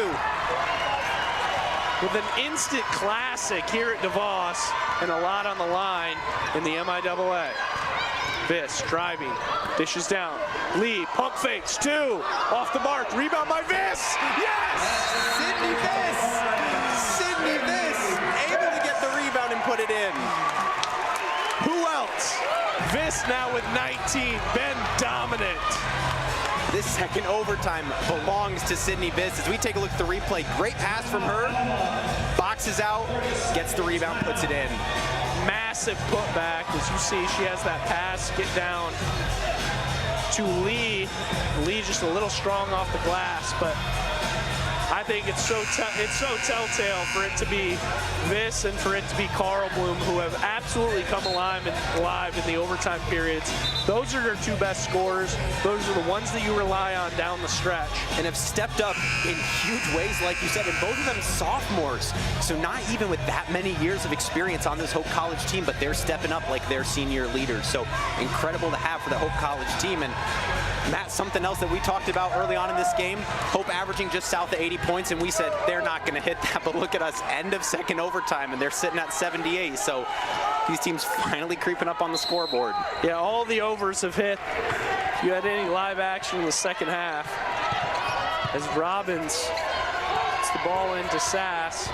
Speaker 5: With an instant classic here at DeVos and a lot on the line in the MIAA. Viss driving, dishes down. Lee pump fakes 2, off the mark, rebound by Viss. Yes!
Speaker 6: Sydney Viss! Sydney Viss! Able to get the rebound and put it in.
Speaker 5: Who else? Viss now with 19, been dominant.
Speaker 6: This second overtime belongs to Sydney Viss. As we take a look at the replay, great pass from her, boxes out, gets the rebound, puts it in.
Speaker 5: Massive putback, as you see, she has that pass get down to Lee. Lee just a little strong off the glass, but I think it's so telltale for it to be Viss and for it to be Carl Bloom, who have absolutely come alive in the overtime periods. Those are their 2 best scorers. Those are the ones that you rely on down the stretch.
Speaker 6: And have stepped up in huge ways, like you said, and both of them sophomores. So not even with that many years of experience on this Hope College team, but they're stepping up like their senior leaders. So incredible to have for the Hope College team. And Matt, something else that we talked about early on in this game, Hope averaging just south of 80 points, and we said they're not going to hit that, but look at us, end of second overtime, and they're sitting at 78, so these teams finally creeping up on the scoreboard.
Speaker 5: Yeah, all the overs have hit. If you had any live action in the second half, as Robbins gets the ball into Sass.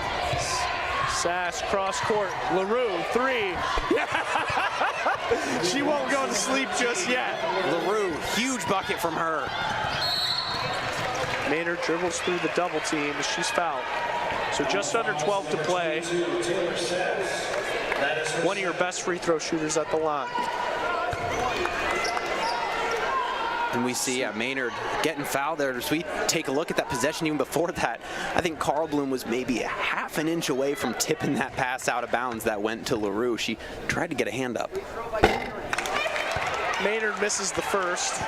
Speaker 5: Sass cross court, LaRue, 3. She won't go to sleep just yet.
Speaker 6: LaRue, huge bucket from her.
Speaker 5: Maynard dribbles through the double team as she's fouled. So just under 12 to play. One of your best free throw shooters at the line.
Speaker 6: And we see Maynard getting fouled there. As we take a look at that possession even before that, I think Carl Bloom was maybe a half an inch away from tipping that pass out of bounds that went to LaRue. She tried to get a hand up.
Speaker 5: Maynard misses the first.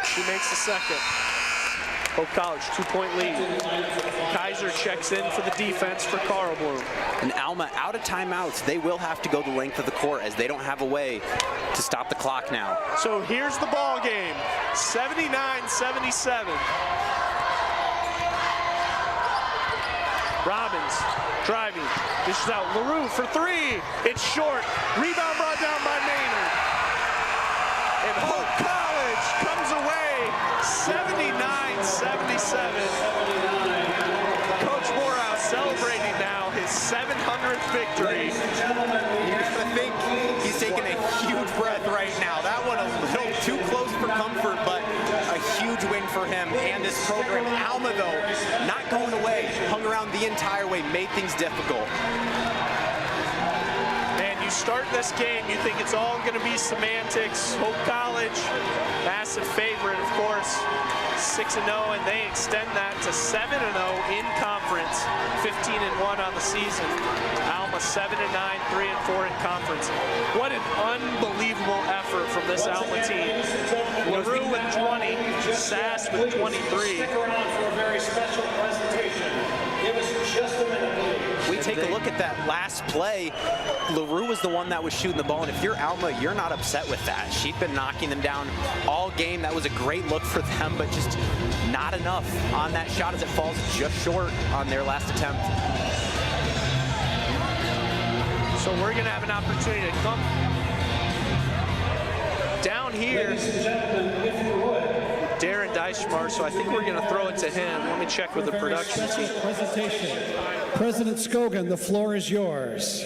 Speaker 5: She makes the second. Hope College, 2-point lead. Kaiser checks in for the defense for Carl Bloom.
Speaker 6: And Alma out of timeouts. They will have to go the length of the court as they don't have a way to stop the clock now.
Speaker 5: So here's the ball game, 79-77. Robbins driving, dishes out LaRue for 3. It's short. Rebound brought down by Maynard. And Hope College comes away 79-77. Coach Morehouse celebrating now his 700th victory.
Speaker 6: I think he's taking a huge breath right now. That one a little too close for comfort, but a huge win for him and this program. Alma, though, not going away, hung around the entire way, made things difficult.
Speaker 5: Start this game, you think it's all going to be semantics. Hope College, massive favorite, of course, 6-0, and they extend that to 7-0 in conference, 15-1 on the season. Alma 7-9, 3-4 in conference. What an unbelievable effort from this Alma team. LaRue with 20, Sass with 23.
Speaker 3: Stick around for a very special presentation. Give us just a minute, please.
Speaker 6: We take a look at that last play. LaRue was the one that was shooting the ball, and if you're Alma, you're not upset with that. She'd been knocking them down all game. That was a great look for them, but just not enough on that shot as it falls just short on their last attempt.
Speaker 5: So we're going to have an opportunity to come down here.
Speaker 3: Ladies and gentlemen, if you would.
Speaker 5: Darren Deichmar, so I think we're going to throw it to him. Let me check with the production team.
Speaker 3: Presentation. President Scogan, the floor is yours.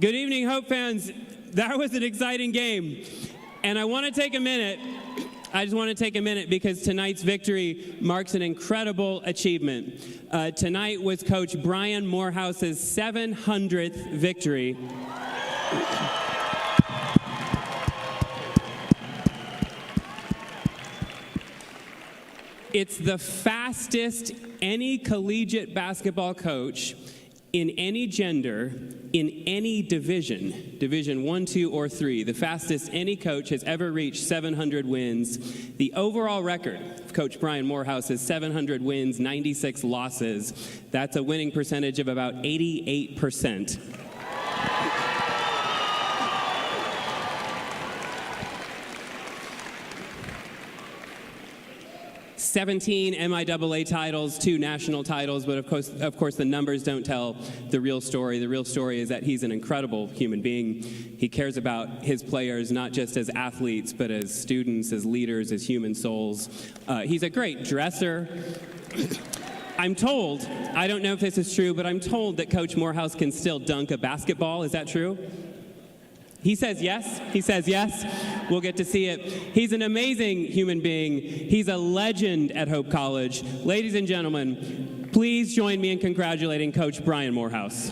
Speaker 19: Good evening, Hope fans. That was an exciting game. And I want to take a minute. I just want to take a minute because tonight's victory marks an incredible achievement. Tonight was Coach Brian Morehouse's 700th victory. It's the fastest any collegiate basketball coach in any gender, in any division, Division 1, 2, or 3, the fastest any coach has ever reached 700 wins. The overall record of Coach Brian Morehouse is 700 wins, 96 losses. That's a winning percentage of about 88%. "17 MIAA titles, 2 national titles, but of course the numbers don't tell the real story. The real story is that he's an incredible human being. He cares about his players not just as athletes, but as students, as leaders, as human souls. He's a great dresser. I'm told, I don't know if this is true, but I'm told that Coach Morehouse can still dunk a basketball. Is that true? He says yes. He says yes. We'll get to see it. He's an amazing human being. He's a legend at Hope College. Ladies and gentlemen, please join me in congratulating Coach Brian Morehouse.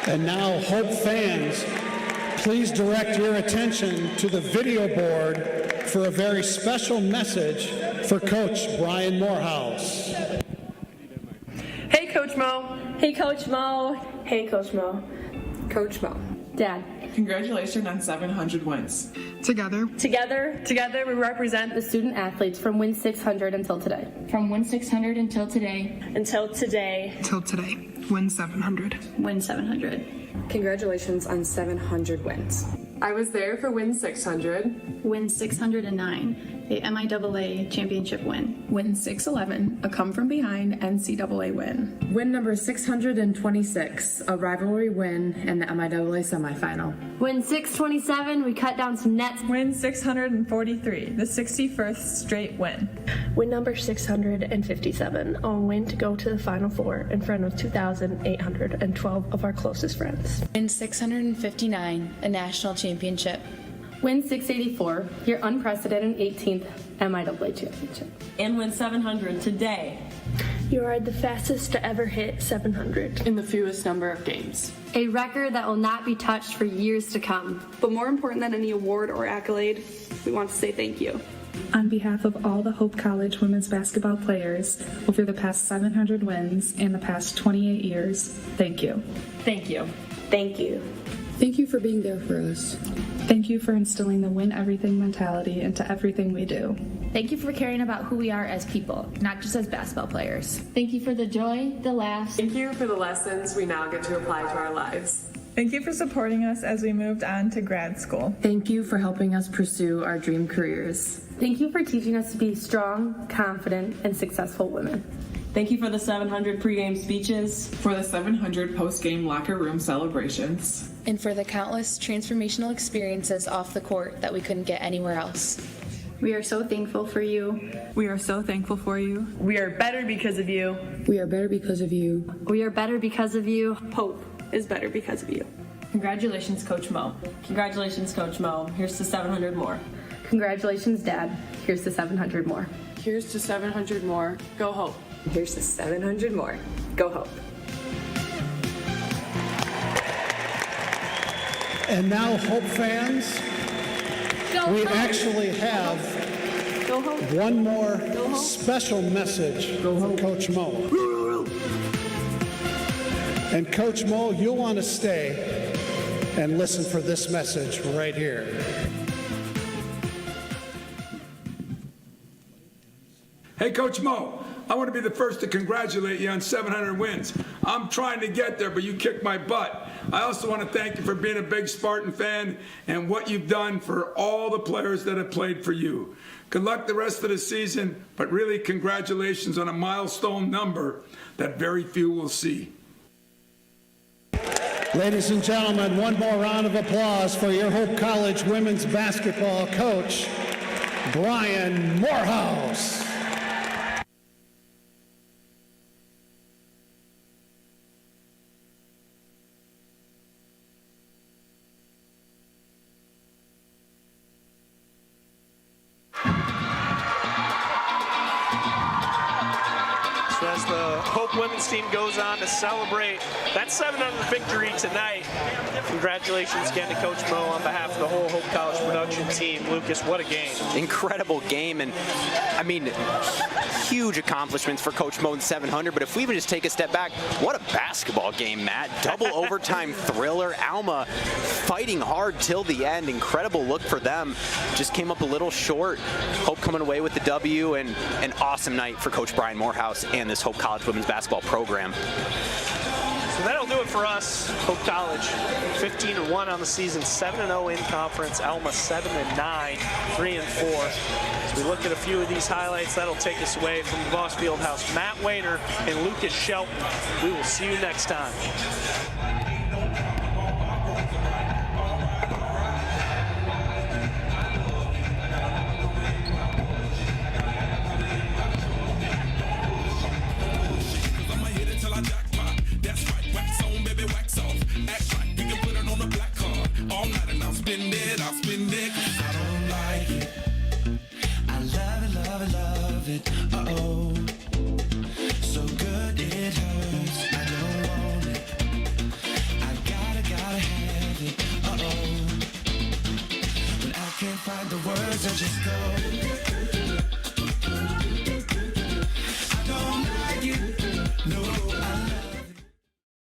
Speaker 3: And now, Hope fans, please direct your attention to the video board for a very special message for Coach Brian Morehouse.
Speaker 20: Hey, Coach Mo. Hey, Coach Mo. Hey, Coach Mo. Coach Mo. Dad.
Speaker 21: Congratulations on 700 wins.
Speaker 20: Together, we represent the student athletes from Win 600 until today.
Speaker 22: From Win 600 until today.
Speaker 20: Until today.
Speaker 21: Till today. Win 700.
Speaker 22: Win 700.
Speaker 20: Congratulations on 700 wins.
Speaker 21: I was there for Win 600.
Speaker 22: Win 609, a MIAA championship win.
Speaker 21: Win 611, a come from behind NCAA win.
Speaker 20: Win number 626, a rivalry win in the MIAA semifinal.
Speaker 22: Win 627, we cut down some nets.
Speaker 21: Win 643, the 61st straight win.
Speaker 20: Win number 657, a win to go to the Final Four in front of 2,812 of our closest friends.
Speaker 22: Win 659, a national championship.
Speaker 20: Win 684, your unprecedented 18th MIAA championship.
Speaker 22: And win 700 today.
Speaker 20: You are the fastest to ever hit 700
Speaker 21: In the fewest number of games.
Speaker 22: A record that will not be touched for years to come.
Speaker 20: But more important than any award or accolade, we want to say thank you.
Speaker 21: On behalf of all the Hope College women's basketball players over the past 700 wins and the past 28 years, thank you.
Speaker 22: Thank you.
Speaker 20: Thank you.
Speaker 21: Thank you for being there for us. Thank you for instilling the win everything mentality into everything we do.
Speaker 22: Thank you for caring about who we are as people, not just as basketball players. Thank you for the joy, the laughs.
Speaker 21: Thank you for the lessons we now get to apply to our lives. Thank you for supporting us as we moved on to grad school.
Speaker 20: Thank you for helping us pursue our dream careers. Thank you for teaching us to be strong, confident, and successful women.
Speaker 22: Thank you for the 700 pregame speeches.
Speaker 21: For the 700 post-game locker room celebrations.
Speaker 22: And for the countless transformational experiences off the court that we couldn't get anywhere else.
Speaker 21: We are so thankful for you. We are so thankful for you.
Speaker 20: We are better because of you.
Speaker 21: We are better because of you.
Speaker 22: We are better because of you.
Speaker 20: Hope is better because of you.
Speaker 22: Congratulations, Coach Mo. Congratulations, Coach Mo. Here's to 700 more.
Speaker 20: Congratulations, Dad. Here's to 700 more.
Speaker 21: Here's to 700 more. Go Hope.
Speaker 20: Here's to 700 more. Go Hope.
Speaker 3: And now, Hope fans, we actually have one more special message for Coach Mo. And Coach Mo, you'll want to stay and listen for this message right here.
Speaker 2: Hey, Coach Mo, I want to be the first to congratulate you on 700 wins. I'm trying to get there, but you kicked my butt. I also want to thank you for being a big Spartan fan and what you've done for all the players that have played for you. Good luck the rest of the season, but really congratulations on a milestone number that very few will see.
Speaker 3: Ladies and gentlemen, one more round of applause for your Hope College women's basketball coach, Brian Morehouse.
Speaker 5: So as the Hope women's team goes on to celebrate that 700 victory tonight, congratulations again to Coach Mo on behalf of the whole Hope College production team. Lucas, what a game.
Speaker 6: Incredible game, and I mean, huge accomplishments for Coach Mo in 700, but if we even just take a step back, what a basketball game, Matt. Double overtime thriller. Alma fighting hard till the end. Incredible look for them. Just came up a little short. Hope coming away with the W, and an awesome night for Coach Brian Morehouse and this Hope College women's basketball program.
Speaker 5: So that'll do it for us. Hope College 15-1 on the season, 7-0 in conference. Alma 7-9, 3-4. As we look at a few of these highlights, that'll take us away from the Voss Fieldhouse. Matt Wayner and Lucas Shelton. We will see you next time.
Speaker 1: I'll spend it 'cause I don't like it. I love it, love it, love it. Uh-oh. So good it hurts. I don't want it. I gotta have it. Uh-oh. But I can't find the words, I just go.